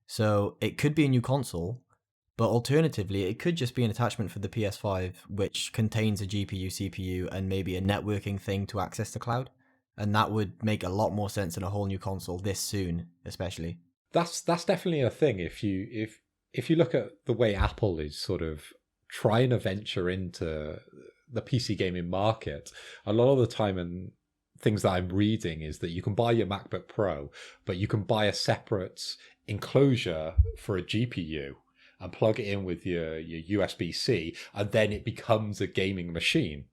C: So it could be a new console, but alternatively, it could just be an attachment for the PS5, which contains a GPU, CPU, and maybe a networking thing to access the cloud. And that would make a lot more sense than a whole new console this soon, especially.
B: That's definitely a thing. If you look at the way Apple is sort of trying to venture into the PC gaming market, a lot of the time, and things that I'm reading, is that you can buy your MacBook Pro, but you can buy a separate enclosure for a GPU and plug it in with your USB-C, and then it becomes a gaming machine.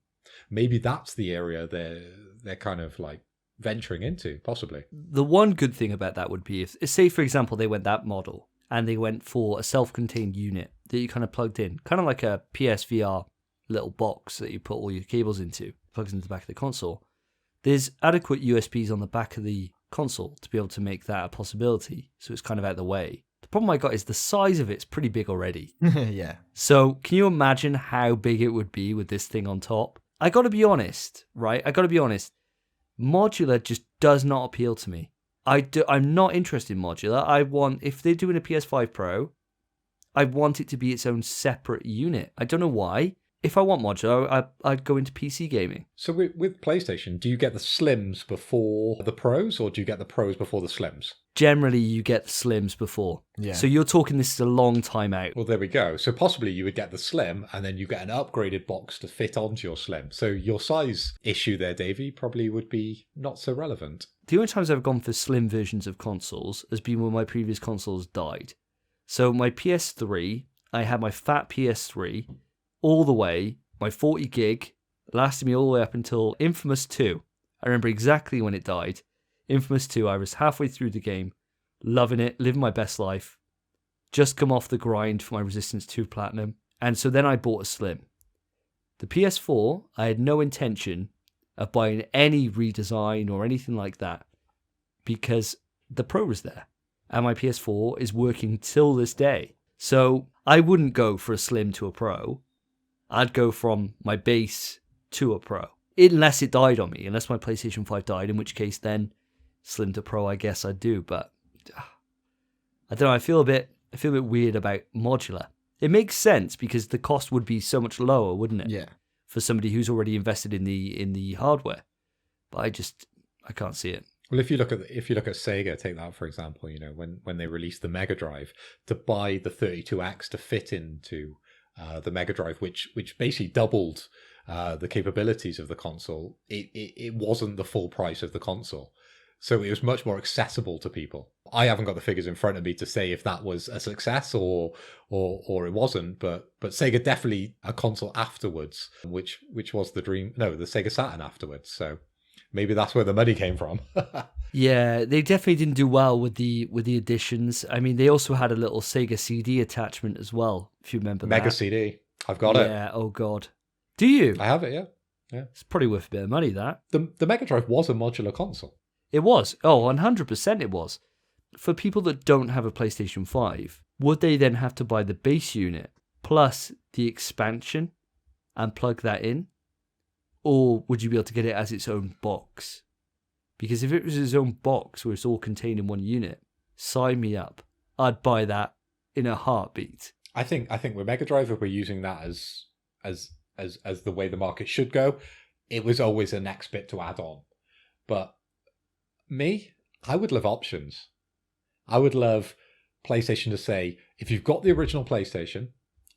B: Maybe that's the area they're kind of like venturing into, possibly.
A: The one good thing about that would be if, say, for example, they went that model and they went for a self-contained unit that you kind of plugged in, kind of like a PSVR little box that you put all your cables into, plugs into the back of the console. There's adequate USBs on the back of the console to be able to make that a possibility, so it's kind of out of the way. The problem I got is the size of it's pretty big already.
C: Yeah.
A: So can you imagine how big it would be with this thing on top? I got to be honest, right? Modular just does not appeal to me. I'm not interested in modular. If they're doing a PS5 Pro, I want it to be its own separate unit. I don't know why. If I want modular, I'd go into PC gaming.
B: So with PlayStation, do you get the Slims before the Pros, or do you get the Pros before the Slims?
A: Generally, you get the Slims before.
C: Yeah.
A: So you're talking this is a long time out.
B: Well, there we go. So possibly you would get the Slim, and then you get an upgraded box to fit onto your Slim. So your size issue there, Davey, probably would be not so relevant.
A: The only times I've gone for slim versions of consoles has been when my previous consoles died. So my PS3, I had my fat PS3 all the way, my 40 gig, lasted me all the way up until Infamous 2. I remember exactly when it died. Infamous 2, I was halfway through the game, loving it, living my best life, just come off the grind for my Resistance 2 Platinum, and so then I bought a Slim. The PS4, I had no intention of buying any redesign or anything like that, because the Pro was there, and my PS4 is working till this day. So I wouldn't go for a Slim to a Pro. I'd go from my base to a Pro. Unless it died on me, unless my PlayStation 5 died, in which case then Slim to Pro I guess I'd do. But I don't know, I feel a bit weird about modular. It makes sense because the cost would be so much lower, wouldn't it?
C: Yeah.
A: For somebody who's already invested in the hardware. But I can't see it.
B: Well, if you look at Sega, take that for example, you know, when they released the Mega Drive, to buy the 32X to fit into the Mega Drive, which basically doubled the capabilities of the console, it wasn't the full price of the console. So it was much more accessible to people. I haven't got the figures in front of me to say if that was a success or it wasn't, but Sega definitely a console afterwards, which was the Sega Saturn afterwards. So maybe that's where the money came from.
A: Yeah, they definitely didn't do well with the additions. I mean, they also had a little Sega CD attachment as well, if you remember that.
B: Mega CD. I've got it.
A: Yeah, oh god. Do you?
B: I have it, yeah. Yeah.
A: It's probably worth a bit of money, that.
B: The Mega Drive was a modular console.
A: It was. Oh, 100% it was. For people that don't have a PlayStation 5, would they then have to buy the base unit plus the expansion and plug that in? Or would you be able to get it as its own box? Because if it was its own box where it's all contained in one unit, sign me up. I'd buy that in a heartbeat.
B: I think with Mega Drive, if we're using that as the way the market should go, it was always a next bit to add on. But me, I would love options. I would love PlayStation to say, if you've got the original PlayStation,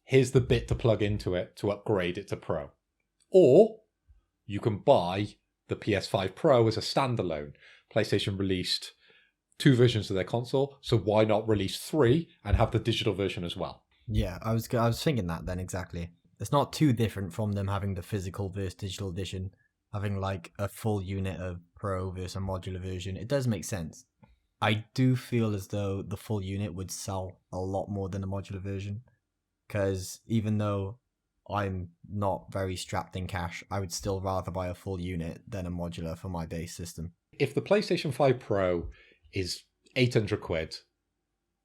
B: here's the bit to plug into it to upgrade it to Pro. Or you can buy the PS5 Pro as a standalone. PlayStation released 2 versions of their console, so why not release 3 and have the digital version as well?
C: Yeah, I was thinking that then exactly. It's not too different from them having the physical versus digital edition, having like a full unit of Pro versus a modular version. It does make sense. I do feel as though the full unit would sell a lot more than the modular version, because even though I'm not very strapped in cash, I would still rather buy a full unit than a modular for my base system.
B: If the PlayStation 5 Pro is 800 quid,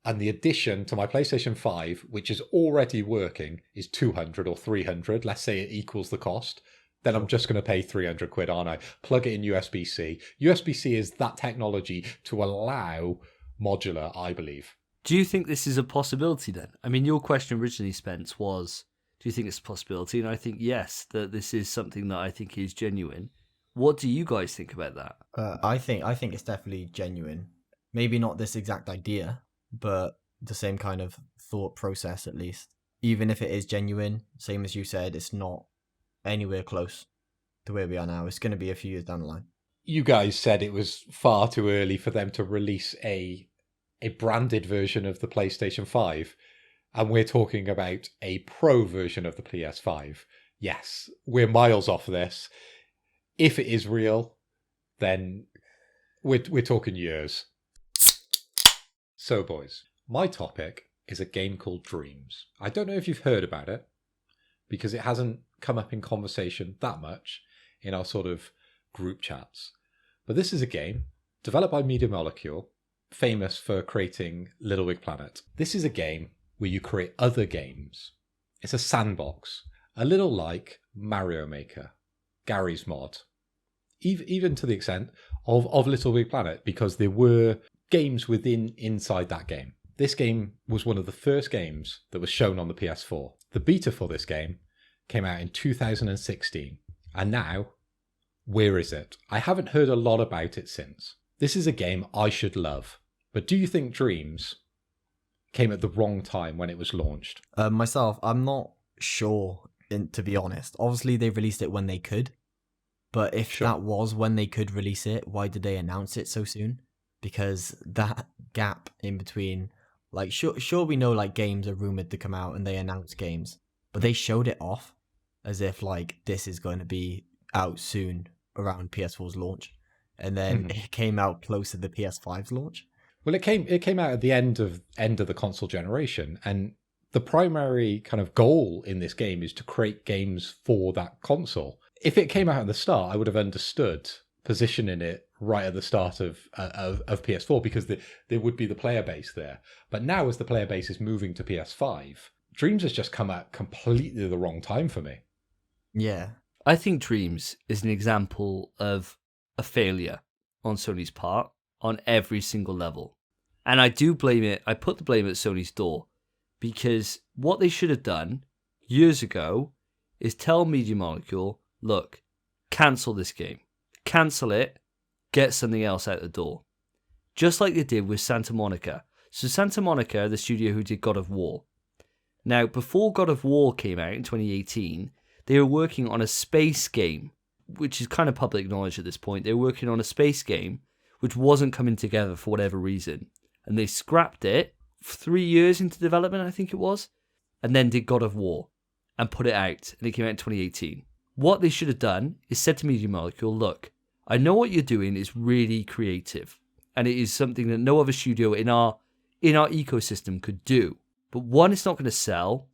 B: and the addition to my PlayStation 5, which is already working, is 200 or 300, let's say it equals the cost, then I'm just going to pay 300 quid, aren't I? Plug it in USB-C. USB-C is that technology to allow modular, I believe.
A: Do you think this is a possibility then? I mean, your question originally, Spence, was, do you think it's a possibility? And I think yes, that this is something that I think is genuine. What do you guys think about that?
C: I think it's definitely genuine. Maybe not this exact idea, but the same kind of thought process at least. Even if it is genuine, same as you said, it's not anywhere close to where we are now. It's going to be a few years down the line.
B: You guys said it was far too early for them to release a branded version of the PlayStation 5, and we're talking about a Pro version of the PS5. Yes, we're miles off this. If it is real, then we're talking years. So, boys, my topic is a game called Dreams. I don't know if you've heard about it, because it hasn't come up in conversation that much in our sort of group chats. But this is a game developed by Media Molecule, famous for creating Little Big Planet. This is a game where you create other games. It's a sandbox, a little like Mario Maker, Gary's Mod, even to the extent of Little Big Planet, because there were games inside that game. This game was one of the first games that was shown on the PS4. The beta for this game came out in 2016, and now, where is it? I haven't heard a lot about it since. This is a game I should love, but do you think Dreams came at the wrong time when it was launched?
C: Myself, I'm not sure, to be honest. Obviously, they released it when they could, but if that was when they could release it, why did they announce it so soon? Because that gap in between, like, sure we know like games are rumored to come out and they announce games, but they showed it off as if like this is going to be out soon around PS4's launch, and then it came out close to the PS5's launch.
B: Well, it came out at the end of the console generation, and the primary kind of goal in this game is to create games for that console. If it came out at the start, I would have understood positioning it right at the start of PS4, because there would be the player base there. But now, as the player base is moving to PS5, Dreams has just come at completely the wrong time for me.
C: Yeah.
A: I think Dreams is an example of a failure on Sony's part on every single level. And I do blame it. I put the blame at Sony's door, because what they should have done years ago is tell Media Molecule, look, cancel this game. Cancel it. Get something else out the door. Just like they did with Santa Monica. So Santa Monica, the studio who did God of War. Now, before God of War came out in 2018, they were working on a space game, which is kind of public knowledge at this point. They were working on a space game which wasn't coming together for whatever reason. And they scrapped it 3 years into development, I think it was, and then did God of War and put it out. And it came out in 2018. What they should have done is said to Media Molecule, look, I know what you're doing is really creative, and it is something that no other studio in our ecosystem could do. But one, it's not going to sell.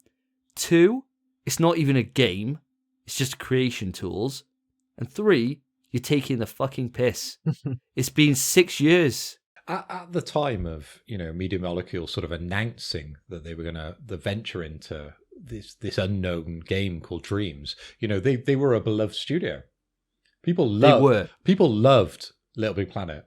A: Two, it's not even a game. It's just creation tools. And three, you're taking the fucking piss. It's been 6 years.
B: At the time of, Media Molecule sort of announcing that they were going to venture into this unknown game called Dreams, they were a beloved studio. People loved Little Big Planet.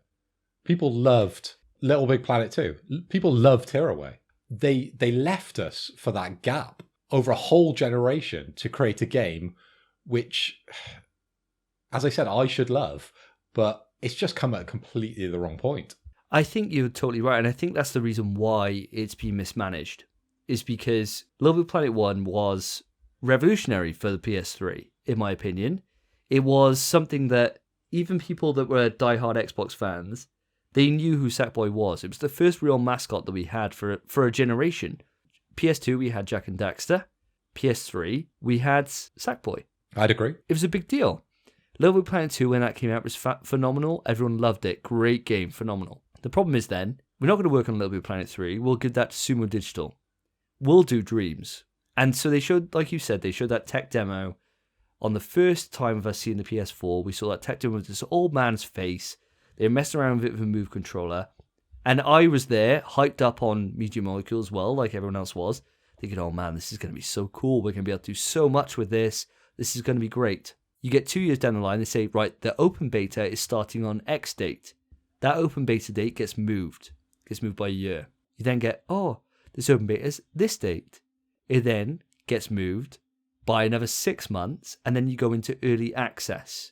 B: People loved Little Big Planet 2. People loved Tearaway. They left us for that gap over a whole generation to create a game which as I said, I should love, but it's just come at completely the wrong point.
A: I think you're totally right, and I think that's the reason why it's been mismanaged, is because Little Big Planet 1 was revolutionary for the PS3, in my opinion. It was something that even people that were diehard Xbox fans, they knew who Sackboy was. It was the first real mascot that we had for a generation. PS2, we had Jak and Daxter. PS3, we had Sackboy.
B: I'd agree.
A: It was a big deal. Little Big Planet 2, when that came out, was phenomenal. Everyone loved it. Great game, phenomenal. The problem is then, we're not going to work on Little Big Planet 3. We'll give that to Sumo Digital. We'll do Dreams. And so they showed, like you said, they showed that tech demo. On the first time of us seeing the PS4, we saw that tech demo with this old man's face. They were messing around with it with a Move controller. And I was there, hyped up on Media Molecule as well, like everyone else was, thinking, oh man, this is going to be so cool. We're going to be able to do so much with this. This is going to be great. You get 2 years down the line, they say, right, the open beta is starting on X date. That open beta date gets moved by a year. You then get, oh, this open beta is this date. It then gets moved by another 6 months, and then you go into early access.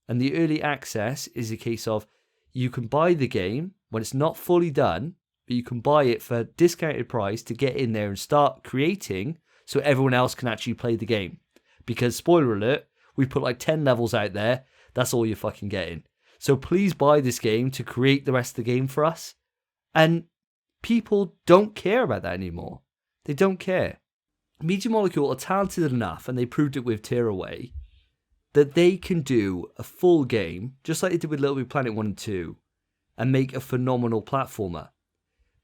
A: And the early access is a case of you can buy the game when it's not fully done, but you can buy it for a discounted price to get in there and start creating so everyone else can actually play the game. Because, spoiler alert, we put like 10 levels out there. That's all you're fucking getting. So please buy this game to create the rest of the game for us. And people don't care about that anymore. They don't care. Media Molecule are talented enough, and they proved it with Tearaway, that they can do a full game, just like they did with Little Big Planet 1 and 2, and make a phenomenal platformer.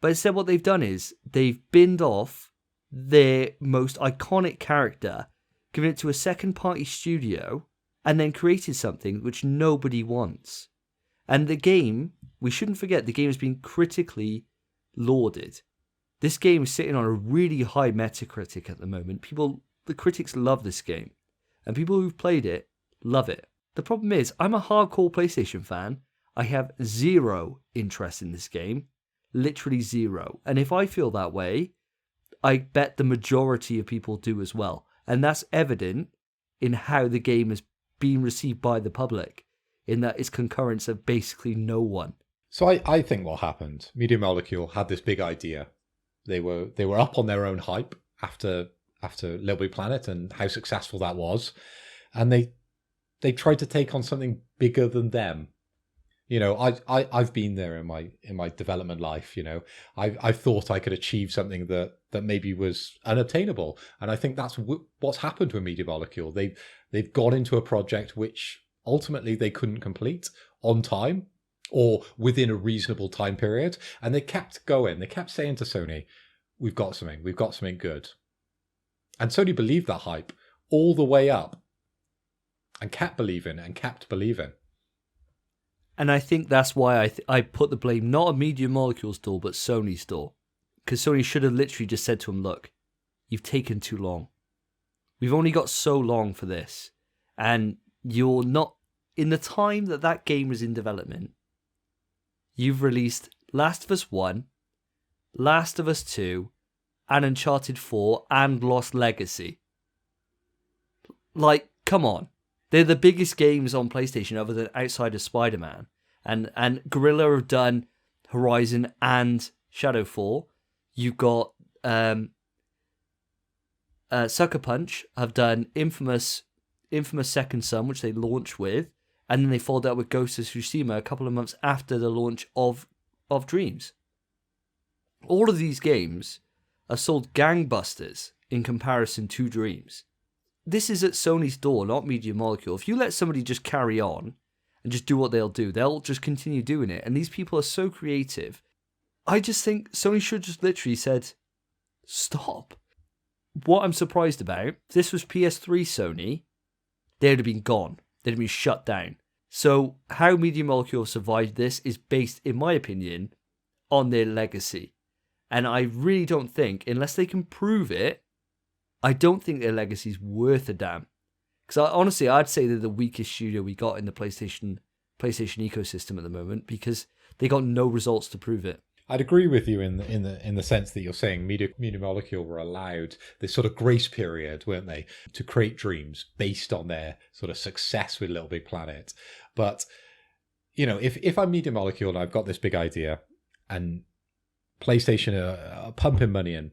A: But instead what they've done is, they've binned off their most iconic character, given it to a second-party studio, and then created something which nobody wants. And the game, we shouldn't forget, the game has been critically lauded. This game is sitting on a really high Metacritic at the moment. The critics love this game. And people who've played it love it. The problem is, I'm a hardcore PlayStation fan. I have zero interest in this game. Literally zero. And if I feel that way, I bet the majority of people do as well. And that's evident in how the game is being received by the public, in that its concurrence of basically no one.
B: So I think what happened, Media Molecule had this big idea. They were up on their own hype after Little Big Planet and how successful that was, and they tried to take on something bigger than them. You know, I've been there in my development life. You know, I thought I could achieve something that maybe was unobtainable, and I think that's what's happened with Media Molecule. They've gone into a project which ultimately they couldn't complete on time or within a reasonable time period, and they kept going. They kept saying to Sony, we've got something good. And Sony believed that hype all the way up and kept believing.
A: And I think that's why I put the blame not on Media Molecule's door, but Sony's door. Because Sony should have literally just said to him, look, you've taken too long. We've only got so long for this. And you're not, in the time that game was in development, you've released Last of Us 1, Last of Us 2, and Uncharted 4, and Lost Legacy. Like, come on. They're the biggest games on PlayStation other than outside of Spider-Man. And Guerrilla have done Horizon and Shadowfall. You've got Sucker Punch have done Infamous Second Son, which they launched with. And then they followed that with Ghost of Tsushima a couple of months after the launch of Dreams. All of these games are sold gangbusters in comparison to Dreams. This is at Sony's door, not Media Molecule. If you let somebody just carry on and just do what they'll do, they'll just continue doing it. And these people are so creative. I just think Sony should just literally said, stop. What I'm surprised about, if this was PS3 Sony, they would have been gone. They'd have been shut down. So how Media Molecule survived this is based, in my opinion, on their legacy. And I really don't think, unless they can prove it, I don't think their legacy is worth a damn. Because honestly, I'd say they're the weakest studio we got in the PlayStation ecosystem at the moment, because they got no results to prove it.
B: I'd agree with you in the sense that you're saying Media Molecule were allowed this sort of grace period, weren't they, to create dreams based on their sort of success with Little Big Planet. But if I'm Media Molecule and I've got this big idea, and PlayStation are pumping money in,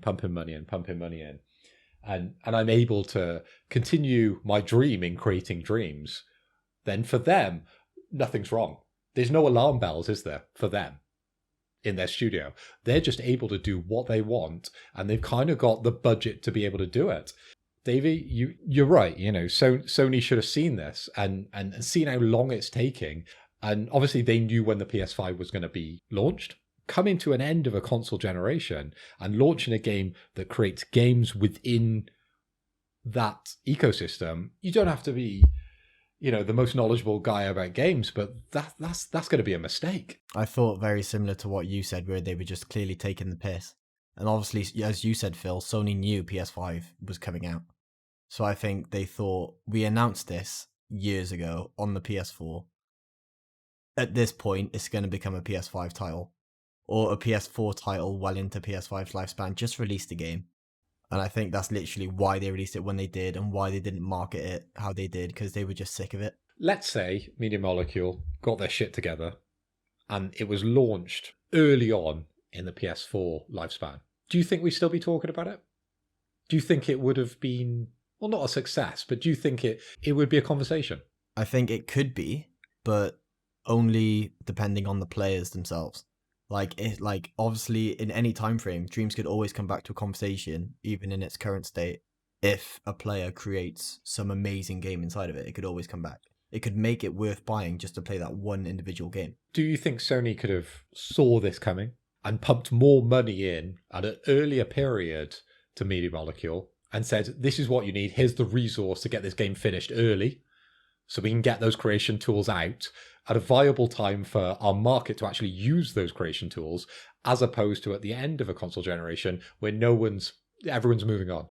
B: and I'm able to continue my dream in creating dreams, then for them, nothing's wrong. There's no alarm bells, is there, for them in their studio? They're just able to do what they want, and they've kind of got the budget to be able to do it. Davey, you're right. Sony should have seen this and seen how long it's taking. And obviously they knew when the PS5 was going to be launched. Coming to an end of a console generation and launching a game that creates games within that ecosystem, you don't have to be, the most knowledgeable guy about games, but that's going to be a mistake.
C: I thought very similar to what you said, where they were just clearly taking the piss. And obviously, as you said, Phil, Sony knew PS5 was coming out. So I think they thought, we announced this years ago on the PS4. At this point, it's going to become a PS5 title. Or a PS4 title well into PS5's lifespan. Just release the game. And I think that's literally why they released it when they did, and why they didn't market it how they did, because they were just sick of it.
B: Let's say Media Molecule got their shit together, and it was launched early on in the PS4 lifespan. Do you think we'd still be talking about it? Do you think it would have been, well, not a success, but do you think it would be a conversation?
C: I think it could be, but only depending on the players themselves. Like obviously in any time frame, Dreams could always come back to a conversation, even in its current state. If a player creates some amazing game inside of it, it could always come back. It could make it worth buying just to play that one individual game.
B: Do you think Sony could have saw this coming and pumped more money in at an earlier period to Media Molecule and said, this is what you need, here's the resource to get this game finished early, so we can get those creation tools out at a viable time for our market to actually use those creation tools, as opposed to at the end of a console generation where everyone's moving on?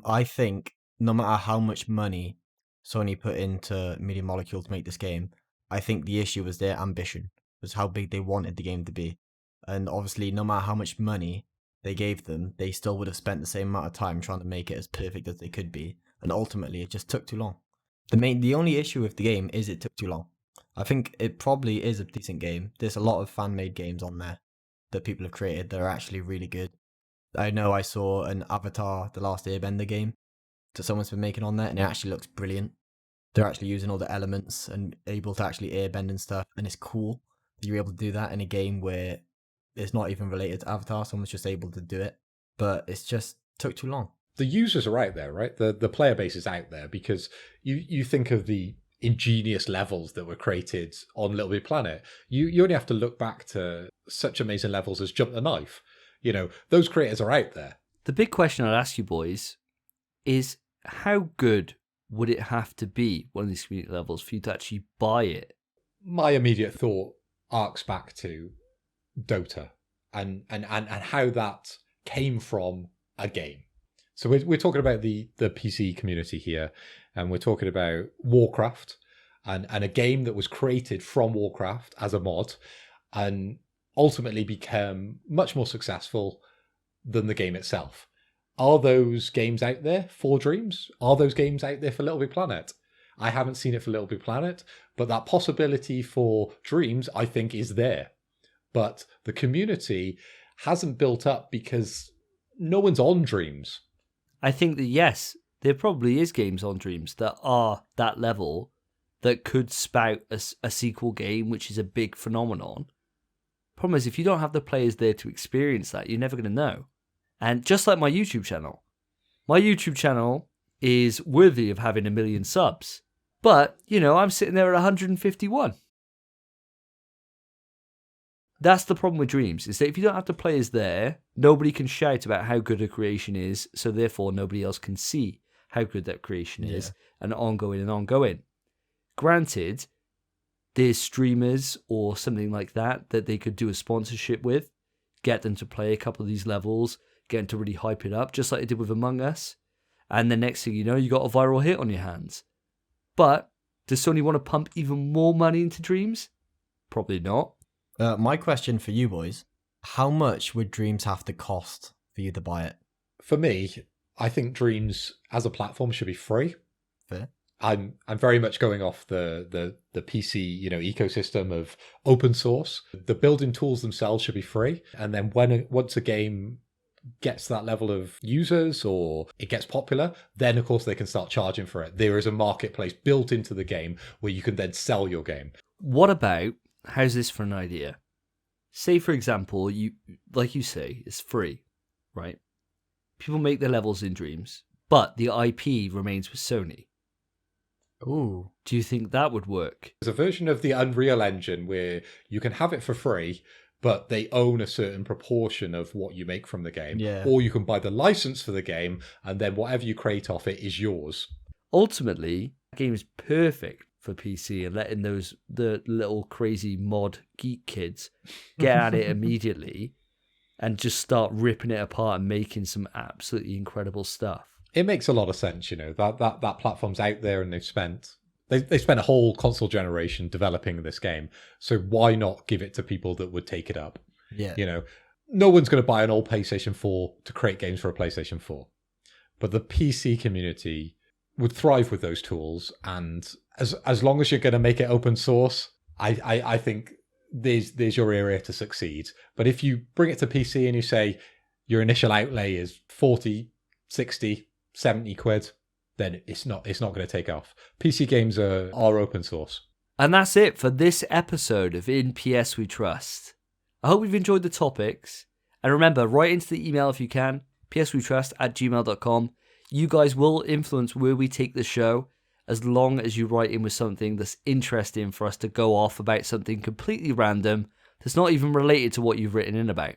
C: I think no matter how much money Sony put into Media Molecule to make this game, I think the issue was their ambition, was how big they wanted the game to be. And obviously, no matter how much money they gave them, they still would have spent the same amount of time trying to make it as perfect as they could be. And ultimately, it just took too long. The only issue with the game is it took too long. I think it probably is a decent game. There's a lot of fan-made games on there that people have created that are actually really good. I know I saw an Avatar The Last Airbender game that someone's been making on there, and it actually looks brilliant. They're actually using all the elements and able to actually airbend and stuff, and it's cool that you're able to do that in a game where it's not even related to Avatar. Someone's just able to do it, but it's just took too long.
B: The users are out there, right? The player base is out there, because you think of the ingenious levels that were created on Little Big Planet. You only have to look back to such amazing levels as Jump the Knife. Those creators are out there.
A: The big question I'd ask you boys is, how good would it have to be, one of these community levels, for you to actually buy it?
B: My immediate thought arcs back to Dota and how that came from a game. So we're talking about the PC community here, and we're talking about Warcraft and a game that was created from Warcraft as a mod and ultimately became much more successful than the game itself. Are those games out there for Dreams? Are those games out there for Little Big Planet? I haven't seen it for Little Big Planet, but that possibility for Dreams, I think, is there. But the community hasn't built up because no one's on Dreams.
A: I think that, yes, there probably is games on Dreams that are that level that could spout a sequel game, which is a big phenomenon. Problem is, if you don't have the players there to experience that, you're never going to know. And just like my YouTube channel is worthy of having 1 million subs. But, I'm sitting there at 151. That's the problem with Dreams, is that if you don't have the players there, nobody can shout about how good a creation is, so therefore nobody else can see how good that creation is, and ongoing. Granted, there's streamers or something like that they could do a sponsorship with, get them to play a couple of these levels, get them to really hype it up, just like they did with Among Us, and the next thing you know, you got a viral hit on your hands. But does Sony want to pump even more money into Dreams? Probably not.
C: My question for you boys, How much would Dreams have to cost for you to buy it?
B: For me, I think Dreams as a platform should be free.
C: Fair.
B: I'm very much going off the PC ecosystem of open source. The building tools themselves should be free, and then once a game gets to that level of users or it gets popular, then of course they can start charging for it. There is a marketplace built into the game where you can then sell your game.
A: What about, how's this for an idea? Say, for example, like you say, it's free, right? People make their levels in Dreams, but the IP remains with Sony.
C: Ooh.
A: Do you think that would work?
B: There's a version of the Unreal Engine where you can have it for free, but they own a certain proportion of what you make from the game.
C: Yeah.
B: Or you can buy the license for the game, and then whatever you create off it is yours.
A: Ultimately, the game is perfect for PC and letting the little crazy mod geek kids get at it immediately and just start ripping it apart and making some absolutely incredible stuff.
B: It makes a lot of sense, that platform's out there, and they spent a whole console generation developing this game. So why not give it to people that would take it up?
C: Yeah.
B: No one's going to buy an old PlayStation 4 to create games for a PlayStation 4. But the PC community would thrive with those tools, and as long as you're going to make it open source, I think there's your area to succeed. But if you bring it to PC and you say your initial outlay is 40, 60, 70 quid, then it's not going to take off. PC games are open source.
A: And that's it for this episode of In PS We Trust. I hope you've enjoyed the topics. And remember, write into the email if you can, pswetrust@gmail.com. You guys will influence where we take the show, as long as you write in with something that's interesting for us to go off about something completely random that's not even related to what you've written in about.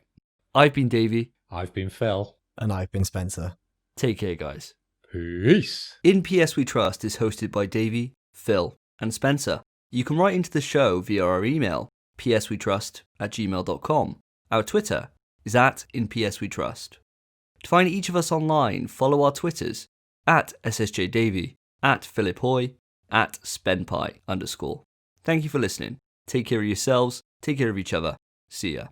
A: I've been Davey.
B: I've been Phil.
C: And I've been Spencer.
A: Take care, guys.
B: Peace.
A: In PS We Trust is hosted by Davey, Phil, and Spencer. You can write into the show via our email, pswetrust@gmail.com. Our Twitter is @InPSWeTrust. To find each of us online, follow our Twitters, @SSJDavey, @PhilipHoy, @SpenPie_. Thank you for listening. Take care of yourselves, take care of each other. See ya.